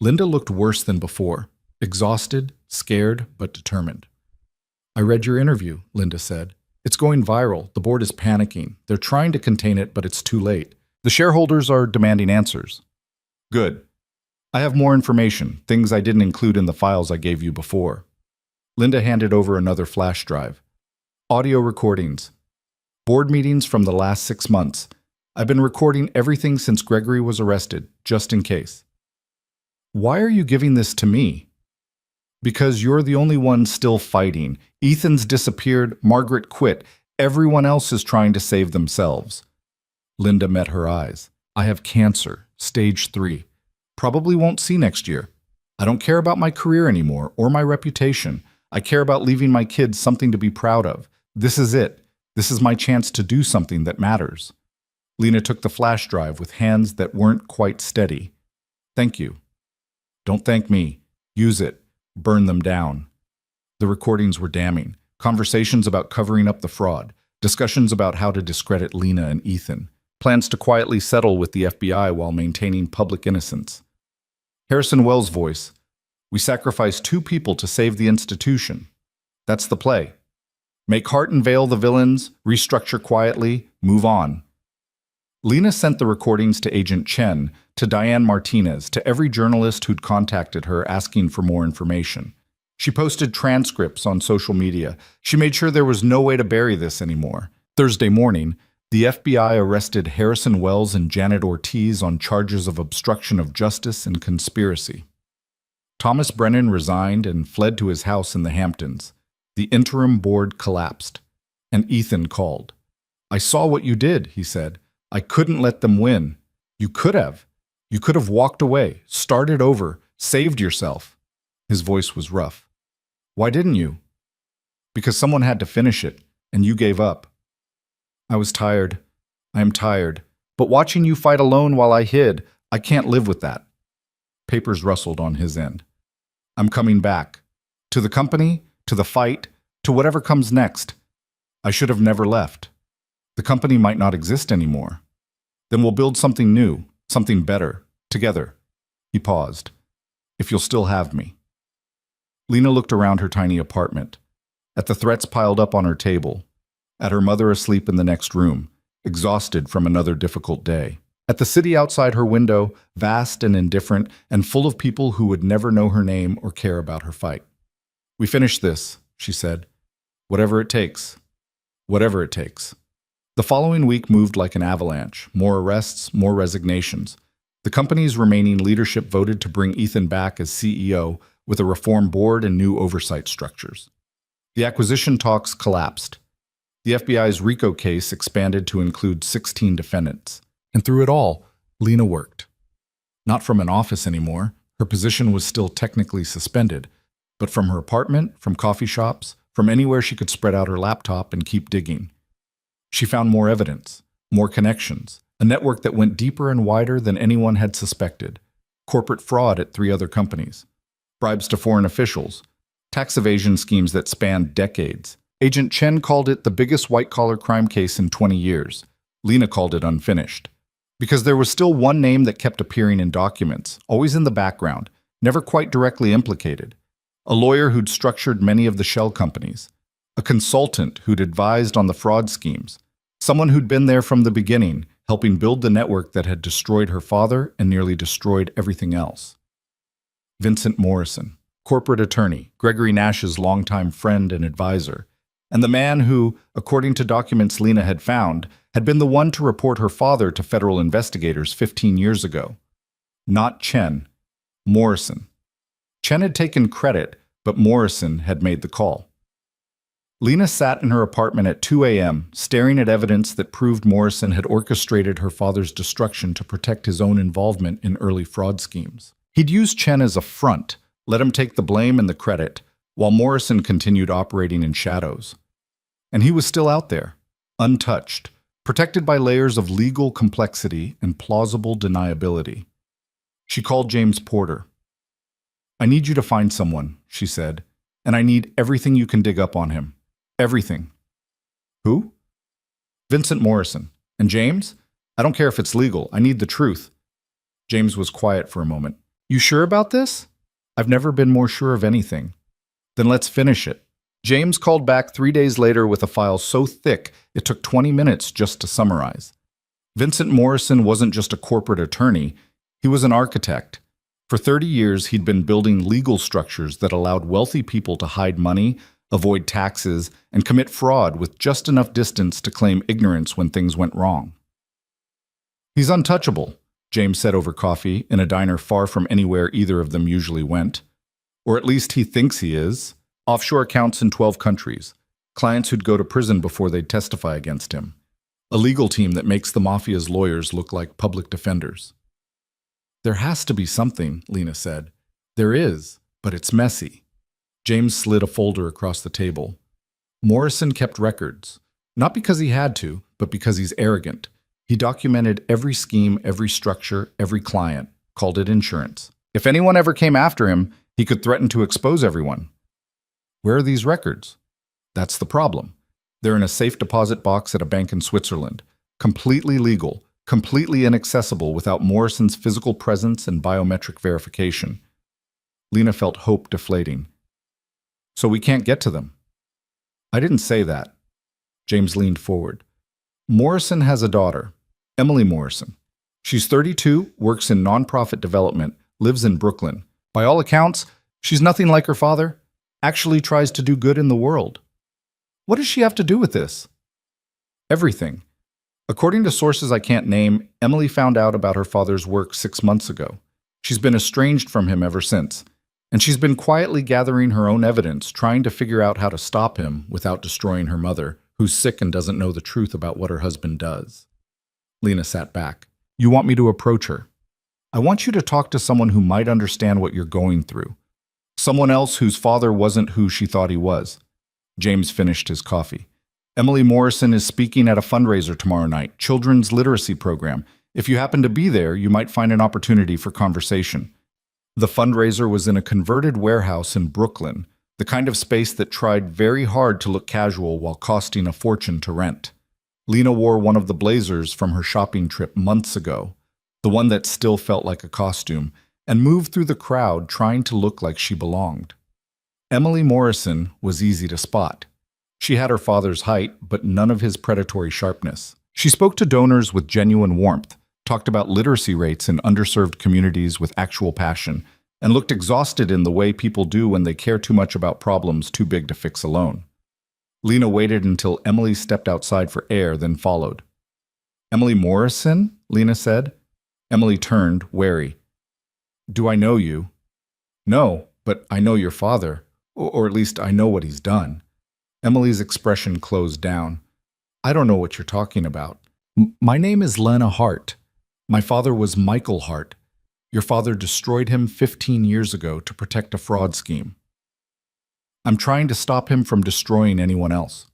S1: Linda looked worse than before, exhausted, scared, but determined. I read your interview, Linda said. It's going viral. The board is panicking. They're trying to contain it, but it's too late. The shareholders are demanding answers. Good. I have more information, things I didn't include in the files I gave you before. Linda handed over another flash drive. Audio recordings. Board meetings from the last 6 months. I've been recording everything since Gregory was arrested, just in case. Why are you giving this to me? Because you're the only one still fighting. Ethan's disappeared, Margaret quit. Everyone else is trying to save themselves. Linda met her eyes. I have cancer, stage 3. Probably won't see next year. I don't care about my career anymore or my reputation. I care about leaving my kids something to be proud of. This is it. This is my chance to do something that matters. Lena took the flash drive with hands that weren't quite steady. Thank you. Don't thank me. Use it. Burn them down. The recordings were damning. Conversations about covering up the fraud. Discussions about how to discredit Lena and Ethan. Plans to quietly settle with the FBI while maintaining public innocence. Harrison Wells' voice. We sacrificed 2 people to save the institution. That's the play. Make Hart and Vale the villains, restructure quietly, move on. Lena sent the recordings to Agent Chen, to Diane Martinez, to every journalist who'd contacted her asking for more information. She posted transcripts on social media. She made sure there was no way to bury this anymore. Thursday morning, the FBI arrested Harrison Wells and Janet Ortiz on charges of obstruction of justice and conspiracy. Thomas Brennan resigned and fled to his house in the Hamptons. The interim board collapsed, and Ethan called. I saw what you did, he said. I couldn't let them win. You could have. You could have walked away, started over, saved yourself. His voice was rough. Why didn't you? Because someone had to finish it, and you gave up. I was tired. I am tired. But watching you fight alone while I hid, I can't live with that. Papers rustled on his end. I'm coming back. To the company, to the fight, to whatever comes next. I should have never left. The company might not exist anymore. Then we'll build something new, something better, together. He paused. If you'll still have me. Lena looked around her tiny apartment, at the threats piled up on her table, at her mother asleep in the next room, exhausted from another difficult day, at the city outside her window, vast and indifferent and full of people who would never know her name or care about her fight. We finished this, she said. Whatever it takes. Whatever it takes. The following week moved like an avalanche. More arrests, more resignations. The company's remaining leadership voted to bring Ethan back as CEO with a reformed board and new oversight structures. The acquisition talks collapsed. The FBI's RICO case expanded to include 16 defendants. And through it all, Lena worked. Not from an office anymore. Her position was still technically suspended, but from her apartment, from coffee shops, from anywhere she could spread out her laptop and keep digging. She found more evidence, more connections, a network that went deeper and wider than anyone had suspected. Corporate fraud at 3 other companies, bribes to foreign officials, tax evasion schemes that spanned decades. Agent Chen called it the biggest white-collar crime case in 20 years. Lena called it unfinished. Because there was still one name that kept appearing in documents, always in the background, never quite directly implicated. A lawyer who'd structured many of the shell companies. A consultant who'd advised on the fraud schemes. Someone who'd been there from the beginning, helping build the network that had destroyed her father and nearly destroyed everything else. Vincent Morrison, corporate attorney, Gregory Nash's longtime friend and advisor. And the man who, according to documents Lena had found, had been the one to report her father to federal investigators 15 years ago. Not Chen, Morrison. Chen had taken credit, but Morrison had made the call. Lena sat in her apartment at 2 a.m., staring at evidence that proved Morrison had orchestrated her father's destruction to protect his own involvement in early fraud schemes. He'd used Chen as a front, let him take the blame and the credit, while Morrison continued operating in shadows. And he was still out there, untouched, protected by layers of legal complexity and plausible deniability. She called James Porter. "I need you to find someone," she said, "and I need everything you can dig up on him. Everything." "Who?" "Vincent Morrison. And James? I don't care if it's legal. I need the truth." James was quiet for a moment. "You sure about this?" "I've never been more sure of anything." "Then let's finish it." James called back 3 days later with a file so thick it took 20 minutes just to summarize. Vincent Morrison wasn't just a corporate attorney, he was an architect. For 30 years, he'd been building legal structures that allowed wealthy people to hide money, avoid taxes, and commit fraud with just enough distance to claim ignorance when things went wrong. "He's untouchable," James said over coffee in a diner far from anywhere either of them usually went. "Or at least he thinks he is. Offshore accounts in 12 countries. Clients who'd go to prison before they'd testify against him. A legal team that makes the mafia's lawyers look like public defenders." "There has to be something," Lena said. "There is, but it's messy." James slid a folder across the table. "Morrison kept records. Not because he had to, but because he's arrogant. He documented every scheme, every structure, every client, called it insurance. If anyone ever came after him, he could threaten to expose everyone." "Where are these records?" "That's the problem. They're in a safe deposit box at a bank in Switzerland. Completely legal, completely inaccessible without Morrison's physical presence and biometric verification." Lena felt hope deflating. "So we can't get to them." "I didn't say that." James leaned forward. "Morrison has a daughter, Emily Morrison. She's 32, works in nonprofit development, lives in Brooklyn. By all accounts, she's nothing like her father, actually tries to do good in the world. What does she have to do with this?" "Everything. According to sources I can't name, Emily found out about her father's work 6 months ago. She's been estranged from him ever since. And she's been quietly gathering her own evidence, trying to figure out how to stop him without destroying her mother, who's sick and doesn't know the truth about what her husband does." Lena sat back. "You want me to approach her?" "I want you to talk to someone who might understand what you're going through. Someone else whose father wasn't who she thought he was." James finished his coffee. "Emily Morrison is speaking at a fundraiser tomorrow night, children's literacy program. If you happen to be there, you might find an opportunity for conversation." The fundraiser was in a converted warehouse in Brooklyn, the kind of space that tried very hard to look casual while costing a fortune to rent. Lena wore one of the blazers from her shopping trip months ago, the one that still felt like a costume, and moved through the crowd trying to look like she belonged. Emily Morrison was easy to spot. She had her father's height, but none of his predatory sharpness. She spoke to donors with genuine warmth, talked about literacy rates in underserved communities with actual passion, and looked exhausted in the way people do when they care too much about problems too big to fix alone. Lena waited until Emily stepped outside for air, then followed. "Emily Morrison?" Lena said. Emily turned, wary. "Do I know you?" "No, but I know your father, or at least I know what he's done." Emily's expression closed down. "I don't know what you're talking about. My name is Lena Hart. My father was Michael Hart. Your father destroyed him 15 years ago to protect a fraud scheme. I'm trying to stop him from destroying anyone else."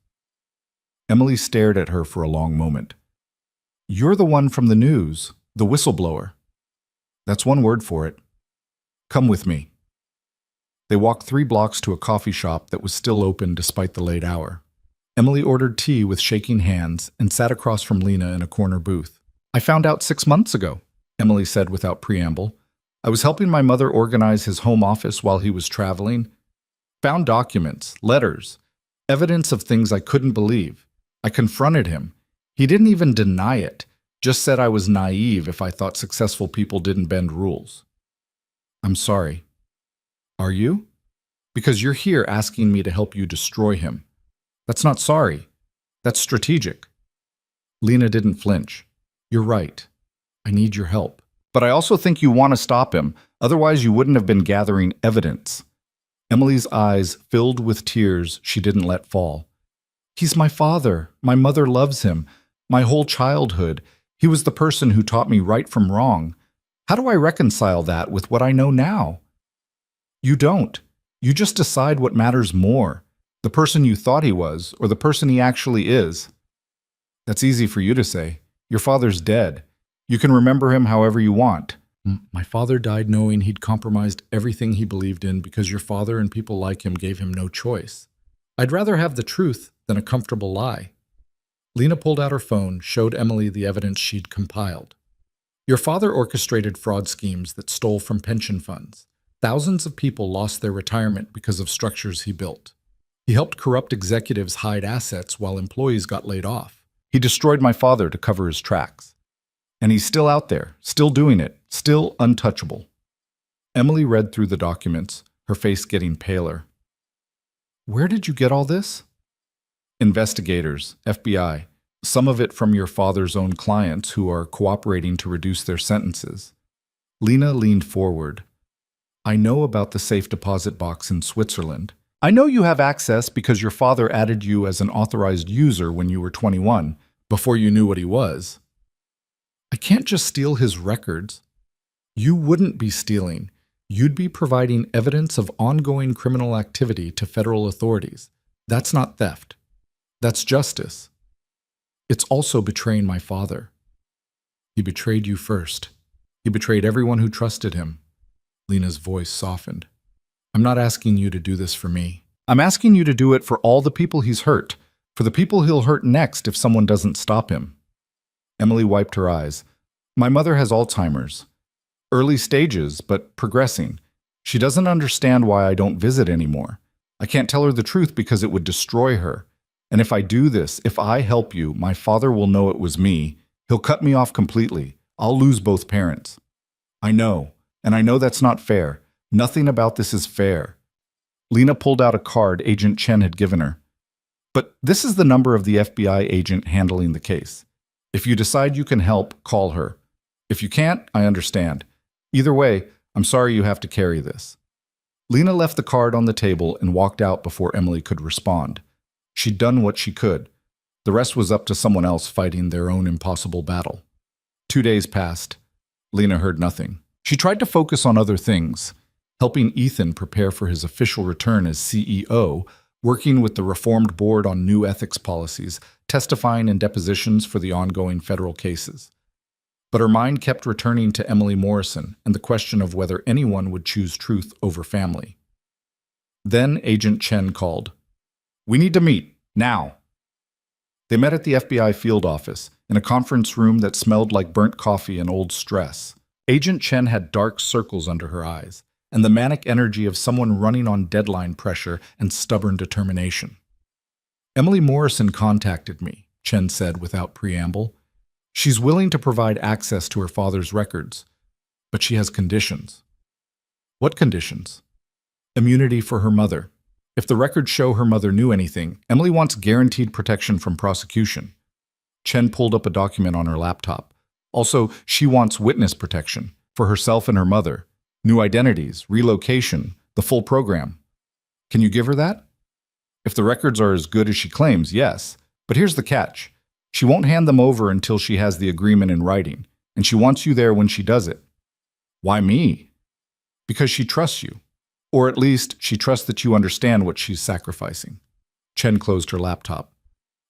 S1: Emily stared at her for a long moment. "You're the one from the news, the whistleblower." "That's one word for it. Come with me." They walked 3 blocks to a coffee shop that was still open despite the late hour. Emily ordered tea with shaking hands and sat across from Lena in a corner booth. "I found out 6 months ago," Emily said without preamble. "I was helping my mother organize his home office while he was traveling. Found documents, letters, evidence of things I couldn't believe. I confronted him. He didn't even deny it, just said I was naive if I thought successful people didn't bend rules." "I'm sorry." "Are you? Because you're here asking me to help you destroy him. That's not sorry. That's strategic. Lena didn't flinch. You're right. I need your help. But I also think you want to stop him. Otherwise, you wouldn't have been gathering evidence. Emily's eyes filled with tears she didn't let fall. He's my father. My mother loves him. My whole childhood. He was the person who taught me right from wrong. How do I reconcile that with what I know now? You don't. You just decide what matters more, the person you thought he was or the person he actually is. That's easy for you to say. Your father's dead. You can remember him however you want. My father died knowing he'd compromised everything he believed in because your father and people like him gave him no choice. I'd rather have the truth than a comfortable lie. Lena pulled out her phone, showed Emily the evidence she'd compiled. Your father orchestrated fraud schemes that stole from pension funds. Thousands of people lost their retirement because of structures he built. He helped corrupt executives hide assets while employees got laid off. He destroyed my father to cover his tracks. And he's still out there, still doing it, still untouchable. Emily read through the documents, her face getting paler. Where did you get all this? Investigators, FBI, some of it from your father's own clients who are cooperating to reduce their sentences. Lena leaned forward. I know about the safe deposit box in Switzerland. I know you have access because your father added you as an authorized user when you were 21, before you knew what he was. I can't just steal his records. You wouldn't be stealing. You'd be providing evidence of ongoing criminal activity to federal authorities. That's not theft. That's justice. It's also betraying my father. He betrayed you first. He betrayed everyone who trusted him. Lena's voice softened. I'm not asking you to do this for me. I'm asking you to do it for all the people he's hurt, for the people he'll hurt next if someone doesn't stop him. Emily wiped her eyes. My mother has Alzheimer's. Early stages, but progressing. She doesn't understand why I don't visit anymore. I can't tell her the truth because it would destroy her. And if I do this, if I help you, my father will know it was me. He'll cut me off completely. I'll lose both parents. I know, and I know that's not fair. Nothing about this is fair. Lena pulled out a card Agent Chen had given her. But this is the number of the FBI agent handling the case. If you decide you can help, call her. If you can't, I understand. Either way, I'm sorry you have to carry this. Lena left the card on the table and walked out before Emily could respond. She'd done what she could. The rest was up to someone else fighting their own impossible battle. 2 days passed. Lena heard nothing. She tried to focus on other things, helping Ethan prepare for his official return as CEO, working with the reformed board on new ethics policies, testifying in depositions for the ongoing federal cases. But her mind kept returning to Emily Morrison and the question of whether anyone would choose truth over family. Then Agent Chen called. We need to meet, now. They met at the FBI field office, in a conference room that smelled like burnt coffee and old stress. Agent Chen had dark circles under her eyes, and the manic energy of someone running on deadline pressure and stubborn determination. Emily Morrison contacted me, Chen said without preamble. She's willing to provide access to her father's records, but she has conditions. What conditions? Immunity for her mother. If the records show her mother knew anything, Emily wants guaranteed protection from prosecution. Chen pulled up a document on her laptop. Also, she wants witness protection for herself and her mother. New identities, relocation, the full program. Can you give her that? If the records are as good as she claims, yes. But here's the catch. She won't hand them over until she has the agreement in writing, and she wants you there when she does it. Why me? Because she trusts you. Or at least, she trusts that you understand what she's sacrificing. Chen closed her laptop.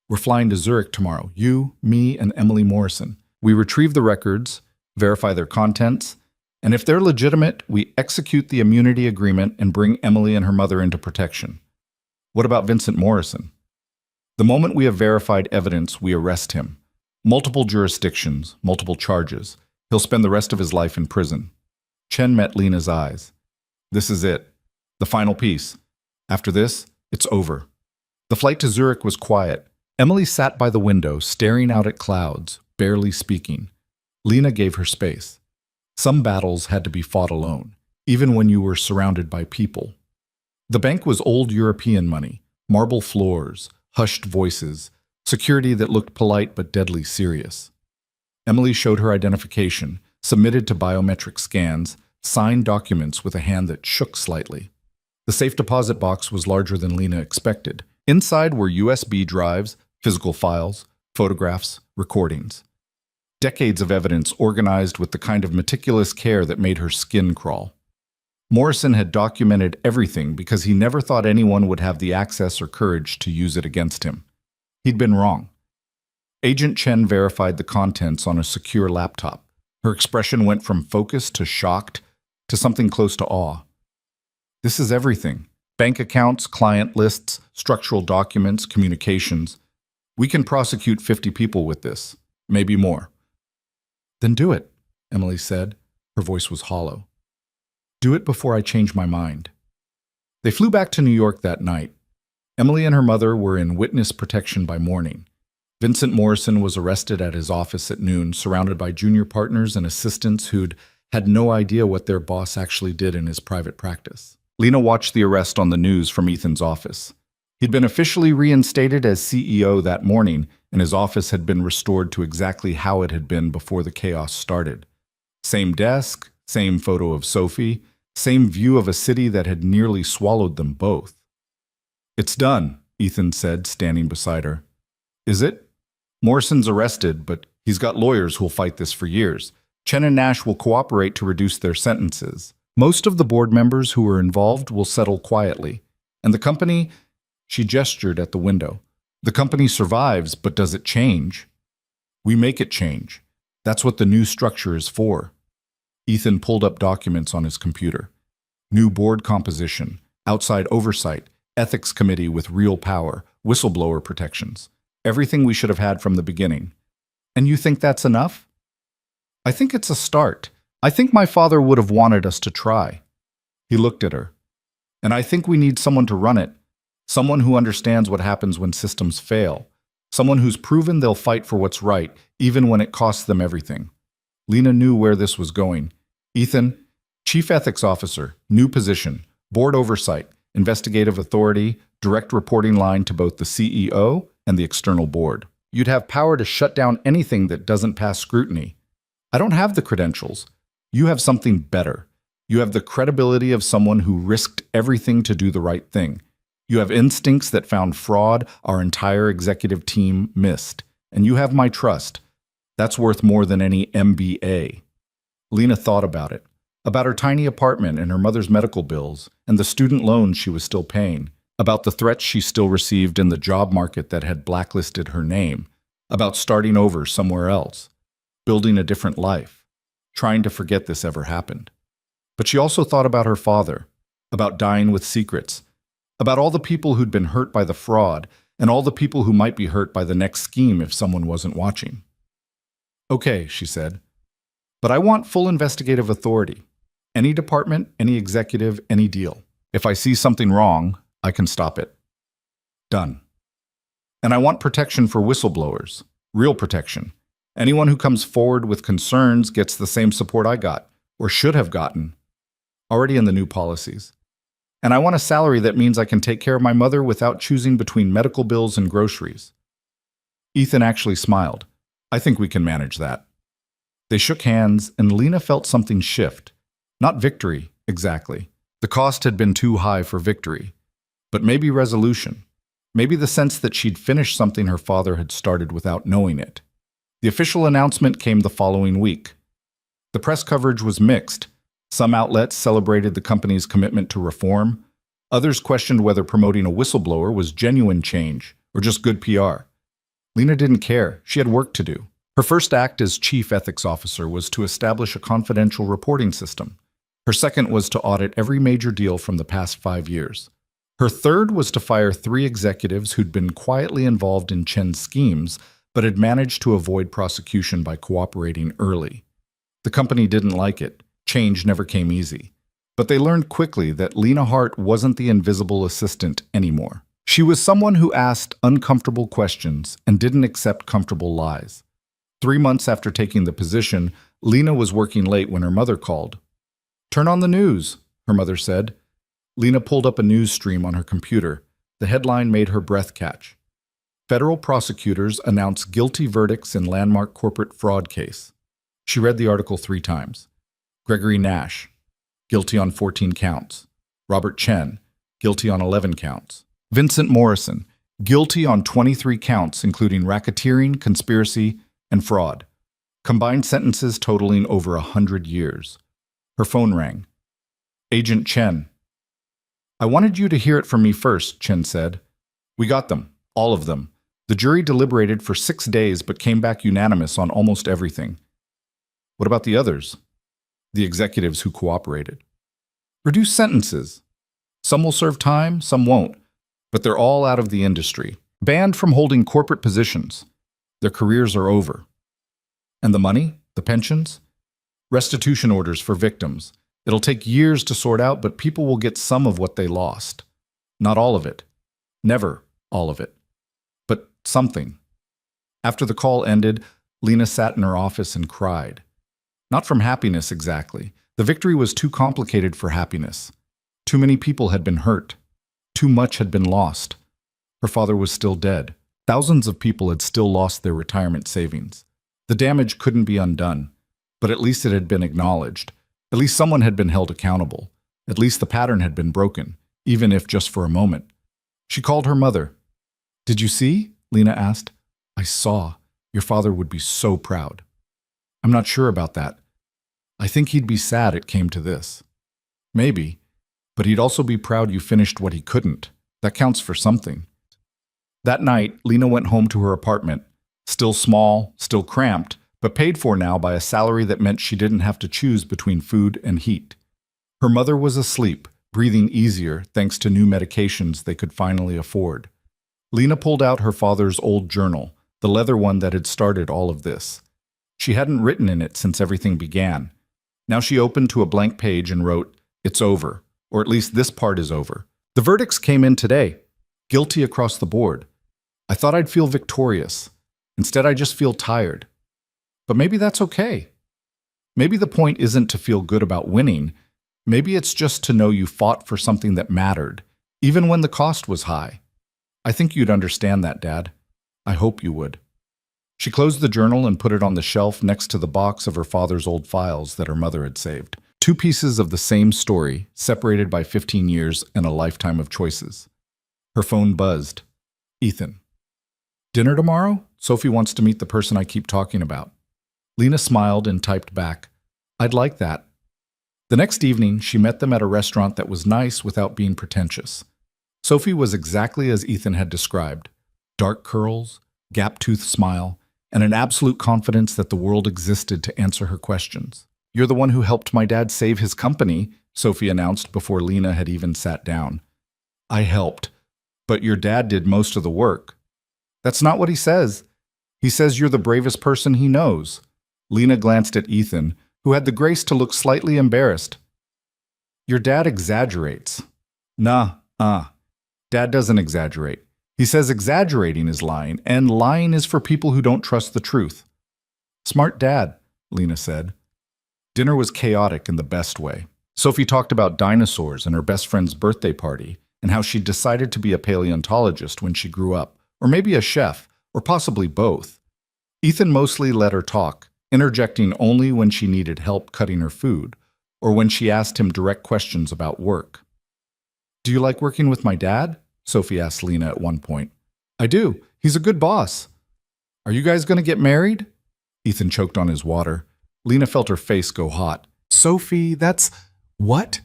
S1: We're flying to Zurich tomorrow, you, me, and Emily Morrison. We retrieve the records, verify their contents, and if they're legitimate, we execute the immunity agreement and bring Emily and her mother into protection. What about Vincent Morrison? The moment we have verified evidence, we arrest him. Multiple jurisdictions, multiple charges. He'll spend the rest of his life in prison. Chen met Lena's eyes. This is it. The final piece. After this, it's over. The flight to Zurich was quiet. Emily sat by the window, staring out at clouds, barely speaking. Lena gave her space. Some battles had to be fought alone, even when you were surrounded by people. The bank was old European money, marble floors, hushed voices, security that looked polite but deadly serious. Emily showed her identification, submitted to biometric scans, signed documents with a hand that shook slightly. The safe deposit box was larger than Lena expected. Inside were USB drives, physical files, photographs, recordings. Decades of evidence organized with the kind of meticulous care that made her skin crawl. Morrison had documented everything because he never thought anyone would have the access or courage to use it against him. He'd been wrong. Agent Chen verified the contents on a secure laptop. Her expression went from focused to shocked to something close to awe. This is everything. Bank accounts, client lists, structural documents, communications. We can prosecute 50 people with this, maybe more. Then do it, Emily said. Her voice was hollow. Do it before I change my mind. They flew back to New York that night. Emily and her mother were in witness protection by morning. Vincent Morrison was arrested at his office at noon, surrounded by junior partners and assistants who'd had no idea what their boss actually did in his private practice. Lena watched the arrest on the news from Ethan's office. He'd been officially reinstated as CEO that morning, and his office had been restored to exactly how it had been before the chaos started. Same desk, same photo of Sophie, same view of a city that had nearly swallowed them both. It's done, Ethan said, standing beside her. Is it? Morrison's arrested, but he's got lawyers who'll fight this for years. Chen and Nash will cooperate to reduce their sentences. Most of the board members who were involved will settle quietly. And the company, she gestured at the window. The company survives, but does it change? We make it change. That's what the new structure is for. Ethan pulled up documents on his computer. New board composition, outside oversight, ethics committee with real power, whistleblower protections. Everything we should have had from the beginning. And you think that's enough? I think it's a start. I think my father would have wanted us to try. He looked at her. And I think we need someone to run it. Someone who understands what happens when systems fail. Someone who's proven they'll fight for what's right, even when it costs them everything. Lena knew where this was going. Ethan, Chief Ethics Officer, new position, board oversight, investigative authority, direct reporting line to both the CEO and the external board. You'd have power to shut down anything that doesn't pass scrutiny. I don't have the credentials. You have something better. You have the credibility of someone who risked everything to do the right thing. You have instincts that found fraud our entire executive team missed. And you have my trust. That's worth more than any MBA. Lena thought about it. About her tiny apartment and her mother's medical bills, and the student loans she was still paying. About the threats she still received in the job market that had blacklisted her name. About starting over somewhere else. Building a different life. Trying to forget this ever happened. But she also thought about her father. About dying with secrets. About all the people who'd been hurt by the fraud, and all the people who might be hurt by the next scheme if someone wasn't watching. Okay, she said. But I want full investigative authority. Any department, any executive, any deal. If I see something wrong, I can stop it. Done. And I want protection for whistleblowers. Real protection. Anyone who comes forward with concerns gets the same support I got, or should have gotten. Already in the new policies. And I want a salary that means I can take care of my mother without choosing between medical bills and groceries. Ethan actually smiled. I think we can manage that. They shook hands, and Lena felt something shift. Not victory, exactly. The cost had been too high for victory. But maybe resolution. Maybe the sense that she'd finished something her father had started without knowing it. The official announcement came the following week. The press coverage was mixed. Some outlets celebrated the company's commitment to reform. Others questioned whether promoting a whistleblower was genuine change or just good PR. Lena didn't care. She had work to do. Her first act as Chief Ethics Officer was to establish a confidential reporting system. Her second was to audit every major deal from the past 5 years. Her third was to fire 3 executives who'd been quietly involved in Chen's schemes, but had managed to avoid prosecution by cooperating early. The company didn't like it. Change never came easy. But they learned quickly that Lena Hart wasn't the invisible assistant anymore. She was someone who asked uncomfortable questions and didn't accept comfortable lies. 3 months after taking the position, Lena was working late when her mother called. "Turn on the news," her mother said. Lena pulled up a news stream on her computer. The headline made her breath catch. Federal prosecutors announce guilty verdicts in landmark corporate fraud case. She read the article 3 times. Gregory Nash, guilty on 14 counts. Robert Chen, guilty on 11 counts. Vincent Morrison, guilty on 23 counts, including racketeering, conspiracy, and fraud. Combined sentences totaling over 100 years. Her phone rang. Agent Chen. I wanted you to hear it from me first, Chen said. We got them, all of them. The jury deliberated for 6 days but came back unanimous on almost everything. What about the others? The executives who cooperated. Reduce sentences. Some will serve time, some won't, but they're all out of the industry, banned from holding corporate positions. Their careers are over. And the money? The pensions? Restitution orders for victims. It'll take years to sort out, but people will get some of what they lost. Not all of it. Never all of it. But something. After the call ended, Lena sat in her office and cried. Not from happiness exactly. The victory was too complicated for happiness. Too many people had been hurt. Too much had been lost. Her father was still dead. Thousands of people had still lost their retirement savings. The damage couldn't be undone, but at least it had been acknowledged. At least someone had been held accountable. At least the pattern had been broken, even if just for a moment. She called her mother. Did you see? Lena asked. I saw. Your father would be so proud. I'm not sure about that. I think he'd be sad it came to this. Maybe, but he'd also be proud you finished what he couldn't. That counts for something. That night, Lena went home to her apartment, still small, still cramped, but paid for now by a salary that meant she didn't have to choose between food and heat. Her mother was asleep, breathing easier thanks to new medications they could finally afford. Lena pulled out her father's old journal, the leather one that had started all of this. She hadn't written in it since everything began. Now she opened to a blank page and wrote, "It's over," or at least this part is over. The verdicts came in today. Guilty across the board. I thought I'd feel victorious. Instead, I just feel tired. But maybe that's okay. Maybe the point isn't to feel good about winning. Maybe it's just to know you fought for something that mattered, even when the cost was high. I think you'd understand that, Dad. I hope you would. She closed the journal and put it on the shelf next to the box of her father's old files that her mother had saved. 2 pieces of the same story, separated by 15 years and a lifetime of choices. Her phone buzzed. Ethan. Dinner tomorrow? Sophie wants to meet the person I keep talking about. Lena smiled and typed back, I'd like that. The next evening, she met them at a restaurant that was nice without being pretentious. Sophie was exactly as Ethan had described. Dark curls, gap-toothed smile, and an absolute confidence that the world existed to answer her questions. You're the one who helped my dad save his company, Sophie announced before Lena had even sat down. I helped, but your dad did most of the work. That's not what he says. He says you're the bravest person he knows. Lena glanced at Ethan, who had the grace to look slightly embarrassed. Your dad exaggerates. Nah. Dad doesn't exaggerate. He says exaggerating is lying, and lying is for people who don't trust the truth. Smart dad, Lena said. Dinner was chaotic in the best way. Sophie talked about dinosaurs and her best friend's birthday party, and how she decided to be a paleontologist when she grew up, or maybe a chef, or possibly both. Ethan mostly let her talk, interjecting only when she needed help cutting her food, or when she asked him direct questions about work. Do you like working with my dad? Sophie asked Lena at one point. I do. He's a good boss. Are you guys going to get married? Ethan choked on his water. Lena felt her face go hot. Sophie, that's... What?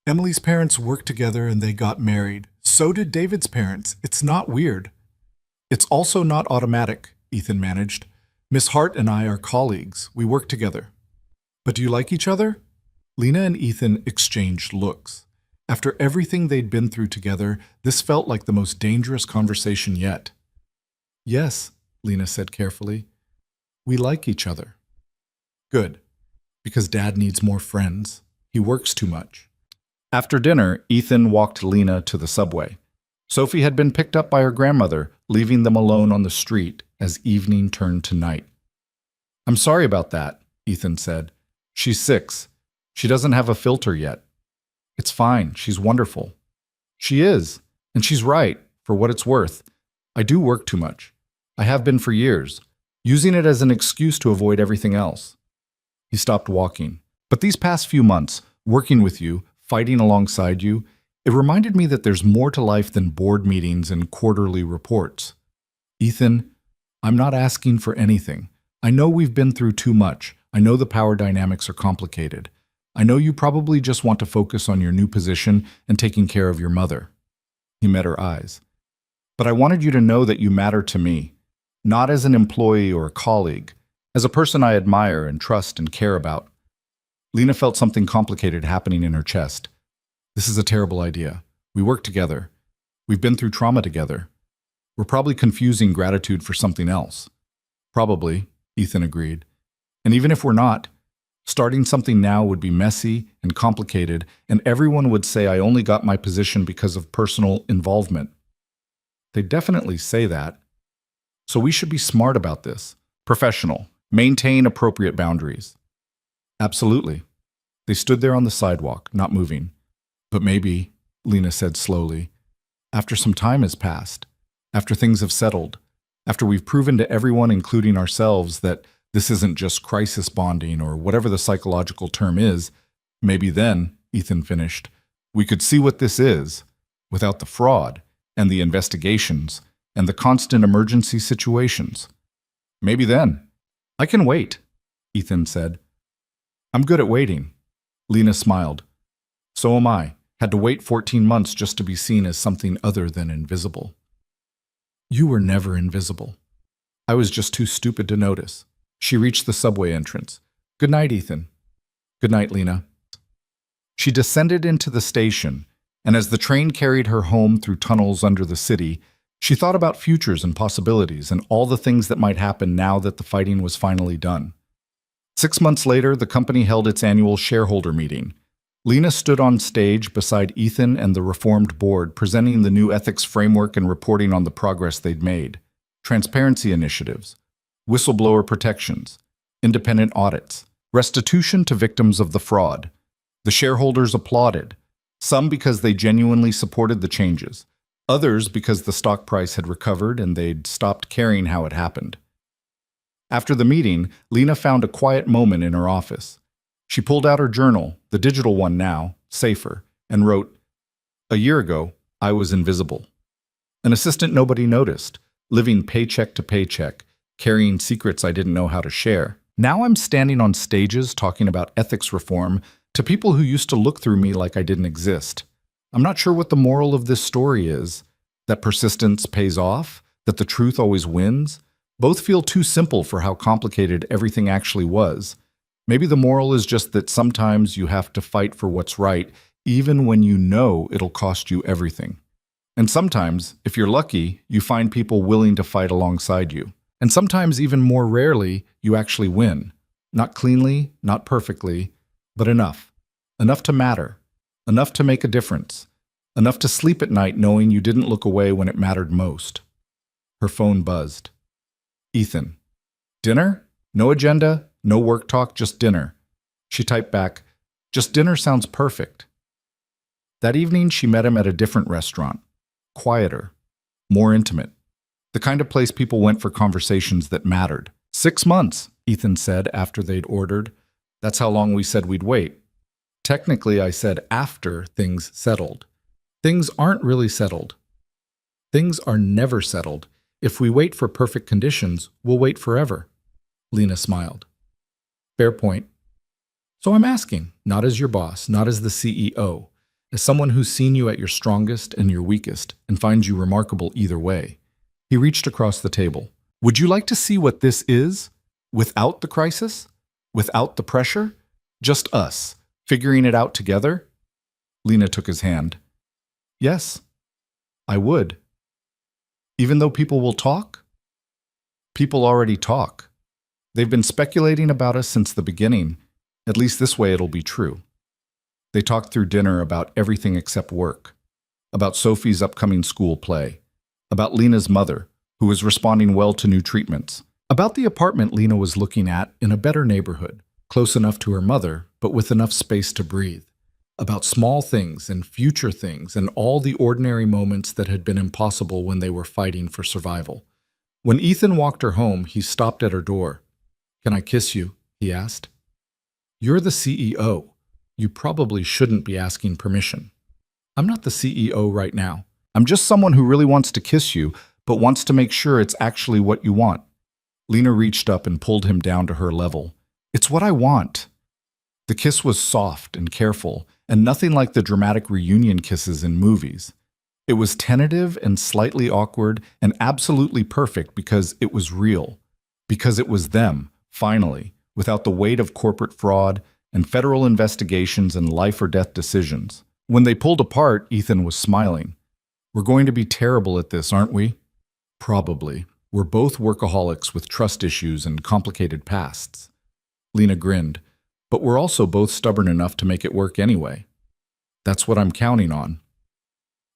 S1: Emily's parents worked together and they got married. So did David's parents. It's not weird. It's also not automatic, Ethan managed. Miss Hart and I are colleagues. We work together. But do you like each other? Lena and Ethan exchanged looks. After everything they'd been through together, this felt like the most dangerous conversation yet. Yes, Lena said carefully. We like each other. Good, because Dad needs more friends. He works too much. After dinner, Ethan walked Lena to the subway. Sophie had been picked up by her grandmother, leaving them alone on the street as evening turned to night. I'm sorry about that, Ethan said. She's 6. She doesn't have a filter yet. It's fine. She's wonderful. She is, and she's right, for what it's worth. I do work too much. I have been for years, using it as an excuse to avoid everything else. He stopped walking. But these past few months, working with you, fighting alongside you, it reminded me that there's more to life than board meetings and quarterly reports. Ethan, I'm not asking for anything. I know we've been through too much. I know the power dynamics are complicated. I know you probably just want to focus on your new position and taking care of your mother. He met her eyes. But I wanted you to know that you matter to me, not as an employee or a colleague, as a person I admire and trust and care about. Lena felt something complicated happening in her chest. This is a terrible idea. We work together. We've been through trauma together. We're probably confusing gratitude for something else. Probably, Ethan agreed. And even if we're not, starting something now would be messy and complicated, and everyone would say I only got my position because of personal involvement. They definitely say that. So we should be smart about this. Professional. Maintain appropriate boundaries. Absolutely. They stood there on the sidewalk, not moving. But maybe, Lena said slowly, after some time has passed, after things have settled, after we've proven to everyone, including ourselves, that this isn't just crisis bonding or whatever the psychological term is, maybe then, Ethan finished, we could see what this is, without the fraud and the investigations and the constant emergency situations. Maybe then. I can wait, Ethan said. I'm good at waiting. Lena smiled. So am I. Had to wait 14 months just to be seen as something other than invisible. You were never invisible. I was just too stupid to notice. She reached the subway entrance. Good night, Ethan. Good night, Lena. She descended into the station, and as the train carried her home through tunnels under the city, she thought about futures and possibilities and all the things that might happen now that the fighting was finally done. 6 months later, the company held its annual shareholder meeting. Lena stood on stage beside Ethan and the reformed board, presenting the new ethics framework and reporting on the progress they'd made. Transparency initiatives, whistleblower protections, independent audits, restitution to victims of the fraud. The shareholders applauded, some because they genuinely supported the changes, others because the stock price had recovered and they'd stopped caring how it happened. After the meeting, Lena found a quiet moment in her office. She pulled out her journal, the digital one now, safer, and wrote, "A year ago, I was invisible. An assistant nobody noticed, living paycheck to paycheck, carrying secrets I didn't know how to share. Now I'm standing on stages talking about ethics reform to people who used to look through me like I didn't exist. I'm not sure what the moral of this story is, that persistence pays off, that the truth always wins. Both feel too simple for how complicated everything actually was. Maybe the moral is just that sometimes you have to fight for what's right, even when you know it'll cost you everything. And sometimes, if you're lucky, you find people willing to fight alongside you. And sometimes, even more rarely, you actually win. Not cleanly, not perfectly, but enough. Enough to matter. Enough to make a difference. Enough to sleep at night knowing you didn't look away when it mattered most." Her phone buzzed. Ethan. Dinner? No agenda, no work talk, just dinner. She typed back, "Just dinner sounds perfect." That evening, she met him at a different restaurant. Quieter. More intimate. The kind of place people went for conversations that mattered. 6 months, Ethan said after they'd ordered. That's how long we said we'd wait. Technically, I said after things settled. Things aren't really settled. Things are never settled. If we wait for perfect conditions, we'll wait forever. Lena smiled. Fair point. So I'm asking, not as your boss, not as the CEO, as someone who's seen you at your strongest and your weakest and finds you remarkable either way. He reached across the table. Would you like to see what this is? Without the crisis? Without the pressure? Just us, figuring it out together? Lena took his hand. Yes, I would. Even though people will talk? People already talk. They've been speculating about us since the beginning. At least this way it'll be true. They talked through dinner about everything except work. About Sophie's upcoming school play. About Lena's mother, who was responding well to new treatments. About the apartment Lena was looking at in a better neighborhood, close enough to her mother, but with enough space to breathe. about small things and future things and all the ordinary moments that had been impossible when they were fighting for survival. When Ethan walked her home, he stopped at her door. "Can I kiss you?" he asked. "You're the CEO. You probably shouldn't be asking permission." "I'm not the CEO right now. I'm just someone who really wants to kiss you, but wants to make sure it's actually what you want." Lena reached up and pulled him down to her level. "It's what I want." The kiss was soft and careful, and nothing like the dramatic reunion kisses in movies. It was tentative and slightly awkward and absolutely perfect because it was real. Because it was them, finally, without the weight of corporate fraud and federal investigations and life-or-death decisions. When they pulled apart, Ethan was smiling. "We're going to be terrible at this, aren't we?" "Probably. We're both workaholics with trust issues and complicated pasts." Lena grinned. "But we're also both stubborn enough to make it work anyway." "That's what I'm counting on."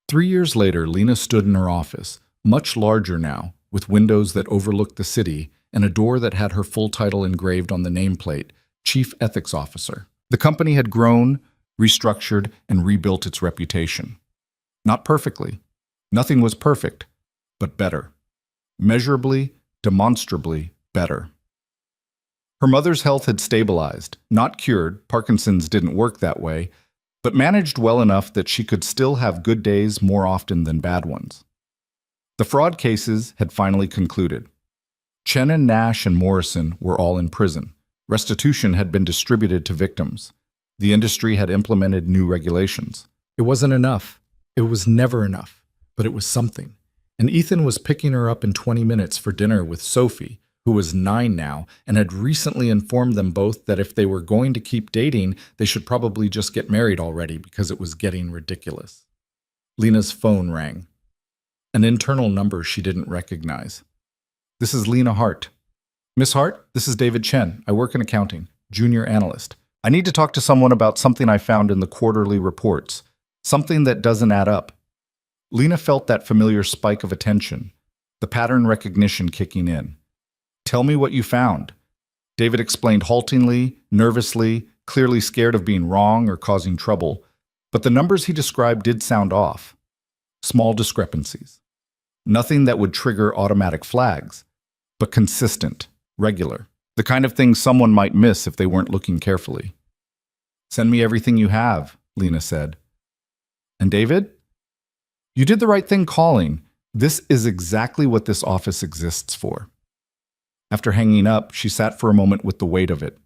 S1: 3 years later, Lena stood in her office, much larger now, with windows that overlooked the city and a door that had her full title engraved on the nameplate, Chief Ethics Officer. The company had grown, restructured, and rebuilt its reputation. Not perfectly. Nothing was perfect, but better. Measurably, demonstrably better. Her mother's health had stabilized, not cured, Parkinson's didn't work that way, but managed well enough that she could still have good days more often than bad ones. The fraud cases had finally concluded. Chen and Nash and Morrison were all in prison. Restitution had been distributed to victims. The industry had implemented new regulations. It wasn't enough. It was never enough, but it was something. And Ethan was picking her up in 20 minutes for dinner with Sophie, who was 9 now, and had recently informed them both that if they were going to keep dating, they should probably just get married already because it was getting ridiculous. Lena's phone rang. An internal number she didn't recognize. "This is Lena Hart." "Miss Hart, this is David Chen. I work in accounting, junior analyst. I need to talk to someone about something I found in the quarterly reports. Something that doesn't add up." Lena felt that familiar spike of attention, the pattern recognition kicking in. "Tell me what you found." David explained haltingly, nervously, clearly scared of being wrong or causing trouble, but the numbers he described did sound off. Small discrepancies. Nothing that would trigger automatic flags, but consistent, regular. The kind of thing someone might miss if they weren't looking carefully. "Send me everything you have," Lena said. "And David?" "You did the right thing calling. This is exactly what this office exists for." After hanging up, she sat for a moment with the weight of it.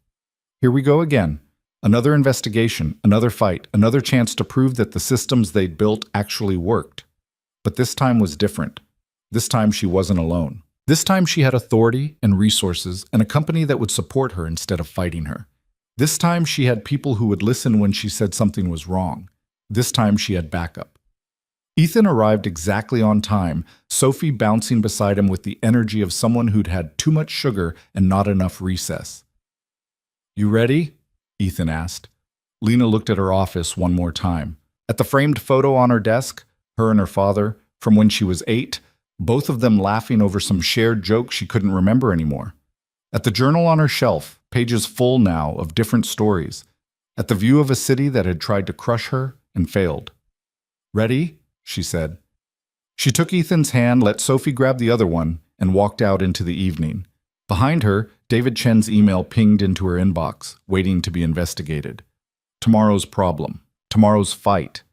S1: Here we go again. Another investigation, another fight, another chance to prove that the systems they'd built actually worked. But this time was different. This time she wasn't alone. This time she had authority and resources and a company that would support her instead of fighting her. This time she had people who would listen when she said something was wrong. This time she had backup. Ethan arrived exactly on time, Sophie bouncing beside him with the energy of someone who'd had too much sugar and not enough recess. "You ready?" Ethan asked. Lena looked at her office one more time. At the framed photo on her desk, her and her father, from when she was 8, both of them laughing over some shared joke she couldn't remember anymore. At the journal on her shelf, pages full now of different stories. At the view of a city that had tried to crush her and failed. "Ready?" she said. She took Ethan's hand, let Sophie grab the other one, and walked out into the evening. Behind her, David Chen's email pinged into her inbox, waiting to be investigated. Tomorrow's problem. Tomorrow's fight.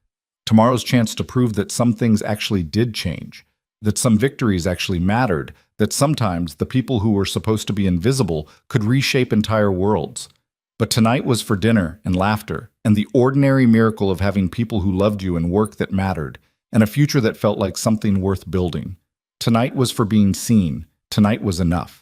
S1: Tomorrow's chance to prove that some things actually did change. That some victories actually mattered. That sometimes the people who were supposed to be invisible could reshape entire worlds. But tonight was for dinner and laughter, and the ordinary miracle of having people who loved you and work that mattered, and a future that felt like something worth building. Tonight was for being seen. Tonight was enough.